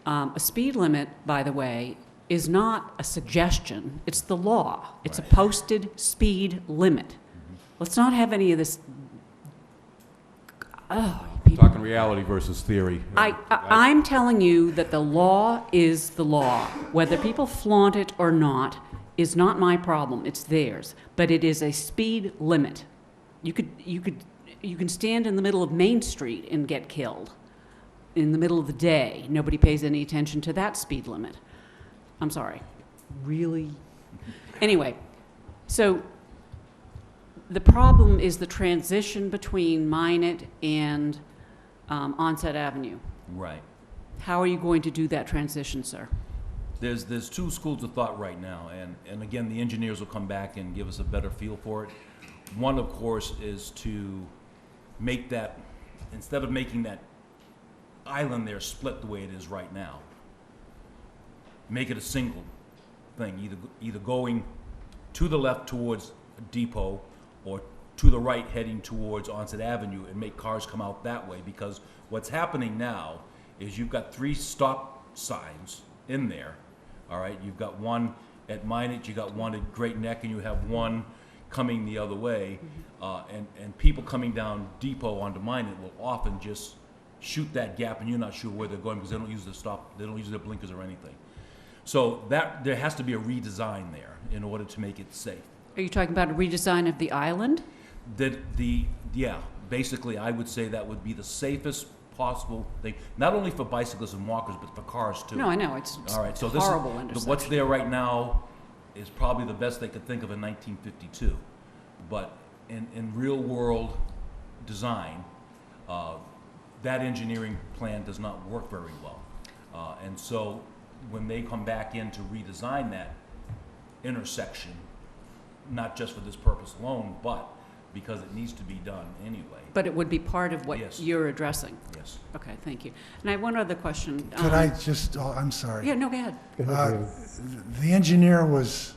A speed limit, by the way, is not a suggestion. It's the law. It's a posted speed limit. Let's not have any of this. Talking reality versus theory. I'm telling you that the law is the law. Whether people flaunt it or not is not my problem. It's theirs. But it is a speed limit. You can stand in the middle of Main Street and get killed in the middle of the day. Nobody pays any attention to that speed limit. I'm sorry. Really? Anyway, so the problem is the transition between Minot and Onset Avenue. Right. How are you going to do that transition, sir? There's two schools of thought right now, and again, the engineers will come back and give us a better feel for it. One, of course, is to make that, instead of making that island there split the way it is right now, make it a single thing, either going to the left towards Depot or to the right heading towards Onset Avenue, and make cars come out that way, because what's happening now is you've got 3 stop signs in there, all right? You've got one at Minot, you got one at Great Neck, and you have one coming the other way. And people coming down Depot onto Minot will often just shoot that gap, and you're not sure where they're going because they don't use the stop, they don't use their blinkers or anything. So there has to be a redesign there in order to make it safe. Are you talking about a redesign of the island? Yeah, basically, I would say that would be the safest possible thing, not only for bicyclists and walkers, but for cars too. No, I know, it's All right, so horrible this is, intersection. what's there right now is probably the best they could think of in 1952. But in real world design, that engineering plan does not work very well. And so when they come back in to redesign that intersection, not just for this purpose alone, but because it needs to be done anyway. But it would be part of what Yes. you're addressing? Yes. Okay, thank you. And I have one other question. Could I just, oh, I'm sorry. Yeah, no, go ahead. The engineer was,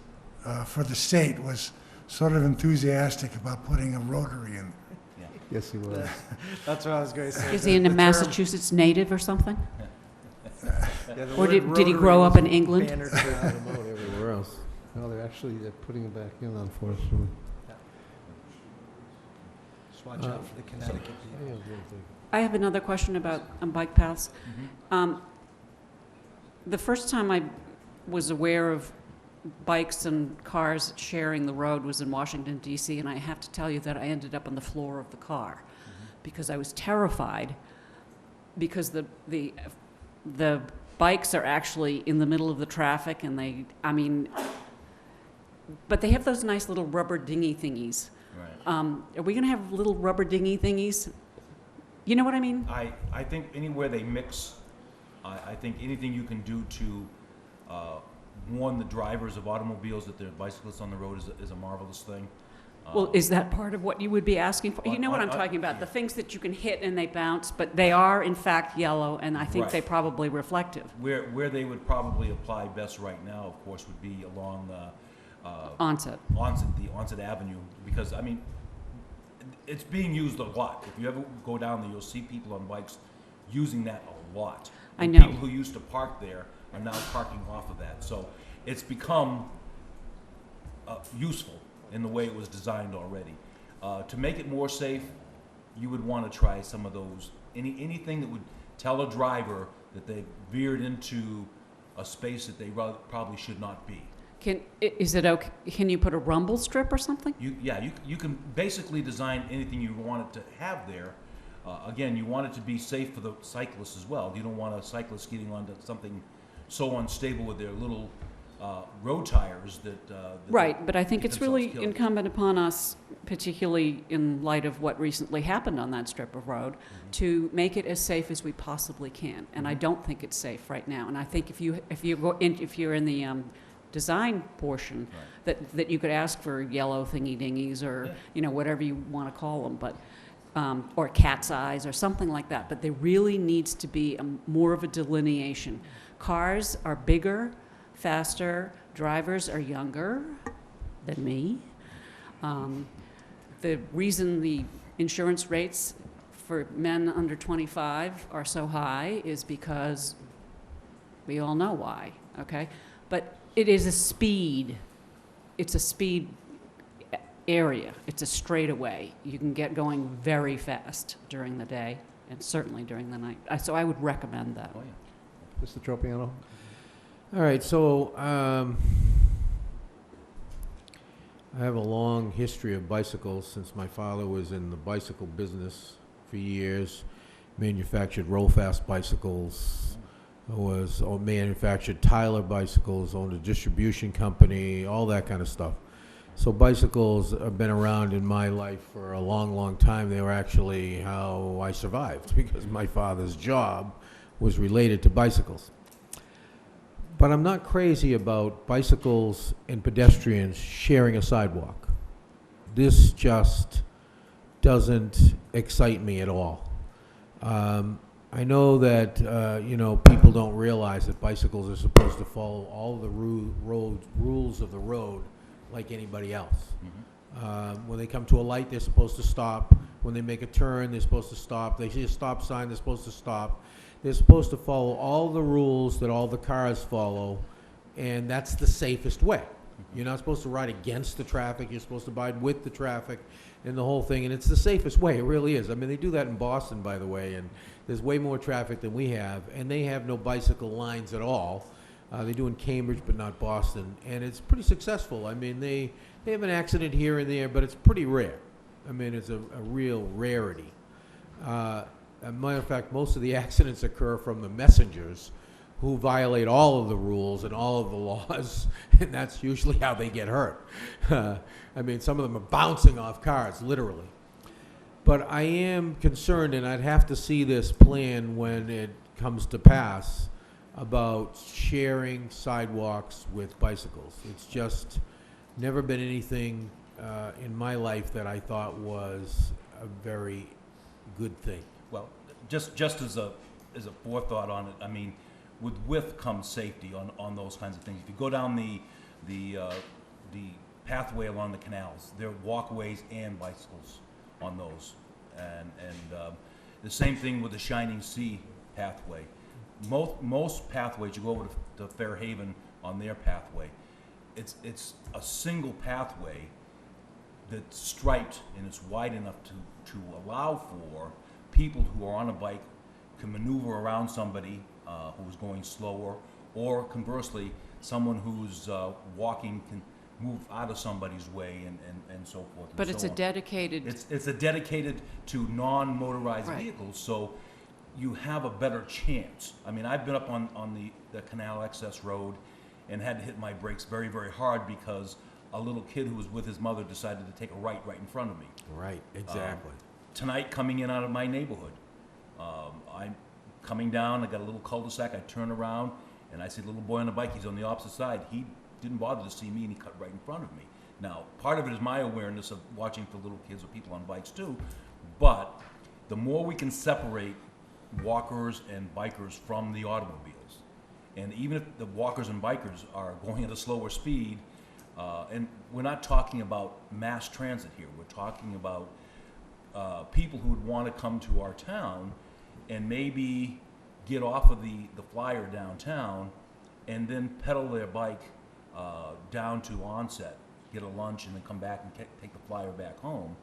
for the state, was sort of enthusiastic about putting a rotary in. Yes, he was. That's what I was going to say. Is he a The term- Massachusetts native or something? Yeah, the Or word did he rotary grow up was in England? bannered Out throughout. everywhere else. No, they're putting it back in, unfortunately. Just watch out for the Connecticut people. I have another question about bike paths. The first time I was aware of bikes and cars sharing the road was in Washington, D.C., and I have to tell you that I ended up on the floor of the car because I was terrified because the bikes are actually in the middle of the traffic, and but they have those nice little rubber dinghy thingies. Right. Are we going to have little rubber dinghy thingies? You know what I mean? I think anywhere they mix, I think anything you can do to warn the drivers of automobiles that there are bicyclists on the road is a marvelous thing. Well, is that part of what you would be asking for? You know what I'm talking about, the things that you can hit and they bounce, but they are in fact yellow, and I think Right. they probably reflective. Where they would probably apply best right now, of course, would be along Onset. the Onset Avenue, because, I mean, it's being used a lot. If you ever go down there, you'll see people on bikes using that a lot. I And know. people who used to park there are now parking off of that. So it's become useful in the way it was designed already. To make it more safe, you would want to try some of those, anything that would tell a driver that they veered into a space that they probably should not be. Is it okay? Can you put a rumble strip or something? You can basically design anything you want it to have there. Again, you want it to be safe for the cyclists as well. You don't want a cyclist getting onto something so unstable with their little road tires that Right, but I think get it's really themselves killed. incumbent upon us, particularly in light of what recently happened on that strip of road, to make it as safe as we possibly can. And I don't think it's safe right now. And I think if you're in the design portion, that you could ask for yellow thingy dingies or whatever you want to call them, but or cat's eyes or something like that. But there really needs to be more of a delineation. Cars are bigger, faster. Drivers are younger than me. The reason the insurance rates for men under 25 are so high is because we all know why, okay? But it is a speed. It's a speed area. It's a straightaway. You can get going very fast during the day and certainly during the night. So I would recommend that. Oh, yeah. Mr. Tropiano? All right, so I have a long history of bicycles since my father was in the bicycle business for years, manufactured roll-fast bicycles, manufactured Tyler bicycles, owned a distribution company, all that kind of stuff. So bicycles have been around in my life for a long, long time. They were actually how I survived because my father's job was related to bicycles. But I'm not crazy about bicycles and pedestrians sharing a sidewalk. This just doesn't excite me at all. I know that, people don't realize that bicycles are supposed to follow all the rules of the road like anybody else. When they come to a light, they're supposed to stop. When they make a turn, they're supposed to stop. They see a stop sign, they're supposed to stop. They're supposed to follow all the rules that all the cars follow, and that's the safest way. You're not supposed to ride against the traffic, you're supposed to ride with the traffic and the whole thing, and it's the safest way, it really is. I mean, they do that in Boston, by the way, and there's way more traffic than we have, and they have no bicycle lines at all. They do in Cambridge, but not Boston, and it's pretty successful. I mean, they have an accident here and there, but it's pretty rare. I mean, it's a real rarity. As a matter of fact, most of the accidents occur from the messengers who violate all of the rules and all of the laws, and that's usually how they get hurt. I mean, some of them are bouncing off cars, literally. But I am concerned, and I'd have to see this plan when it comes to pass, about sharing sidewalks with bicycles. It's just never been anything in my life that I thought was a very good thing. Well, just as a forethought on it, I mean, with width comes safety on those kinds of things. If you go down the pathway along the canals, there are walkways and bicycles on those, and the same thing with the Shining Sea pathway. Most pathways, you go over to Fairhaven on their pathway, it's a single pathway that's striped and it's wide enough to allow for people who are on a bike can maneuver around somebody who's going slower, or conversely, someone who's walking can move out of somebody's way and so forth. But and it's so a on. dedicated... It's a dedicated to non-motorized Right. vehicles, so you have a better chance. I mean, I've been up on the Canal Access Road and had to hit my brakes very, very hard because a little kid who was with his mother decided to take a right in front of me. Right, exactly. Tonight, coming in out of my neighborhood, I'm coming down, I got a little cul-de-sac, I turn around, and I see the little boy on the bike, he's on the opposite side. He didn't bother to see me, and he cut right in front of me. Now, part of it is my awareness of watching for little kids or people on bikes too, but the more we can separate walkers and bikers from the automobiles, and even if the walkers and bikers are going at a slower speed, and we're not talking about mass transit here, we're talking about people who would want to come to our town and maybe get off of the flyer downtown and then pedal their bike down to Onset, get a lunch, and then come back and take the flyer back home,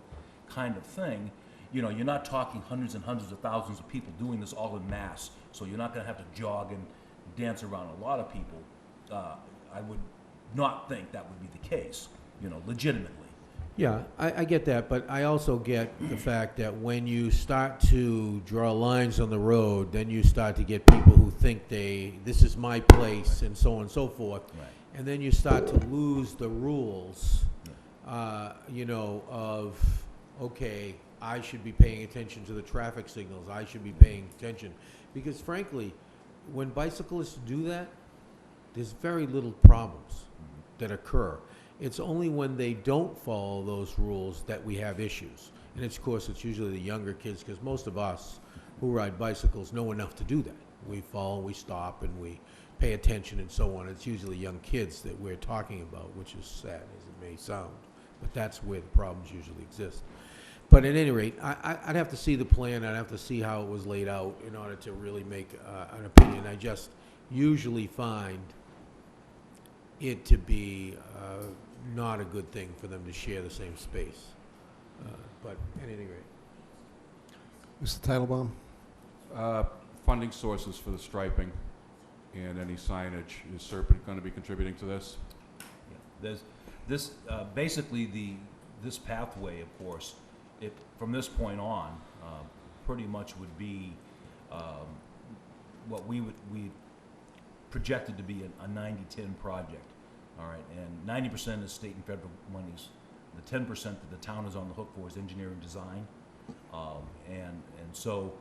kind of thing. You know, you're not talking hundreds and hundreds of thousands of people doing this all in mass, so you're not going to have to jog and dance around a lot of people. I would not think that would be the case, you know, legitimately. Yeah, I get that, but I also get the fact that when you start to draw lines on the road, then you start to get people who think this is my place, and so on and so forth. Right. And then you start to lose the rules, you know, of, okay, I should be paying attention to the traffic signals, I should be paying attention. Because frankly, when bicyclists do that, there's very little problems that occur. It's only when they don't follow those rules that we have issues. And of course, it's usually the younger kids, because most of us who ride bicycles know enough to do that. We follow, we stop, and we pay attention and so on. It's usually young kids that we're talking about, which is sad as it may sound. But that's where the problems usually exist. But at any rate, I'd have to see the plan, I'd have to see how it was laid out in order to really make an opinion. I just usually find it to be not a good thing for them to share the same space. But at any rate. Mr. Titlebaum? Funding sources for the striping and any signage. Is Serpent going to be contributing to this? Yeah. There's this, basically this pathway, of course, from this point on, pretty much would be what we projected to be a 90-10 project. All right, and 90% is state and federal monies. The 10% that the town is on the hook for is engineering design, and so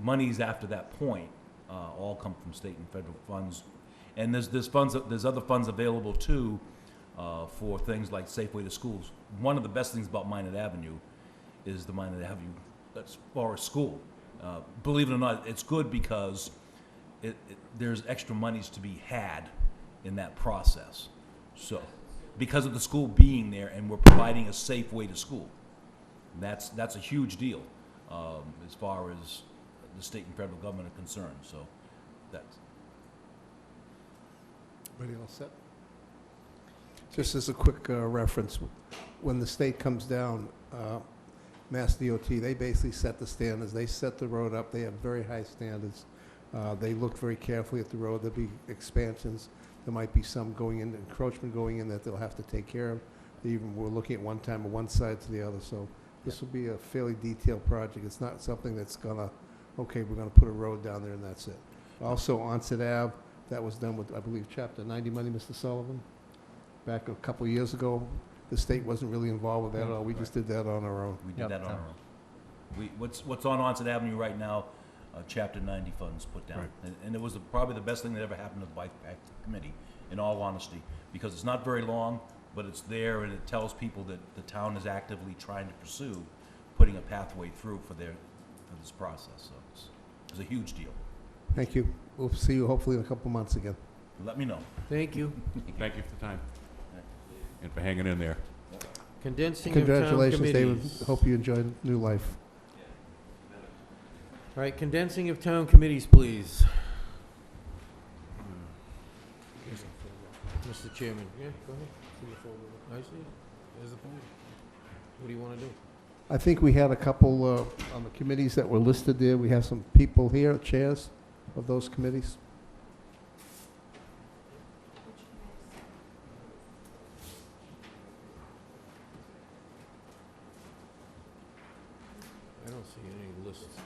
monies after that point all come from state and federal funds, and there's other funds available too for things like Safeway to Schools. One of the best things about Minot Avenue is the Minot Avenue that's for a school. Believe it or not, it's good because there's extra monies to be had in that process. So, because of the school being there and we're providing a safe way to school, that's a huge deal as far as the state and federal government are concerned, so that's. Everybody all set? Just as a quick reference, when the state comes down, Mass DOT, they basically set the standards. They set the road up. They have very high standards. They look very carefully at the road. There'll be expansions. There might be some going in, encroachment going in that they'll have to take care of. They even were looking at one time one side to the other. So this will be a fairly detailed project. It's not something that's gonna, okay, we're gonna put a road down there and that's it. Also, Onset Ave, that was done with, I believe, Chapter 90 money, Mr. Sullivan, back a couple of years ago. The state wasn't really involved with that at all. We just did that on our own. We did that on our own. What's on Onset Avenue right now, Chapter 90 funds put down. Right. And it was probably the best thing that ever happened to the Bike Path Committee, in all honesty, because it's not very long, but it's there and it tells people that the town is actively trying to pursue putting a pathway through for this process. So it's a huge deal. Thank you. We'll see you hopefully in a couple months again. Let me know. Thank you. Thank you for the time and for hanging in there. Condensing of town Congratulations, David. committees. Hope you enjoy new life. All right, condensing of town committees, please. Mr. Chairman. Yeah, go ahead. See the folder. I see it. There's the folder. What do you want to do? I think we had a couple on the committees that were listed there. We have some people here, chairs of those committees. I don't see any lists.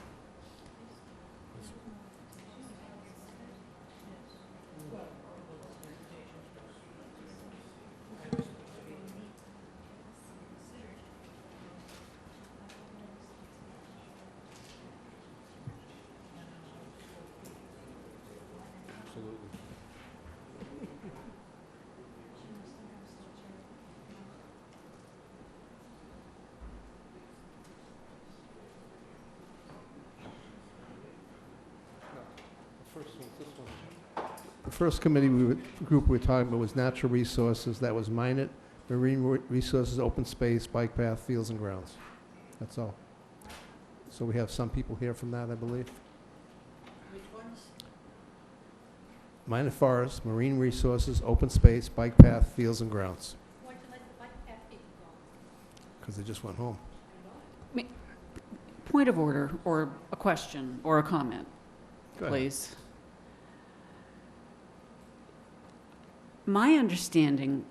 The first committee group we were talking about was natural resources. That was Minot, marine resources, open space, bike path, fields and grounds. That's all. So we have some people here from that, I believe. Which ones? Minot Forest, marine resources, open space, bike path, fields and grounds. Why'd you let the bike path people go? Because they just went home. Point of order, or a question, or a comment, Go ahead. please. My understanding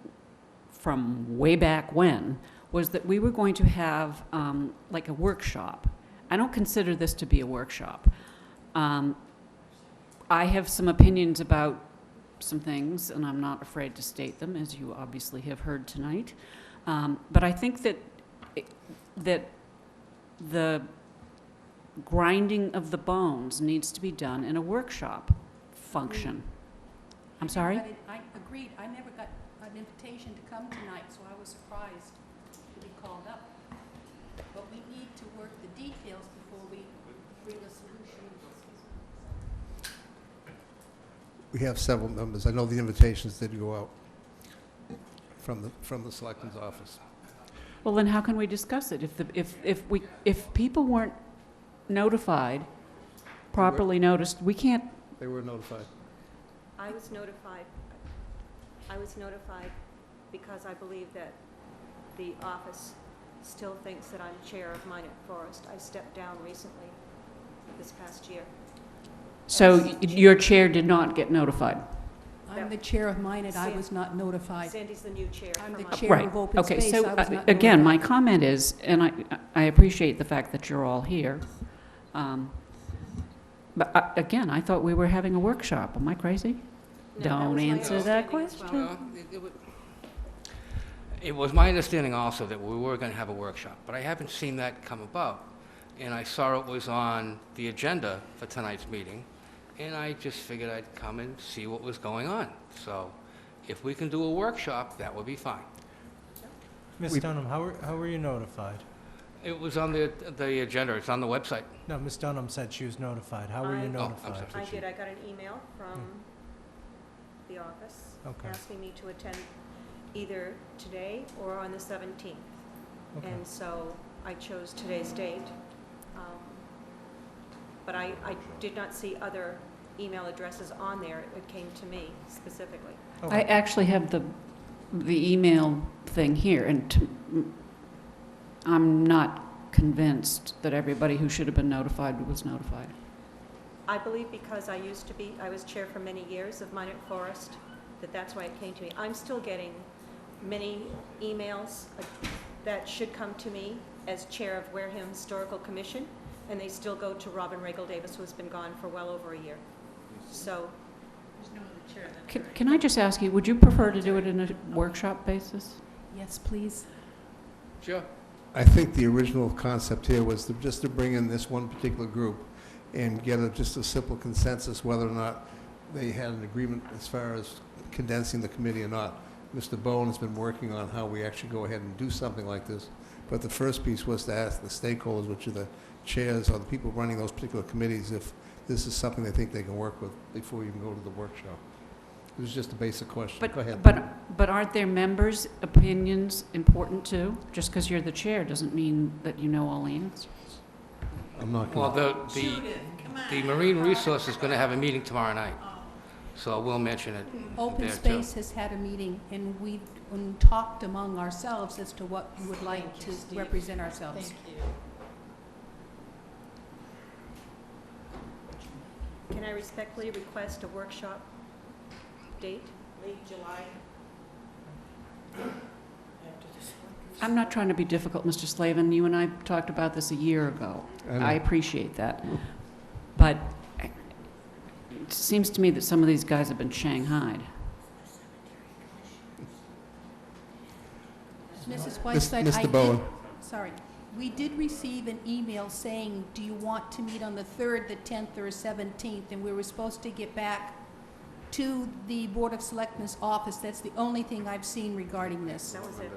from way back when was that we were going to have like a workshop. I don't consider this to be a workshop. I have some opinions about some things, and I'm not afraid to state them, as you obviously have heard tonight. But I think that the grinding of the bones needs to be done in a workshop function. I'm sorry? I agreed. I never got an invitation to come tonight, so I was surprised to be called up. But we need to work the details before we bring a solution. We have several members. I know the invitations did go out from the selectman's office. Well, then how can we discuss it? If people weren't notified, properly noticed, we can't. They were notified. I was notified. I was notified because I believe that the office still thinks that I'm chair of Minot Forest. I stepped down recently, this past year. So your chair did not get notified? I'm the chair of mine, and I was not notified. Sandy's the new chair. I'm the for chair Right. of open Okay, space. so I was not again, my notified. comment is, and I appreciate the fact that you're all here, but again, I thought we were having a workshop. Am I crazy? No, that Don't was my answer that understanding as question. well. It was my understanding also that we were going to have a workshop, but I haven't seen that come about. And I saw it was on the agenda for tonight's meeting, and I just figured I'd come and see what was going on. So if we can do a workshop, that would be fine. Ms. Dunham, how were you notified? It was on the agenda, it's on the website. No, Ms. Dunham said she was notified. How were you I- notified? I did. I got an email from the office Okay. asking me to attend either today or on the 17th. Okay. And so I chose today's date. but I did not see other email addresses on there. It came to me specifically. I actually have the email thing here, and I'm not convinced that everybody who should have been notified was notified. I believe because I was chair for many years of Minot Forest, that's why it came to me. I'm still getting many emails that should come to me as chair of Wareham Historical Commission, and they still go to Robin Regal Davis, who has been gone for well over a year. So, Can I just ask you, would you prefer to do it in a workshop basis? Yes, please. Sure. I think the original concept here was just to bring in this one particular group and get just a simple consensus whether or not they had an agreement as far as condensing the committee or not. Mr. Bowen has been working on how we actually go ahead and do something like this. But the first piece was to ask the stakeholders, which are the chairs or the people running those particular committees, if this is something they think they can work with before you can go to the workshop. It was just a basic question. Go ahead. But aren't their members' opinions important too? Just because you're the chair doesn't mean that you know all the answers. I'm not Well, going the Marine Resource is going to have a meeting tomorrow night, so we'll mention it Open there, too. Space has had a meeting, and we've talked among ourselves as to what we would like to represent ourselves. can I respectfully request a workshop date? Late July? I'm not trying to be difficult, Mr. Slavin. You and I talked about this a year ago. I appreciate that. But it seems to me that some of these guys have been shanghaied. Mrs. Whiteside, Mr. Bowen. Sorry. We did receive an email saying, do you want to meet on the 3rd, the 10th, or 17th? And we were supposed to get back to the Board of Selectmen's office. That's the only thing I've seen regarding this. That was it.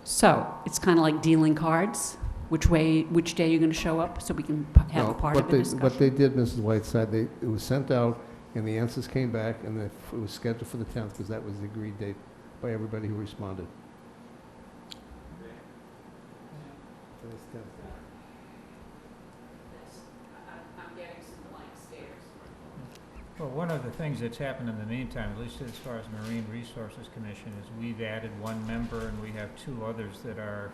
So it's kind of like dealing cards. Which day you're going to show up so we can have a part of the discussion. What they did, Mrs. Whiteside, it was sent out, and the answers came back, and it was scheduled for the 10th, because that was the agreed date by everybody who responded. I'm getting some blank stares. Well, one of the things that's happened in the meantime, at least as far as Marine Resources Commission, is we've added one member and we have two others that are,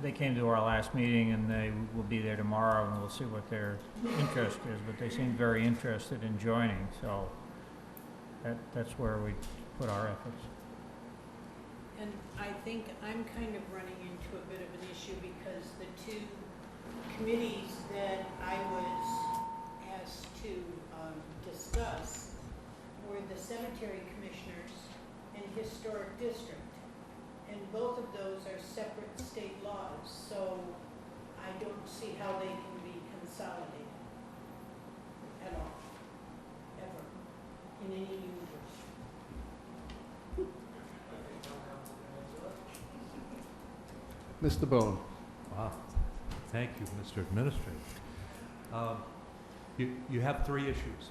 they came to our last meeting and they will be there tomorrow, and we'll see what their interest is, but they seem very interested in joining, so that's where we put our efforts. And I think I'm kind of running into a bit of an issue because the two committees that I was asked to discuss were the cemetery commissioners and historic district. And both of those are separate state laws, so I don't see how they can be consolidated at all, ever, in any universe. Mr. Bowen. Wow. Thank you, Mr. Administrator. You have three issues.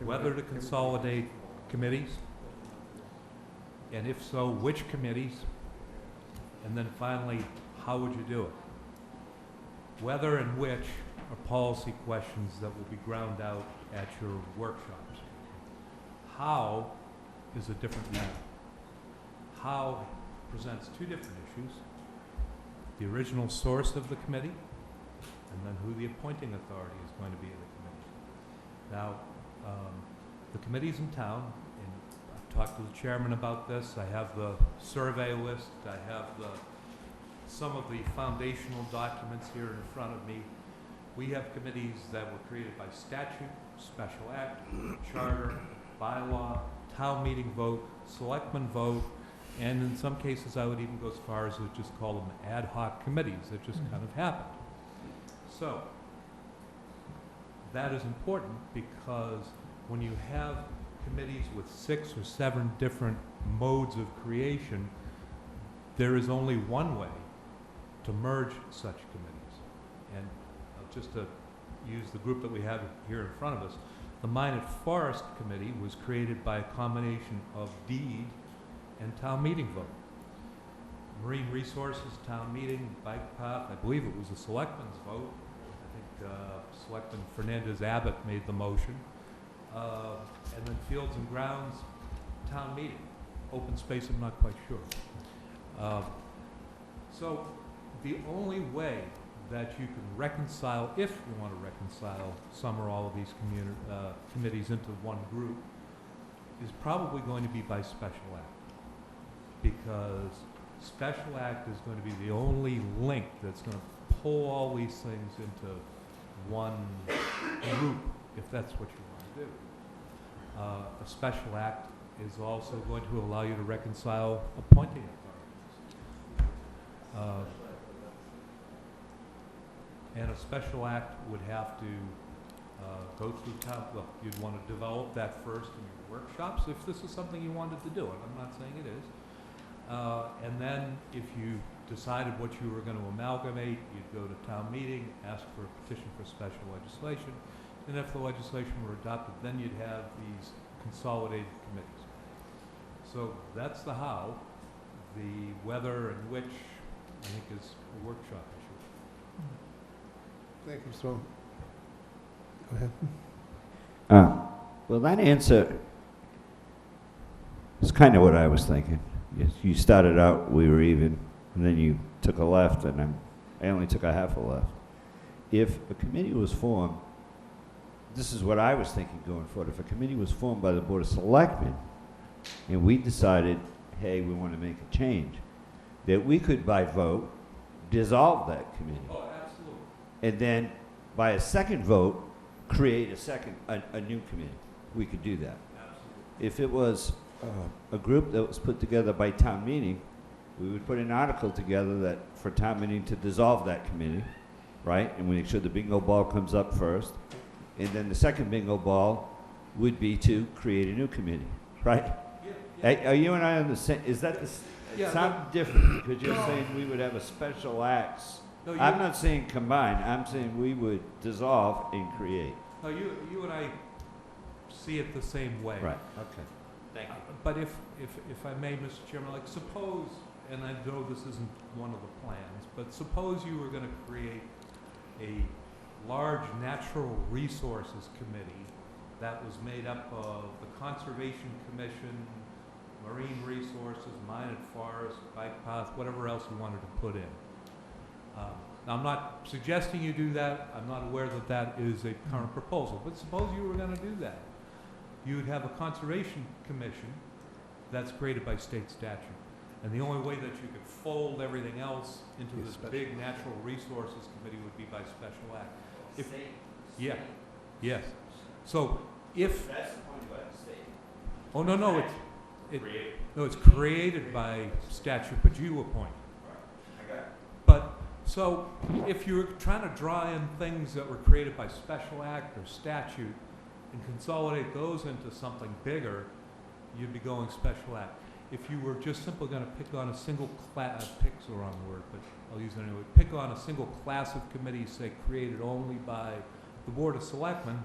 Whether to consolidate committees, and if so, which committees? And then finally, how would you do it? Whether and which are policy questions that will be ground out at your workshops. How is a different matter. How presents two different issues: the original source of the committee, and then who the appointing authority is going to be of the committee. Now, the committees in town, and I've talked to the chairman about this, I have the survey list, I have some of the foundational documents here in front of me. We have committees that were created by statute, special act, charter, bylaw, town meeting vote, selectmen vote, and in some cases I would even go as far as to just call them ad hoc committees that just kind of happened. So, that is important because when you have committees with 6 or 7 different modes of creation, there is only one way to merge such committees. And just to use the group that we have here in front of us, the Minot Forest Committee was created by a combination of deed and town meeting vote. Marine Resources, town meeting, bike path, I believe it was the selectmen's vote. I think Selectman Fernandez Abbott made the motion. And then Fields and Grounds, town meeting. Open space, I'm not quite sure. So the only way that you can reconcile, if you want to reconcile some or all of these committees into one group, is probably going to be by special act. Because special act is going to be the only link that's going to pull all these things into one group, if that's what you want to do. A special act is also going to allow you to reconcile appointing authorities. And a special act would have to go through town, well, you'd want to develop that first in your workshops if this is something you wanted to do, and I'm not saying it is. And then if you decided what you were going to amalgamate, you'd go to town meeting, ask for a petition for special legislation, and if the legislation were adopted, then you'd have these consolidated committees. So that's the how. The whether and which, I think, is a workshop issue. Thank you, Mr. Owen. Go ahead. Well, that answer is kind of what I was thinking. You started out, we were even, and then you took a left, and I only took a half a left. If a committee was formed, this is what I was thinking going forward. If a committee was formed by the Board of Selectmen, and we decided, hey, we want to make a change, that we could, by vote, dissolve that committee. Oh, absolutely. And then, by a second vote, create a new committee. We could do that. Absolutely. If it was a group that was put together by town meeting, we would put an article together that for town meeting to dissolve that committee, right? And we make sure the bingo ball comes up first. And then the second bingo ball would be to create a new committee, right? Yeah. Are you and I on the same, is that the, Yeah, it sounds different because you're saying we would have a special acts. No, I'm not saying combine, I'm saying we would dissolve and create. No, you and I see it the same way. Right, okay. Thank you. But if I may, Mr. Chairman, like suppose, and I know this isn't one of the plans, but suppose you were going to create a large natural resources committee that was made up of the Conservation Commission, Marine Resources, Mine and Forest, Bike Path, whatever else you wanted to put in. Now, I'm not suggesting you do that. I'm not aware that that is a current proposal. But suppose you were going to do that. You would have a Conservation Commission that's created by state statute. And the only way that you could fold everything else into this big natural resources committee would be by special act. Yeah, yes. So if... That's appointed by the state. Oh, no, it's created by statute, but you appoint. Right, I got it. But, so, if you're trying to draw in things that were created by special act or statute and consolidate those into something bigger, you'd be going special act. If you were just simply going to pick on a single class, pick's the wrong word, but I'll use it anyway, pick on a single class of committees, say, created only by the Board of Selectmen,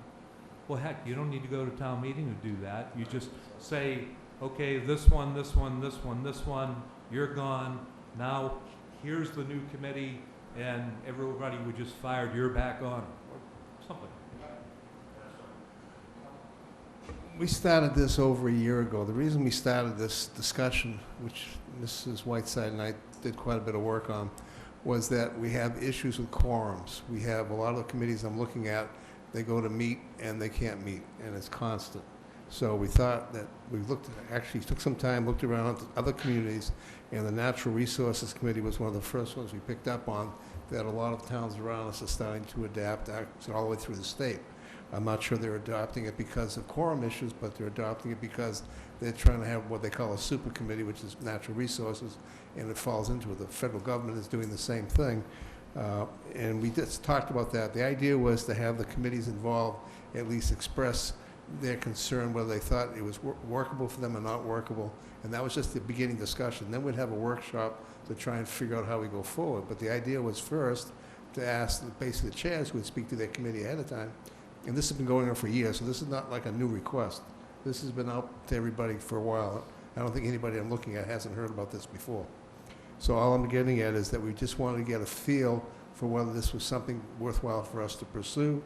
well, heck, you don't need to go to town meeting to do that. You just say, okay, this one, this one, this one, this one, you're gone. Now, here's the new committee, and everybody we just fired, you're back on, or something. We started this over a year ago. The reason we started this discussion, which Mrs. Whiteside and I did quite a bit of work on, was that we have issues with quorums. We have a lot of the committees I'm looking at, they go to meet and they can't meet, and it's constant. So we thought that we actually took some time, looked around at other communities, and the Natural Resources Committee was one of the first ones we picked up on that a lot of towns around us are starting to adapt all the way through the state. I'm not sure they're adopting it because of quorum issues, but they're adopting it because they're trying to have what they call a super committee, which is natural resources, and it falls into it. The federal government is doing the same thing. And we just talked about that. The idea was to have the committees involved at least express their concern, whether they thought it was workable for them or not workable. And that was just the beginning discussion. Then we'd have a workshop to try and figure out how we go forward. But the idea was first to ask basically the chairs who would speak to their committee ahead of time. And this has been going on for years, so this is not like a new request. This has been out to everybody for a while. I don't think anybody I'm looking at hasn't heard about this before. So all I'm getting at is that we just wanted to get a feel for whether this was something worthwhile for us to pursue.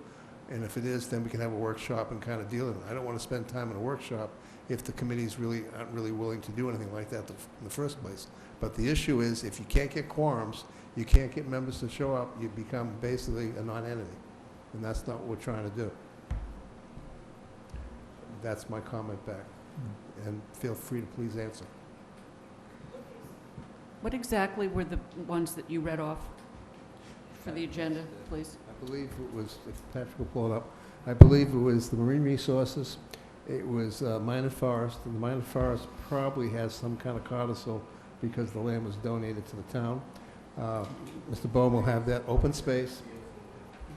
And if it is, then we can have a workshop and kind of deal with it. I don't want to spend time in a workshop if the committees aren't really willing to do anything like that in the first place. But the issue is, if you can't get quorums, you can't get members to show up, you become basically a non-entity. And that's not what we're trying to do. That's my comment back. And feel free to please answer. What exactly were the ones that you read off for the agenda, please? I believe it was, if Patrick will pull it up, I believe it was the marine resources, it was minor forest, and the minor forest probably has some kind of codicil because the land was donated to the town. Mr. Bowen will have that. Open space,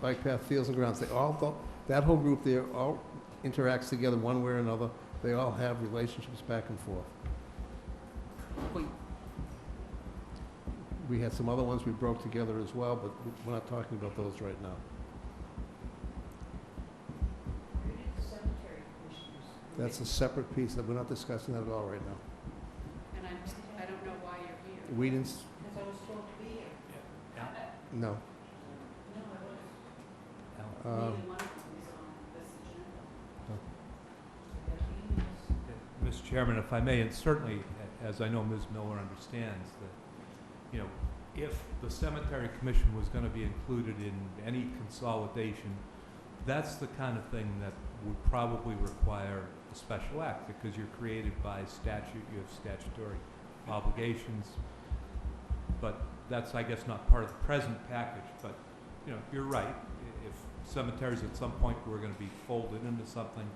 bike path, fields and grounds, they all, that whole group there all interacts together one way or another. They all have relationships back and forth. We had some other ones we broke together as well, but we're not talking about those right now. That's a separate piece that we're not discussing that at all right now. And I don't know why you're here. We didn't, Because I was told to be here. no. Neither one of them is on this agenda. Mr. Chairman, if I may, and certainly, as I know Ms. Miller understands, that, you know, if the Cemetery Commission was going to be included in any consolidation, that's the kind of thing that would probably require a special act, because you're created by statute, you have statutory obligations. But that's, I guess, not part of the present package. But, you know, you're right. If cemeteries at some point were going to be folded into something,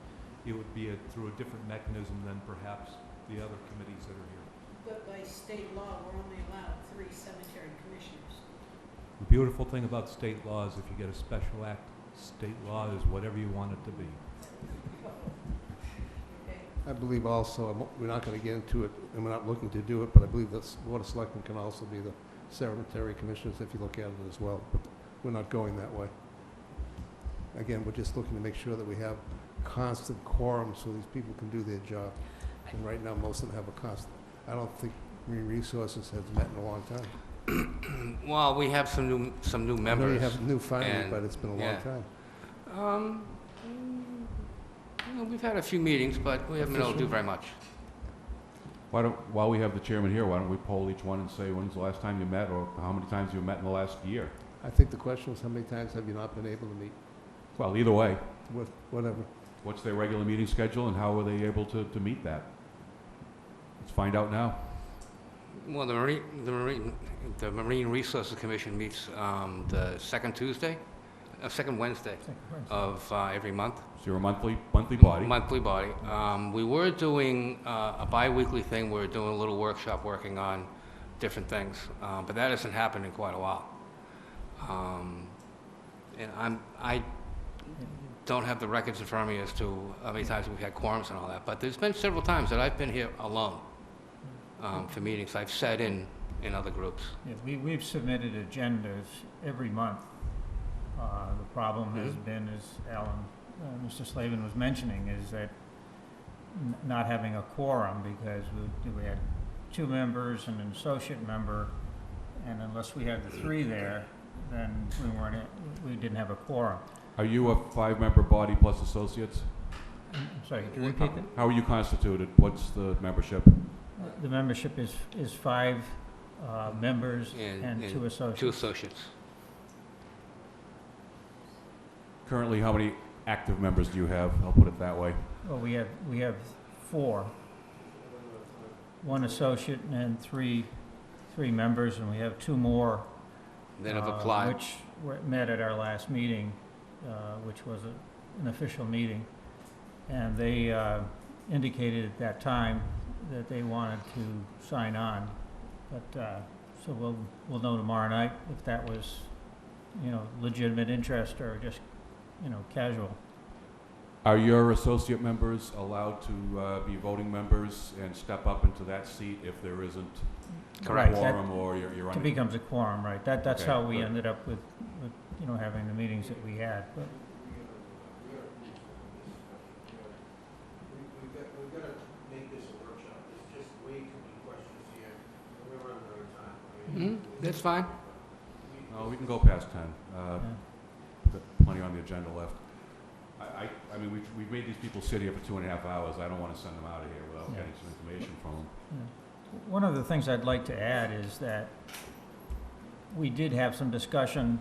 it would be through a different mechanism than perhaps the other committees that are here. But by state law, we're only allowed 3 cemetery commissioners. The beautiful thing about state law is if you get a special act, state law is whatever you want it to be. I believe also, we're not going to get into it, and we're not looking to do it, but I believe the Board of Selectmen can also be the cemetery commissioners if you look at it as well. But we're not going that way. Again, we're just looking to make sure that we have constant quorum so these people can do their job. And right now, most of them have a constant. I don't think Marine Resources has met in a long time. Well, we have some new members. I know you have new finally, and- but it's been a long yeah. time. You know, we've had a few meetings, but we haven't been able to do very much. While we have the chairman here, why don't we poll each one and say when's the last time you met, or how many times you met in the last year? I think the question was, how many times have you not been able to meet? Well, either way. With whatever. What's their regular meeting schedule, and how are they able to meet that? Let's find out now. Well, the Marine Resources Commission meets the second Wednesday of every month. So you're a monthly body? Monthly body. We were doing a bi-weekly thing. We were doing a little workshop working on different things, but that hasn't happened in quite a while. And I don't have the records in front of me as to how many times we've had quorums and all that, but there's been several times that I've been here alone for meetings. I've sat in other groups. Yeah, we've submitted agendas every month. The problem has been, as Mr. Slavin was mentioning, is that not having a quorum, because we had 2 members and an associate member, and unless we had the 3 there, then we didn't have a quorum. Are you a 5-member body plus associates? I'm sorry, could you repeat that? How are you constituted? What's the membership? The membership is 5 members and 2 associates. 2 associates. Currently, how many active members do you have? I'll put it that way. Well, we have 4, 1 associate and 3 members, and we have 2 more that have applied, which met at our last meeting, which was an official meeting, and they indicated at that time that they wanted to sign on, but so we'll know tomorrow night if that was, legitimate interest or just, casual. Are your associate members allowed to be voting members and step up into that seat if there isn't a quorum, or you're It becomes a quorum, right? That's Okay, how we good. ended up with having the meetings that we had. But We've got to make this a workshop. There's just way too many questions here. We're running out of time. That's fine. No, we can go past 10. Got plenty on the agenda left. I mean, we've made these people sit here for 2.5 hours. I don't want to send them out of here without getting some information from them. One of the things I'd like to add is that we did have some discussion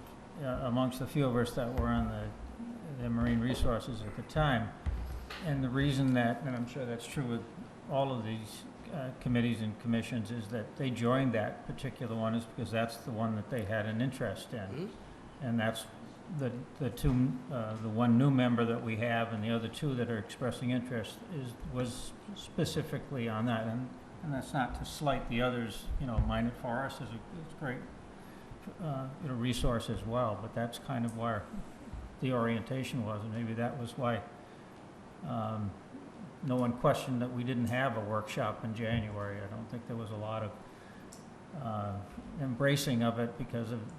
amongst the few of us that were on the Marine Resources at the time. And the reason that, and I'm sure that's true with all of these committees and commissions, is that they joined that particular one is because that's the one that they had an interest in. Mhm. And that's the one new member that we have, and the other two that are expressing interest was specifically on that. And that's not to slight the others, Minot Forest is a great resource as well, but that's kind of where the orientation was, and maybe that was why no one questioned that we didn't have a workshop in January. I don't think there was a lot of embracing of it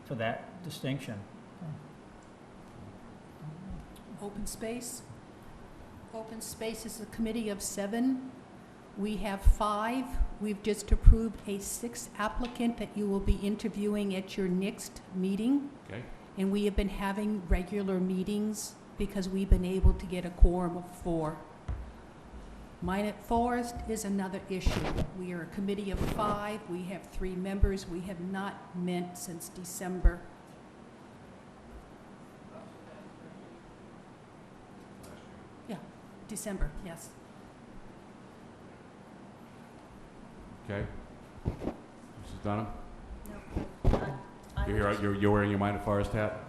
for that distinction. Open Space. Open Space is a committee of 7. We have 5. We've just approved a 6th applicant that you will be interviewing at your next meeting. Okay. And we have been having regular meetings because we've been able to get a quorum of 4. Minot Forest is another issue. We are a committee of 5. We have 3 members. We have not met since December. Yeah, December, yes. Okay. Mrs. Dunham? No. You're wearing your Minot Forest hat?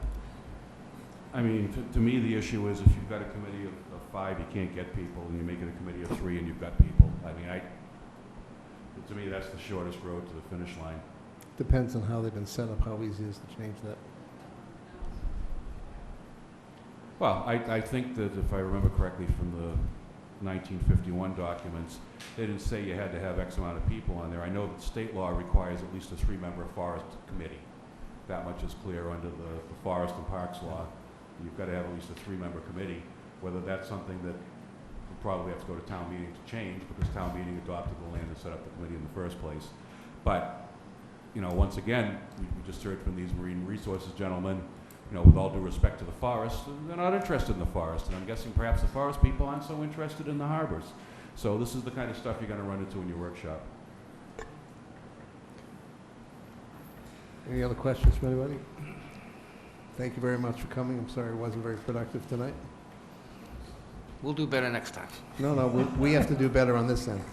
I mean, to me, the issue is if you've got a committee of 5, you can't get people, and you make it a committee of 3 and you've got people. I mean, to me, that's the shortest road to the finish line. Depends on how they've been set up, how easy it is to change that. Well, I think that if I remember correctly from the 1951 documents, they didn't say you had to have X amount of people on there. I know that state law requires at least a 3-member forest committee. That much is clear under the Forest and Parks law. You've got to have at least a 3-member committee. Whether that's something that we'll probably have to go to town meeting to change, because town meeting adopted the land and set up the committee in the first place. But, once again, we just heard from these marine resources gentlemen, with all due respect to the forest, they're not interested in the forest. And I'm guessing perhaps the forest people aren't so interested in the harbors. So this is the kind of stuff you're going to run into in your workshop. Any other questions from anybody? Thank you very much for coming. I'm sorry it wasn't very productive tonight. We'll do better next time. No, we have to do better on this end.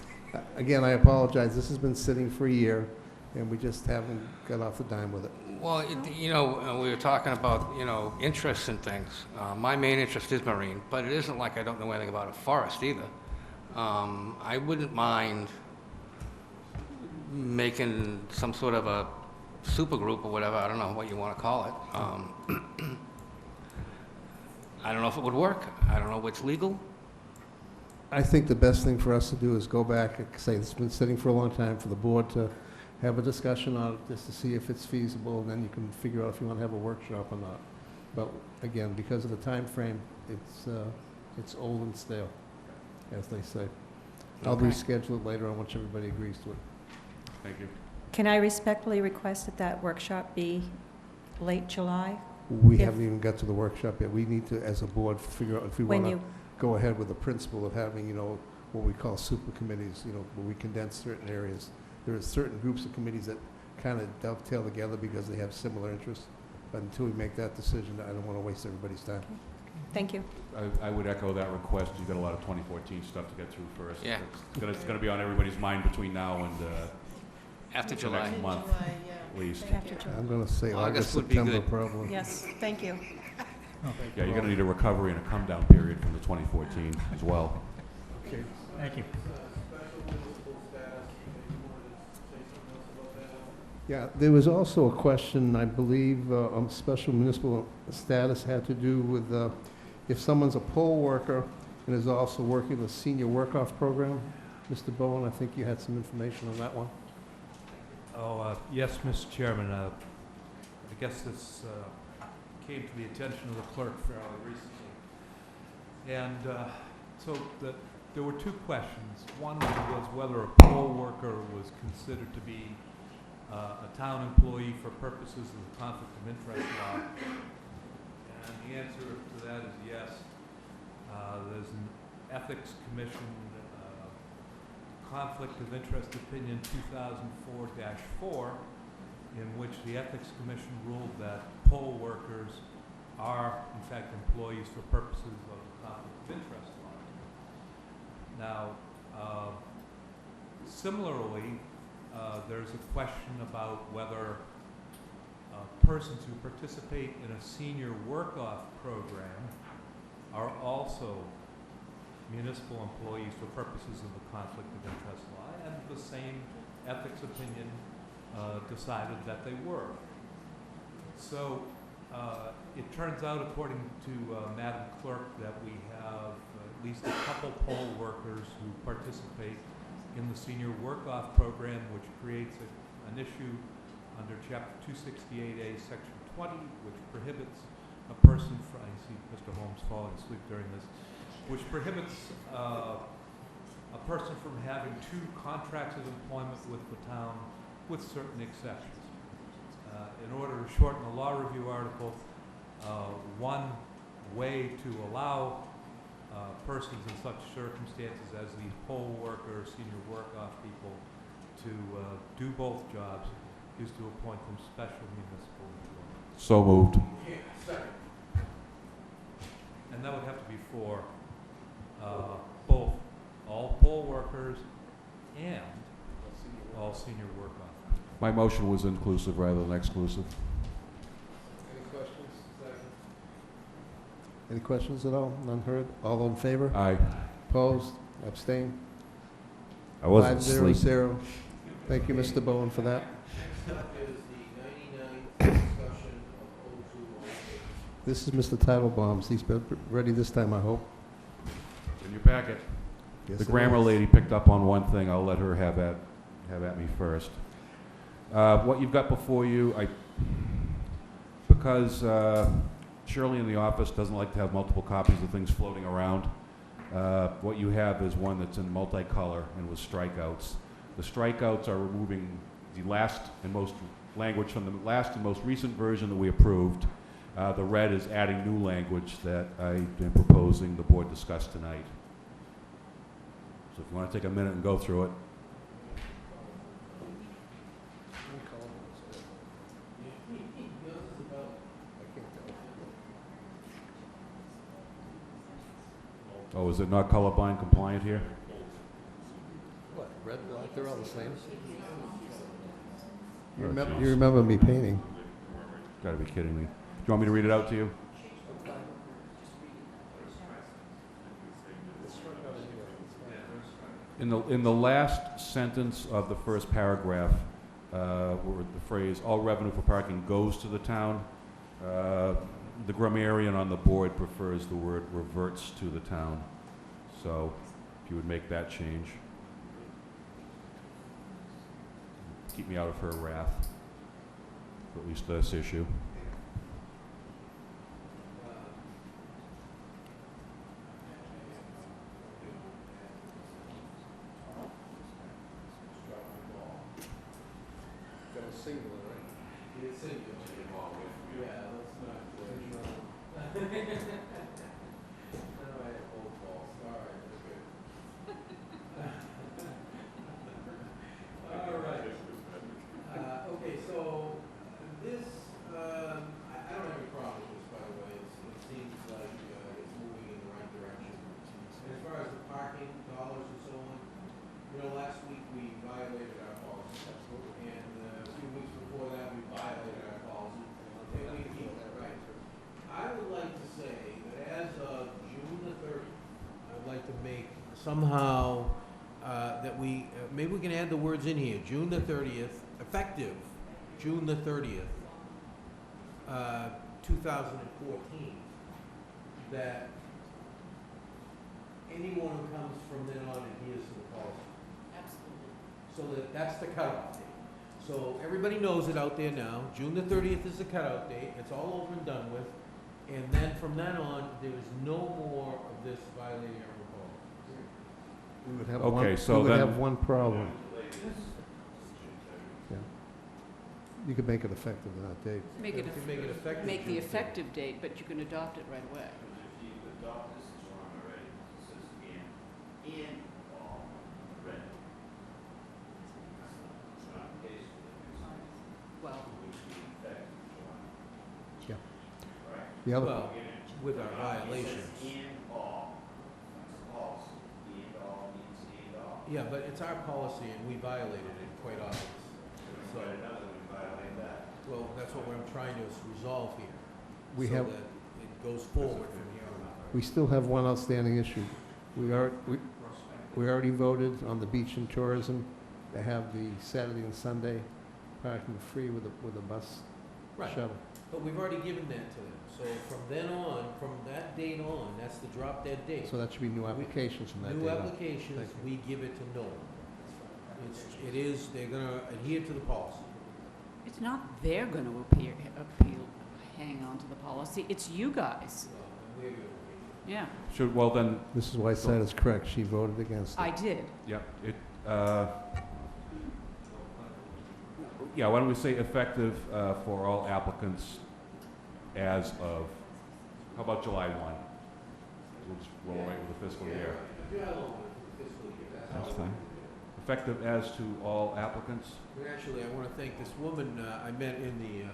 Again, I apologize. This has been sitting for a year, and we just haven't got off the dime with it. Well, we were talking about, interests and things. My main interest is marine, but it isn't like I don't know anything about a forest either. I wouldn't mind making some sort of a super group or whatever. I don't know what you want to call it. I don't know if it would work. I don't know what's legal. I think the best thing for us to do is go back and say it's been sitting for a long time, for the board to have a discussion on it just to see if it's feasible, and then you can figure out if you want to have a workshop or not. But again, because of the time frame, it's old and stale, as they say. I'll Okay. reschedule it later on once everybody agrees to it. Thank you. Can I respectfully request that workshop be late July? We If- haven't even got to the workshop yet. We need to, as a board, figure out if we When want to you- go ahead with the principle of having, what we call super committees, where we condense certain areas. There are certain groups of committees that kind of dovetail together because they have similar interests. But until we make that decision, I don't want to waste everybody's time. Thank you. I would echo that request. You've got a lot of 2014 stuff to get through first. Yeah. It's going to be on everybody's mind between now and After the July. next month, at least. I'm going to say August August, would be September, good. probably. Yes, thank you. Yeah, you're going to need a recovery and a come-down period from the 2014 as well. Okay. Thank you. Yeah, there was also a question, I believe, on special municipal status had to do with if someone's a poll worker and is also working the senior work-off program. Mr. Bowen, I think you had some information on that one. Yes, Mr. Chairman. I guess this came to the attention of the clerk fairly recently. And so there were 2 questions. One was whether a poll worker was considered to be a town employee for purposes of the conflict of interest law? And the answer to that is yes. There's an Ethics Commission Conflict of Interest Opinion 2004-4, in which the Ethics Commission ruled that poll workers are, in fact, employees for purposes of the conflict of interest law. Now, similarly, there's a question about whether persons who participate in a senior work-off program are also municipal employees for purposes of the conflict of interest law, and the same ethics opinion decided that they were. So it turns out, according to Madam Clerk, that we have at least a couple poll workers who participate in the senior work-off program, which creates an issue under Chapter 268A, Section 20, which prohibits a person from, I see Mr. Holmes falling asleep during this, which prohibits a person from having two contracts of employment with the town with certain exceptions. In order to shorten the law review article, one way to allow persons in such circumstances as these poll workers, senior work-off people, to do both jobs is to appoint them special municipal employees. So moved. And that would have to be for both all poll workers and all senior work-off. My motion was inclusive rather than exclusive. Any questions? Any questions at all? None heard? All in favor? Aye. Opposed? Abstained? I wasn't 5-0. asleep. Thank you, Mr. Bowen, for that. This is Mr. Titlebaum's. He's been ready this time, I hope. In your packet. Yes, The it grammar is. lady picked up on one thing. I'll let her have at me first. What you've got before you, because Shirley in the office doesn't like to have multiple copies of things floating around, what you have is one that's in multicolor and with strikeouts. The strikeouts are removing the last and most language from the last and most recent version that we approved. The red is adding new language that I've been proposing the board discuss tonight. So if you want to take a minute and go through it. Oh, is it not colorblind compliant here? What, red, black, they're all the same? Oh, You remember me painting? Gotta be kidding me. Do you want me to read it out to you? In the last sentence of the first paragraph, where the phrase, "all revenue for parking goes to the town," the grammarian on the board prefers the word "reverts to the town." So if you would make that change. Keep me out of her wrath, for at least this issue. Singular, right? It's singular. Yeah, let's not. All right. Okay, so this, I don't have any problem with this, by the way. It seems like it's moving in the right direction. And as far as the parking dollars and so on, you know, last week we violated our policy. And a few weeks before that, we violated our policy. And we keep that right. I would like to say that as of June the 30th, I would like to make somehow that we, maybe we can add the words in here, June the 30th, effective June the 30th, 2014, that anyone who comes from then on adheres to the policy. Absolutely. So that's the cutoff date. So everybody knows it out there now. June the 30th is the cutoff date. It's all over and done with. And then from then on, there is no more of this violating our policy. We would have Okay, so then. one problem. Yeah. You could make it effective on that date. Make it, You can make it effective make the June 5th. effective date, but you can adopt it right away. If you adopt this, it's wrong already. It says in all red. It's not the case with Well, which we effect July. Yeah. Right? The other, Well, with our violations. In all. That's a policy. In all means in all. Yeah, but it's our policy and we violated it quite often. So, But it doesn't violate that. well, that's what we're trying to resolve here. We so have- that it goes forward from here on out. we still have one outstanding issue. We already voted on the beach and tourism to have the Saturday and Sunday parking free with a bus Right. shuttle. But we've already given that to them. So from then on, from that date on, that's the drop dead date. So that should be new applications from that date New on. applications, Thank you. we give it to no one. It is, they're gonna adhere to the policy. it's not they're going to hang on to the policy, it's you guys. We're gonna- Yeah, Should, well then, Mrs. Whiteside is correct. She voted against it. I did. yeah, yeah, why don't we say effective for all applicants as of, how about July 1? We'll just roll right with the fiscal year. That's fine. Effective as to all applicants? Actually, I want to thank this woman I met in the,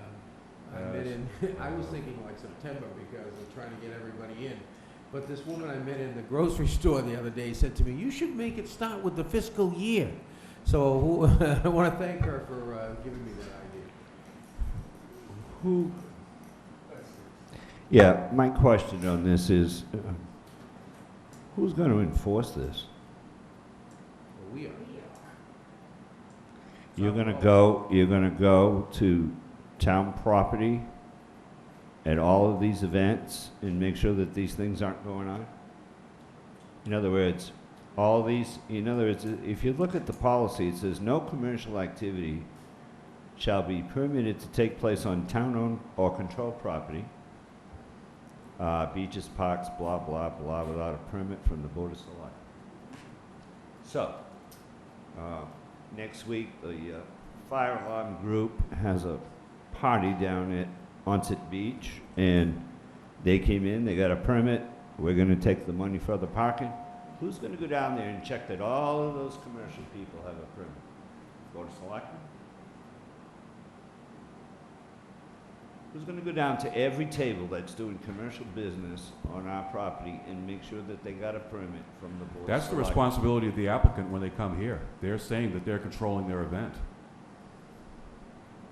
I was thinking like September because I'm trying to get everybody in. But this woman I met in the grocery store the other day said to me, you should make it start with the fiscal year. So I want to thank her for giving me that idea. Who? Yeah, my question on this is, who's going to enforce this? Well, we are. You're gonna go to town property at all of these events and make sure that these things aren't going on? In other words, if you look at the policy, it says no commercial activity shall be permitted to take place on town-owned or controlled property, beaches, parks, blah, blah, blah, without a permit from the Board of Selectmen. So, next week, the fire alarm group has a party down at Onset Beach, and they came in, they got a permit. We're going to take the money for the parking. Who's going to go down there and check that all of those commercial people have a permit? Board of Selectmen? Who's going to go down to every table that's doing commercial business on our property and make sure that they got a permit from the Board of That's the Selectmen? responsibility of the applicant when they come here. They're saying that they're controlling their event.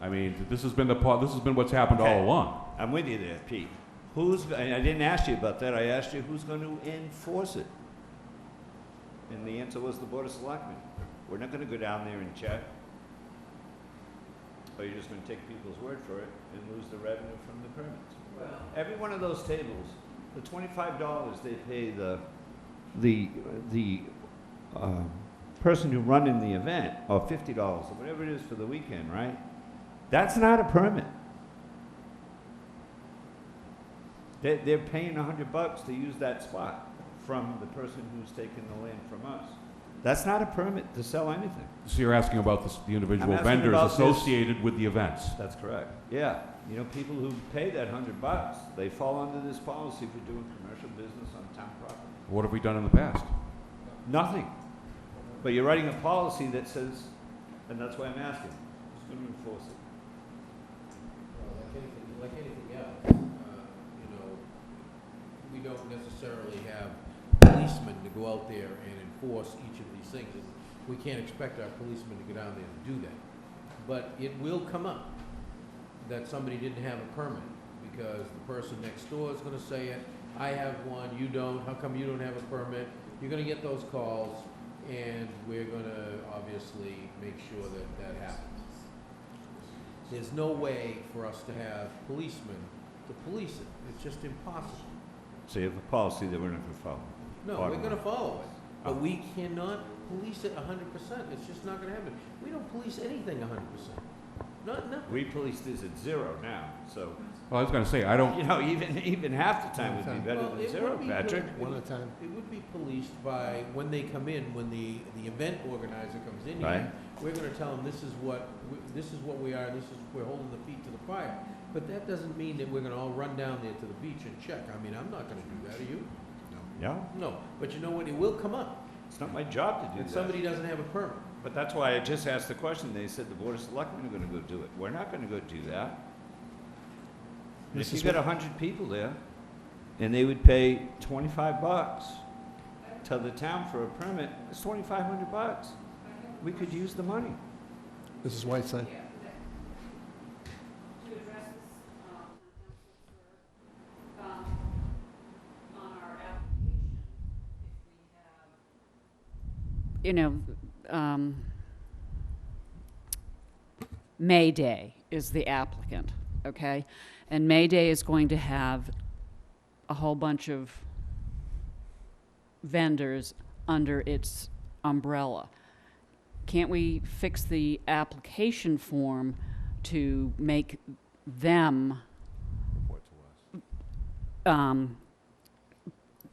I mean, this has been what's happened Okay. all along. I'm with you there, Pete. And I didn't ask you about that. I asked you who's going to enforce it. And the answer was the Board of Selectmen. We're not going to go down there and check. Or you're just going to take people's word for it and lose the revenue from the permits. Well, Every one of those tables, the $25 they pay the person who running the event, or $50 or whatever it is for the weekend, right? That's not a permit. They're paying $100 to use that spot from the person who's taking the land from us. That's not a permit to sell anything. So you're asking about the individual I'm asking vendors about this. associated with the events? That's correct. Yeah, you know, people who pay that $100, they fall under this policy for doing commercial business on town property. What have we done in the past? Nothing. But you're writing a policy that says, and that's why I'm asking, who's going to enforce it? Well, like anything else, you know, we don't necessarily have policemen to go out there and enforce each of these things. And we can't expect our policemen to go down there and do that. But it will come up that somebody didn't have a permit because the person next door is gonna say it, I have one, you don't, how come you don't have a permit? You're gonna get those calls and we're gonna obviously make sure that that happens. There's no way for us to have policemen to police it. It's just impossible. So you have a policy that we're not going to follow? No, Bottom we're gonna line. follow it, Oh. but we cannot police it 100%. It's just not gonna happen. We don't police anything 100%. We policed this at 0 now, so, Well, I was gonna say, I don't, you know, even half the time would be better Well, than it 0, would be Patrick. good- One at a time. It would be policed by when they come in, when the event organizer comes in Right. here. We're gonna tell them, this is what we are, we're holding the feet to the fire. But that doesn't mean that we're gonna all run down there to the beach and check. I mean, I'm not gonna do that, are you? Yeah, No, but you know what, it will come up, it's not my job to do and that. somebody doesn't have a permit. But that's why I just asked the question. They said the Board of Selectmen are gonna go do it. We're not gonna go do that. And if you got 100 people there, and they would pay $25 to the town for a permit, it's $2,500. We could use the money. Mrs. Whiteside. To address this, on our application, if we have, May Day is the applicant, okay? And May Day is going to have a whole bunch of vendors under its umbrella. Can't we fix the application form to make them,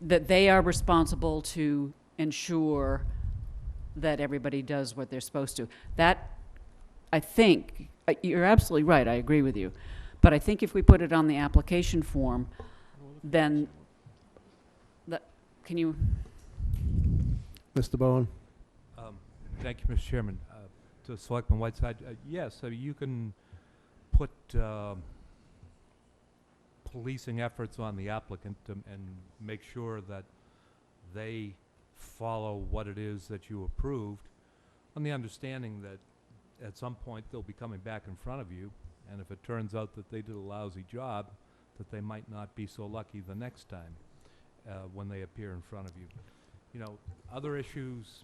that they are responsible to ensure that everybody does what they're supposed to? That, I think, you're absolutely right, I agree with you. But I think if we put it on the application form, then, can you? Mr. Bowen. Thank you, Mr. Chairman. To Selectman Whiteside, yes, I mean, you can put policing efforts on the applicant and make sure that they follow what it is that you approved, on the understanding that at some point they'll be coming back in front of you, and if it turns out that they did a lousy job, that they might not be so lucky the next time when they appear in front of you. You know, other issues,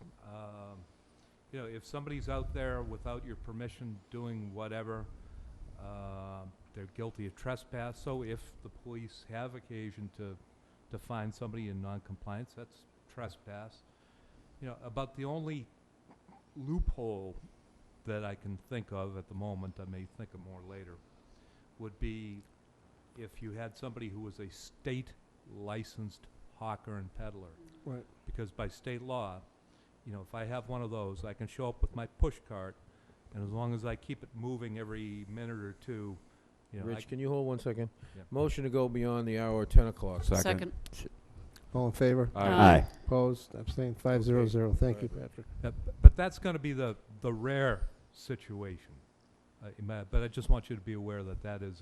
you know, if somebody's out there without your permission doing whatever, they're guilty of trespass. So if the police have occasion to find somebody in non-compliance, that's trespass. You know, about the only loophole that I can think of at the moment, I may think of more later, would be if you had somebody who was a state licensed hawker and peddler. Right. Because by state law, you know, if I have one of those, I can show up with my push cart, and as long as I keep it moving every minute or two, you know. Rich, can you hold 1 second? Yeah. Motion to go beyond the hour, 10 o'clock. Second. All in favor? Aye. Opposed? Abstained? 500. Thank you, Patrick. But that's going to be the rare situation. But I just want you to be aware that that is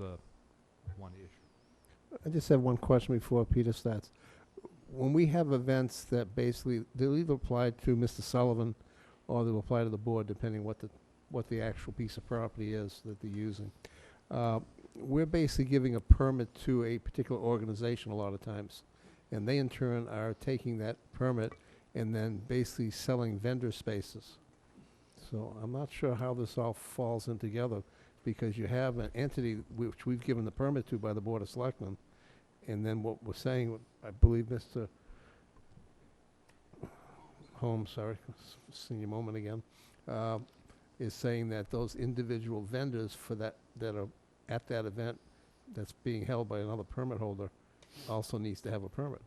one issue. I just have one question before Peter starts. When we have events that basically, they'll either apply to Mr. Sullivan or they'll apply to the board, depending what the actual piece of property is that they're using. We're basically giving a permit to a particular organization a lot of times. And they in turn are taking that permit and then basically selling vendor spaces. So I'm not sure how this all falls in together, because you have an entity which we've given the permit to by the Board of Selectmen, and then what we're saying, I believe Mr. Holmes, sorry, senior moment again, is saying that those individual vendors for that are at that event that's being held by another permit holder also needs to have a permit.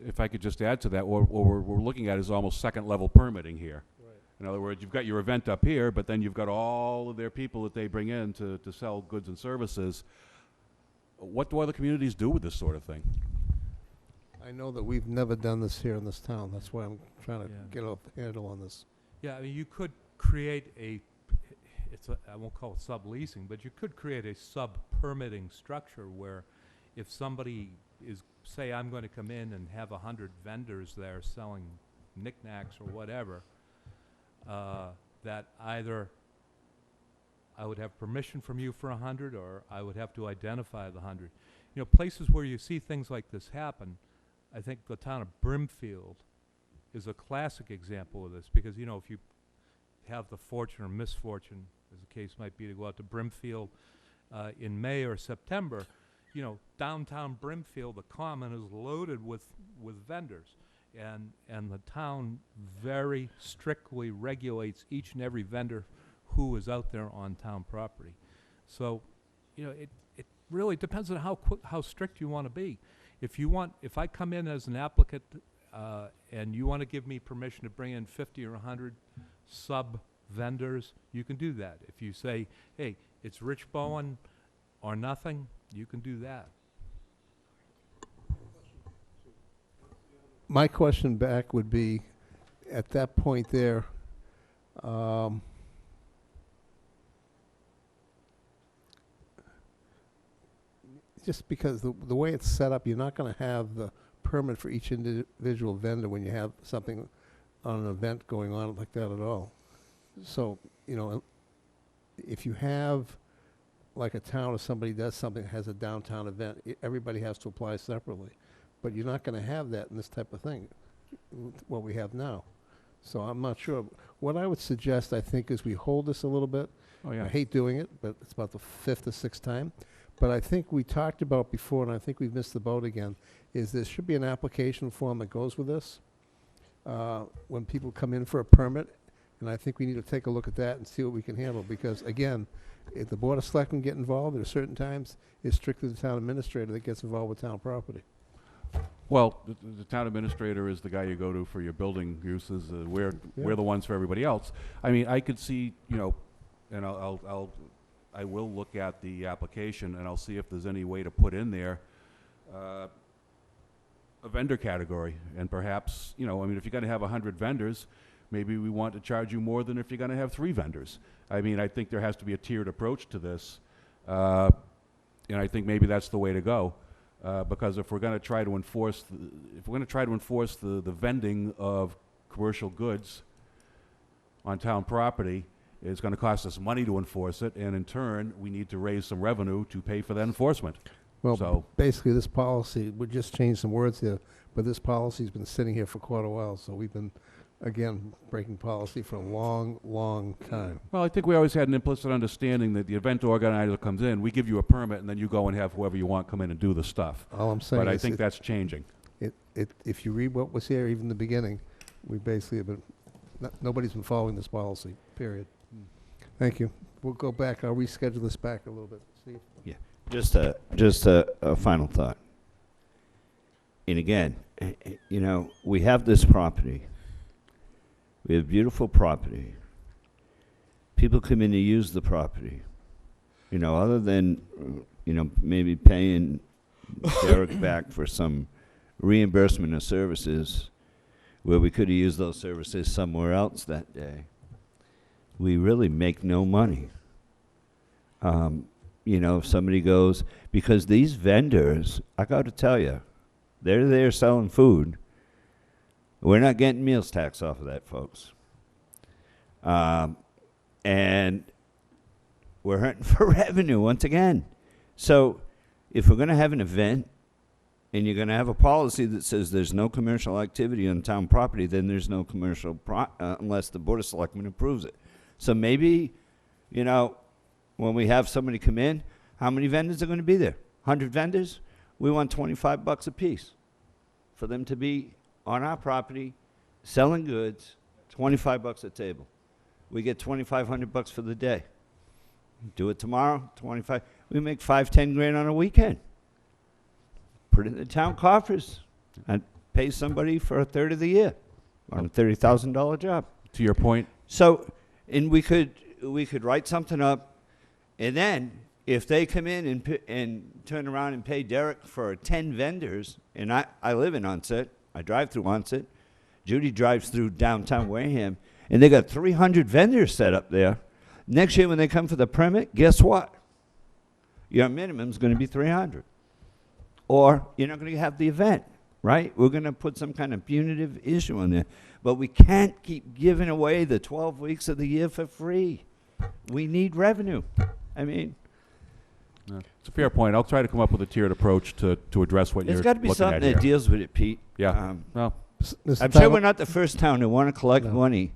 if I could just add to that, what we're looking at is almost second-level permitting here. Right. In other words, you've got your event up here, but then you've got all of their people that they bring in to sell goods and services. What do other communities do with this sort of thing? I know that we've never done this here in this town. That's why I'm trying to Yeah. get a handle on this. Yeah, I mean, you could create I won't call it subleasing, but you could create a sub-permitting structure where if somebody is, say I'm going to come in and have 100 vendors there selling knickknacks or whatever, that either I would have permission from you for 100 or I would have to identify the 100. You know, places where you see things like this happen, I think the town of Brimfield is a classic example of this, because, you know, if you have the fortune or misfortune, as the case might be, to go out to Brimfield in May or September, you know, downtown Brimfield, the common is loaded with vendors. And the town very strictly regulates each and every vendor who is out there on town property. So, it really depends on how strict you want to be. If I come in as an applicant, and you want to give me permission to bring in 50 or 100 sub-vendors, you can do that. If you say, hey, it's Rich Bowen or nothing, you can do that. My question back would be, at that point there, just because the way it's set up, you're not going to have the permit for each individual vendor when you have something on an event going on like that at all. So, if you have like a town or somebody does something that has a downtown event, everybody has to apply separately. But you're not going to have that in this type of thing, what we have now. So I'm not sure. What I would suggest, I think, is we hold this a little bit. Oh, yeah. I hate doing it, but it's about the 5th or 6th time. But I think we talked about before, and I think we've missed the boat again, is there should be an application form that goes with this when people come in for a permit. And I think we need to take a look at that and see what we can handle. Because, again, if the Board of Selectmen get involved, there are certain times it's strictly the town administrator that gets involved with town property. Well, the town administrator is the guy you go to for your building uses. We're the ones for everybody else. I mean, I could see, and I will look at the application and I'll see if there's any way to put in there a vendor category. And perhaps, if you're going to have 100 vendors, maybe we want to charge you more than if you're going to have 3 vendors. I mean, I think there has to be a tiered approach to this, and I think maybe that's the way to go. Because if we're going to try to enforce, the vending of commercial goods on town property, it's going to cost us money to enforce it, and in turn, we need to raise some revenue to pay for that enforcement. Well, So, basically, this policy, we just changed some words here, but this policy's been sitting here for quite a while, so we've been, again, breaking policy for a long, long time. well, I think we always had an implicit understanding that the event organizer comes in, we give you a permit, and then you go and have whoever you want come in and do the stuff. All I'm saying But I is think that's changing. if you read what was here, even in the beginning, we basically have been, nobody's been following this policy, period. Thank you. We'll go back, I'll reschedule this back a little bit. Steve? Yeah, just a final thought. And again, we have this property. We have beautiful property. People come in to use the property. Other than, maybe paying Derek back for some reimbursement of services where we could have used those services somewhere else that day. We really make no money. If somebody goes, because these vendors, I got to tell you, they're there selling food. We're not getting meals tax off of that, folks. And we're hunting for revenue once again. So if we're going to have an event and you're going to have a policy that says there's no commercial activity on town property, then there's no commercial unless the Board of Selectmen approves it. So maybe, when we have somebody come in, how many vendors are going to be there? 100 vendors? We want $25 a piece for them to be on our property, selling goods, $25 a table. We get $2,500 for the day. Do it tomorrow, 25. We make $5-10 grand on a weekend. Put it in the town coffers and pay somebody for a third of the year on a $30,000 job. To your point, So, and we could write something up, and then if they come in and turn around and pay Derek for 10 vendors, and I live in Onset, I drive through Onset, Judy drives through downtown Wareham, and they got 300 vendors set up there. Next year when they come for the permit, guess what? Your minimum's going to be 300. Or you're not going to have the event, right? We're going to put some kind of punitive issue on there. But we can't keep giving away the 12 weeks of the year for free. We need revenue. I mean, it's a fair point. I'll try to come up with a tiered approach to address what you're there's got to be looking at something here. that deals with it, Pete. Yeah. Well, I'm sure we're not the first town to want to collect money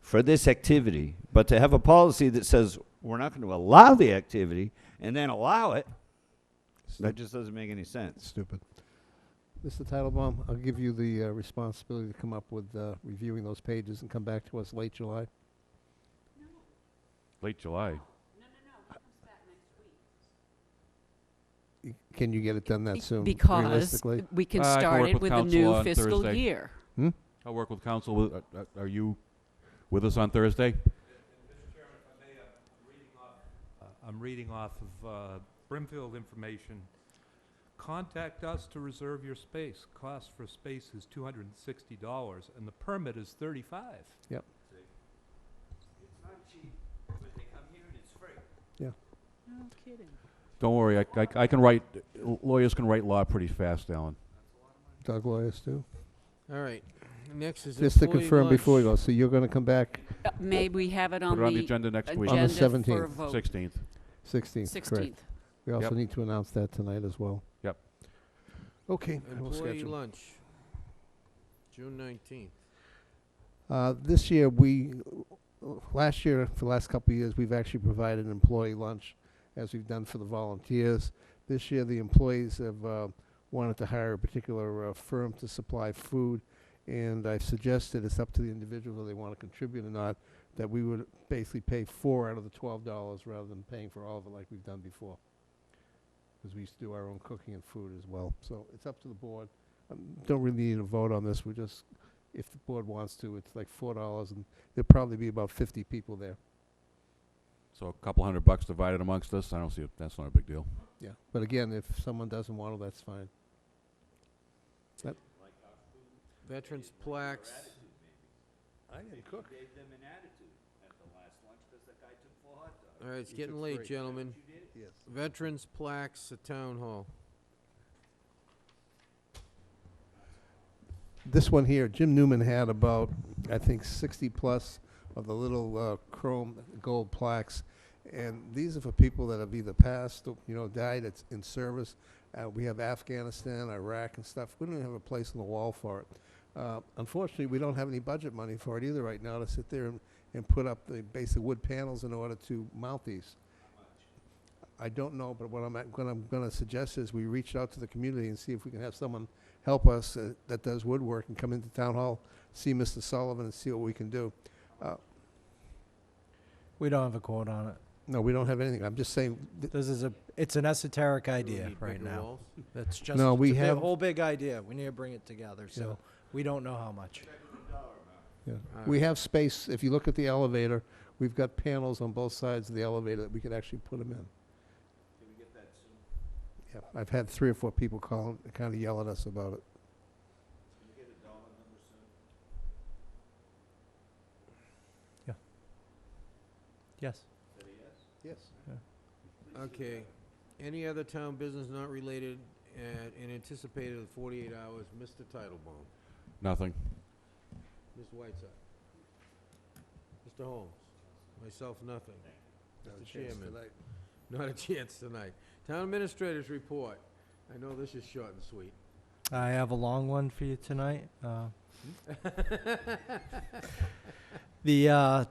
for this activity, but to have a policy that says we're not going to allow the activity and then allow it, that just doesn't make any sense. Stupid. Mr. Titlebaum, I'll give you the responsibility to come up with reviewing those pages and come back to us late July. Late July. Can you get it done that soon, Because realistically? we can I can start work it with with the council new on fiscal Thursday. year. I'll work with council. Are you with us on Thursday? Mr. Chairman, if I may, I'm reading off of Brimfield information. Contact us to reserve your space. Cost for space is $260, and the permit is $35. Yep. It's not cheap, but they come here and it's free. Yeah. No kidding. Don't worry, I can write, lawyers can write law pretty fast, Alan. Doug lawyers too. All right, next is Just to employee confirm before we lunch. go, so you're gonna come back May we have it on Put it on the the agenda next week. on the agenda for a 17th, vote? 16th. 16th, correct. 16th. We also Yep. need to announce that tonight as well. Yep. Okay, I will Employee schedule. lunch, June 19th. This year, last year, for the last couple of years, we've actually provided an employee lunch, as we've done for the volunteers. This year, the employees have wanted to hire a particular firm to supply food, and I've suggested it's up to the individual whether they want to contribute or not, that we would basically pay $4 out of the $12 rather than paying for all of it like we've done before. Because we used to do our own cooking and food as well. So it's up to the board. Don't really need a vote on this. We just, if the board wants to, it's like $4, and there'll probably be about 50 people there. So a couple $100 divided amongst us, I don't see, that's not a big deal. Yeah. But again, if someone doesn't want to, that's fine. Veterans plaques, I didn't cook. Gave them an attitude at the last lunch because the guy took 4 hot dogs. all right, it's You getting took late, 3. gentlemen. Yes. Veterans plaques at Town Hall. This one here, Jim Newman had about, I think, 60 plus of the little chrome gold plaques. And these are for people that have either passed or, died in service. We have Afghanistan, Iraq and stuff. We don't have a place on the wall for it. Unfortunately, we don't have any budget money for it either right now to sit there and put up the basic wood panels in order to mount these. I don't know, but what I'm going to suggest is we reach out to the community and see if we can have someone help us that does woodwork and come into Town Hall, see Mr. Sullivan and see what we can do. We don't have a quote on it. No, we don't have anything. I'm just saying, It's an esoteric idea need right bigger now. walls? That's just No, we it's a have- whole big idea. We need to bring it together. So Yeah. we don't know how much. yeah. All We right. have space. If you look at the elevator, we've got panels on both sides of the elevator that we could actually put them in. Can we get that soon? Yeah, I've had 3 or 4 people call and kind of yell at us about it. Can we get a dollar number soon? Yes. Is that a yes? Yes. Okay, any other town business not related and anticipated in 48 hours, Mr. Titlebaum, Nothing. Mr. Whiteside, Mr. Holmes, myself, nothing. Not a Mr. chance Chairman. tonight. Not a chance tonight. Town administrators report. I know this is short and sweet. I have a long one for you tonight.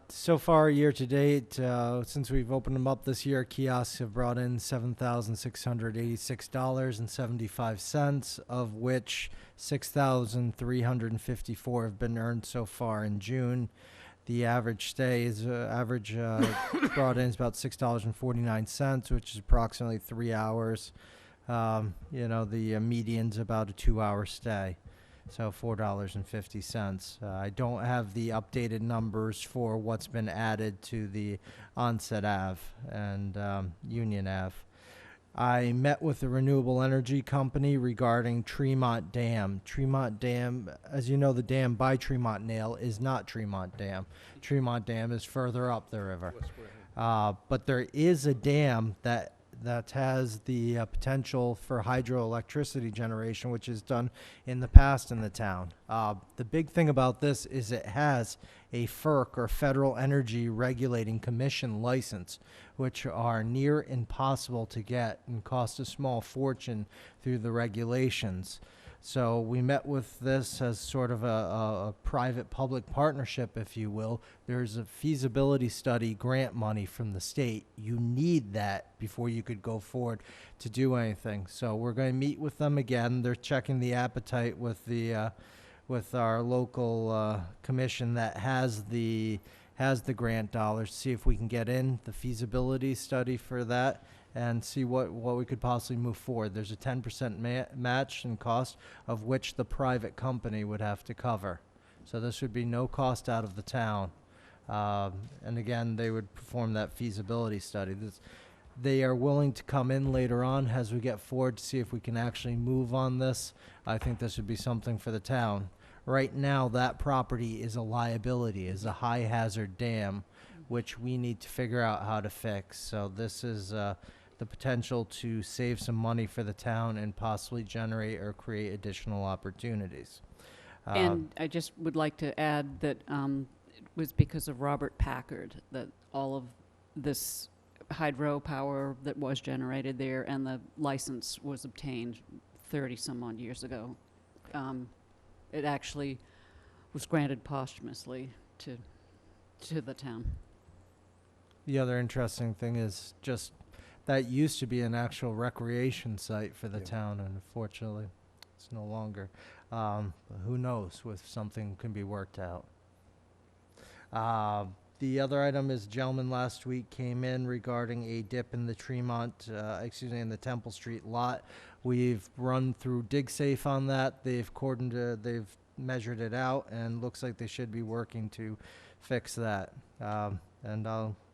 So far year to date, since we've opened them up this year, kiosks have brought in $7,686.75, of which 6,354 have been earned so far in June. The average stay is brought in is about $6.49, which is approximately 3 hours. The median's about a 2-hour stay. So $4.50. I don't have the updated numbers for what's been added to the Onset Ave and Union Ave. I met with the renewable energy company regarding Tremont Dam. Tremont Dam, as you know, the dam by Tremont Nail is not Tremont Dam. Tremont Dam is further up the river. But there is a dam that has the potential for hydroelectricity generation, which is done in the past in the town. The big thing about this is it has a FERC, or Federal Energy Regulating Commission license, which are near impossible to get and cost a small fortune through the regulations. So we met with this as sort of a private-public partnership, if you will. There's a feasibility study grant money from the state. You need that before you could go forward to do anything. So we're going to meet with them again. They're checking the appetite with our local commission that has the has the grant dollars, see if we can get in the feasibility study for that and see what we could possibly move forward. There's a 10% match in cost, of which the private company would have to cover. So this would be no cost out of the town. And again, they would perform that feasibility study. They are willing to come in later on as we get forward to see if we can actually move on this. I think this would be something for the town. Right now, that property is a liability, is a high hazard dam, which we need to figure out how to fix. So this is the potential to save some money for the town and possibly generate or create additional opportunities. And I just would like to add that it was because of Robert Packard that all of this hydropower that was generated there and the license was obtained 30-some-odd years ago. It actually was granted posthumously to the town. The other interesting thing is just that used to be an actual recreation site for the town, and unfortunately, it's no longer. But who knows if something can be worked out. The other item is, gentleman last week came in regarding a dip in the in the Temple Street lot. We've run through DigSafe on that. They've measured it out, and looks like they should be working to fix that.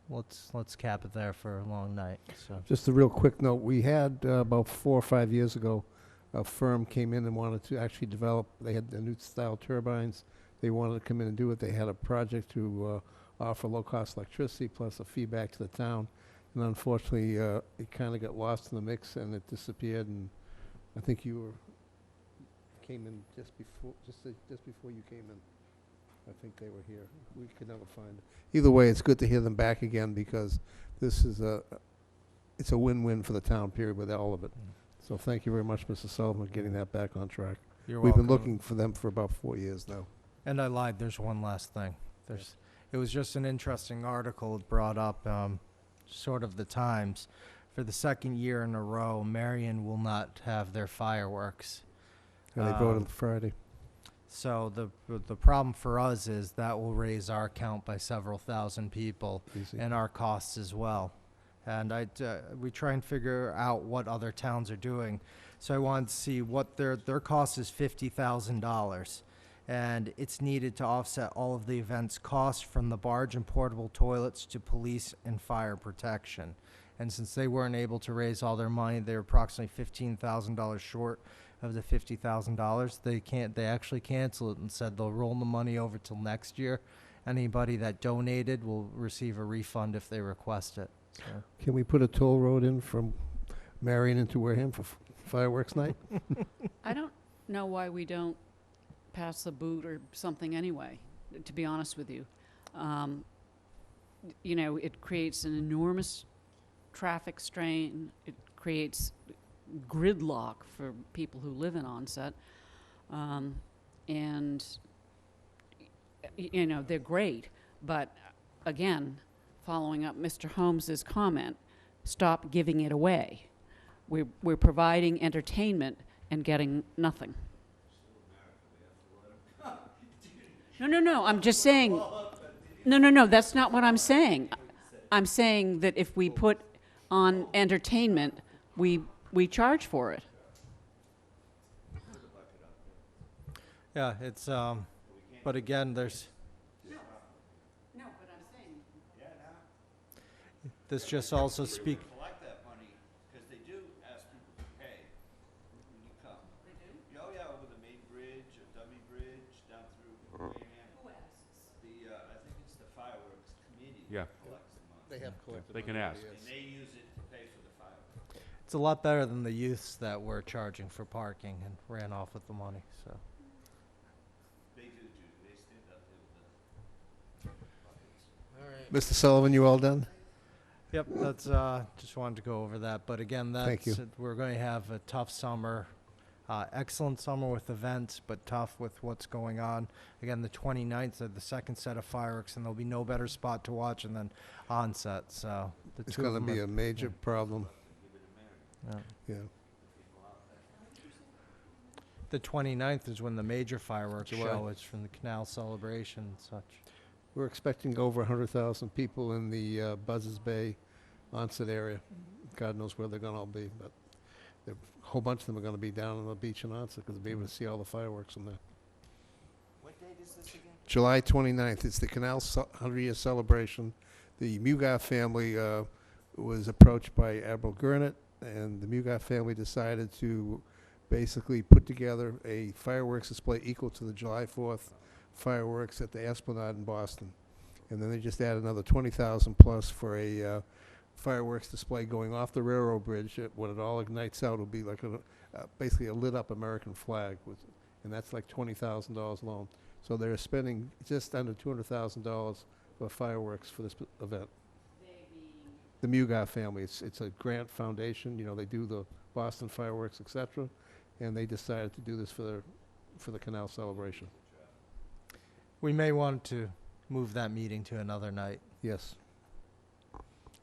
Let's cap it there for a long night. So. Just a real quick note, we had about 4 or 5 years ago, a firm came in and wanted to actually develop, they had the new style turbines. They wanted to come in and do it. They had a project to offer low-cost electricity plus a fee back to the town. And unfortunately, it kind of got lost in the mix and it disappeared. And I think you came in just before you came in. I think they were here. We could never find it. Either way, it's good to hear them back again because this is it's a win-win for the town, period, with all of it. So thank you very much, Mr. Sullivan, for getting that back on track. You're We've welcome. been looking for them for about 4 years now. And I lied. There's one last thing. It was just an interesting article it brought up, sort of the times. For the second year in a row, Marion will not have their fireworks. And they voted Friday. So the problem for us is that will raise our count by several thousand people. Easy. And our costs as well. And we try and figure out what other towns are doing. So I wanted to see what their cost is. $50,000. And it's needed to offset all of the event's costs, from the barge and portable toilets to police and fire protection. And since they weren't able to raise all their money, they're approximately $15,000 short of the $50,000. They actually canceled it and said they'll roll the money over till next year. Anybody that donated will receive a refund if they request it. So. Can we put a toll road in from Marion into Wareham for fireworks night? I don't know why we don't pass the boot or something anyway, to be honest with you. It creates an enormous traffic strain. It creates gridlock for people who live in Onset. And they're great. But again, following up Mr. Holmes's comment, stop giving it away. We're providing entertainment and getting nothing. No, I'm just saying, no, that's not what I'm saying. I'm saying that if we put on entertainment, we charge for it. Yeah, it's, but again, there's... No, but I'm saying... This just also speak... Collect that money, because they do ask people to pay when you come. They do? Oh, yeah, over the main bridge, or Dummy Bridge, down through Wareham. Who asks? I think it's the fireworks committee Yeah. that collects the money. They have collected They can money, ask. yes. And they use it to pay for the fireworks. It's a lot better than the youths that were charging for parking and ran off with the money, so. They do. They stand up there with the buckets. Mr. Sullivan, you all done? Yep, that's, just wanted to go over that, but again, Thank you. we're going to have a tough summer, excellent summer with events, but tough with what's going on. Again, the 29th are the second set of fireworks, and there'll be no better spot to watch than Onset, so. It's going to be a major problem. Yeah. Yeah. The 29th is when the major fireworks July. show is, from the canal celebration and such. We're expecting over 100,000 people in the Buzzards Bay, Onset area. God knows where they're going to all be, but a whole bunch of them are going to be down on the beach in Onset because they'll be able to see all the fireworks from there. What date is this again? July 29th, it's the Canal 100-year celebration. The Mugar family was approached by Admiral Gurnett, and the Mugar family decided to basically put together a fireworks display equal to the July 4th fireworks at the Esplanade in Boston. And then they just added another 20,000 plus for a fireworks display going off the railroad bridge. When it all ignites out, it'll be like basically a lit up American flag, and that's like $20,000 alone. So they're spending just under $200,000 for fireworks for this event. The Mugar family, it's a grant foundation, you know, they do the Boston fireworks, etc., and they decided to do this for the canal celebration. We may want to move that meeting to another night. Yes.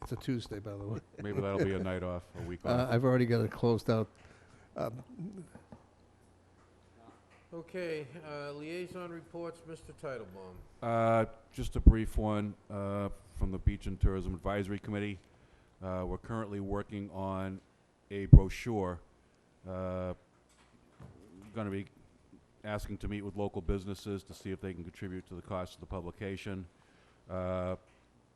It's a Tuesday, by the way. Maybe that'll be a night off, a week off. I've already got it closed out. Okay, liaison reports, Mr. Titlebaum. Just a brief one from the Beach and Tourism Advisory Committee. We're currently working on a brochure. Going to be asking to meet with local businesses to see if they can contribute to the cost of the publication.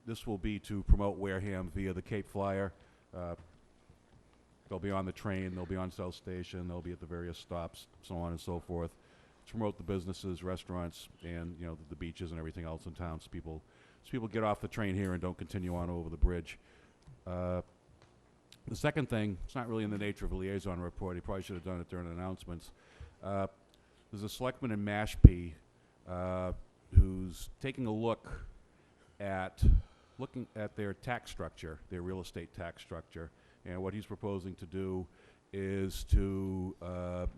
This will be to promote Wareham via the Cape Flyer. They'll be on the train, they'll be on South Station, they'll be at the various stops, so on and so forth, to promote the businesses, restaurants, and the beaches and everything else in town, so people get off the train here and don't continue on over the bridge. The second thing, it's not really in the nature of a liaison report. He probably should have done it during announcements. There's a selectman in Mashpee who's taking a look at their tax structure, their real estate tax structure, and what he's proposing to do is to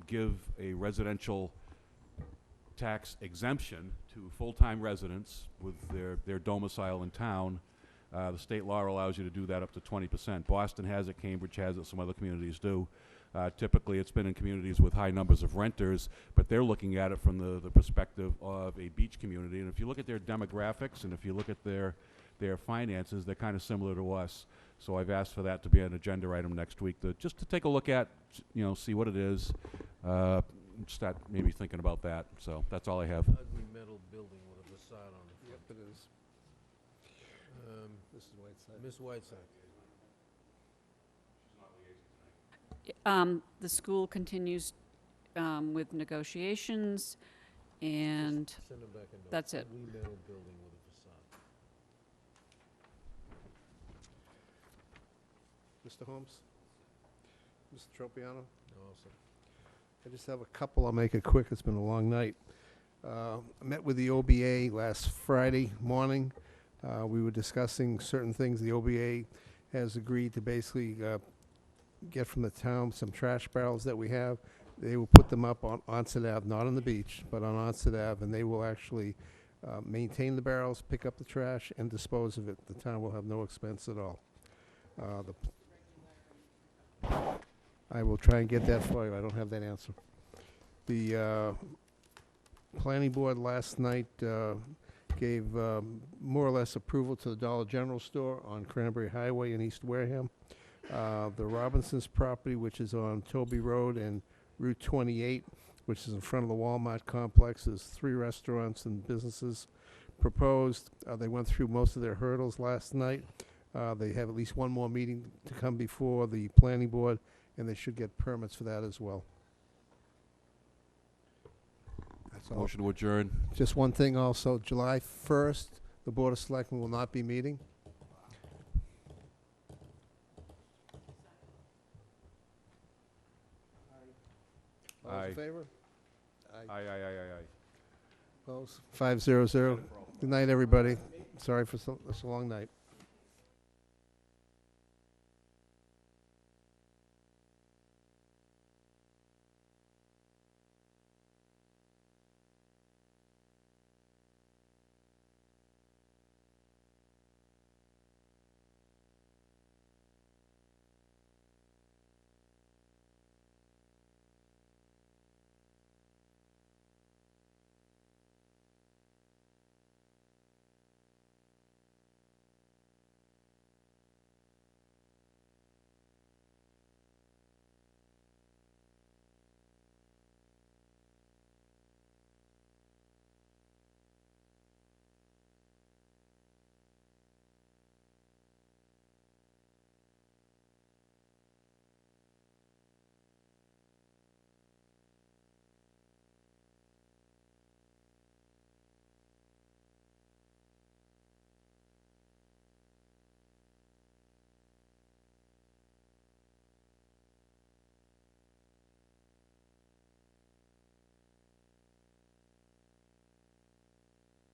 give a residential tax exemption to full-time residents with their domicile in town. The state law allows you to do that up to 20%. Boston has it, Cambridge has it, some other communities do. Typically, it's been in communities with high numbers of renters, but they're looking at it from the perspective of a beach community. And if you look at their demographics and if you look at their finances, they're kind of similar to us. So I've asked for that to be an agenda item next week, just to take a look at, see what it is, start maybe thinking about that. So that's all I have. Ugly metal building with a facade on it. Yep, it is. This is Whiteside. Ms. Whiteside. The school continues with negotiations, and Send it back a note. that's it. Ugly metal building with a facade. Mr. Holmes? Mr. Tropiano? Awesome. I just have a couple. I'll make it quick. It's been a long night. I met with the OBA last Friday morning. We were discussing certain things. The OBA has agreed to basically get from the town some trash barrels that we have. They will put them up on Onset Ave, not on the beach, but on Onset Ave, and they will actually maintain the barrels, pick up the trash, and dispose of it. The town will have no expense at all. I will try and get that for you. I don't have that answer. The planning board last night gave more or less approval to the Dollar General store on Cranberry Highway in East Wareham. The Robinsons property, which is on Toby Road and Route 28, which is in front of the Walmart complex, there's 3 restaurants and businesses proposed. They went through most of their hurdles last night. They have at least one more meeting to come before the planning board, and they should get permits for that as well. That's all. Motion to adjourn. Just one thing also, July 1st, the Board of Selectmen will not be meeting. All those Aye. in favor? Aye. Opposed? 500. Good night, everybody. Sorry for such a long night.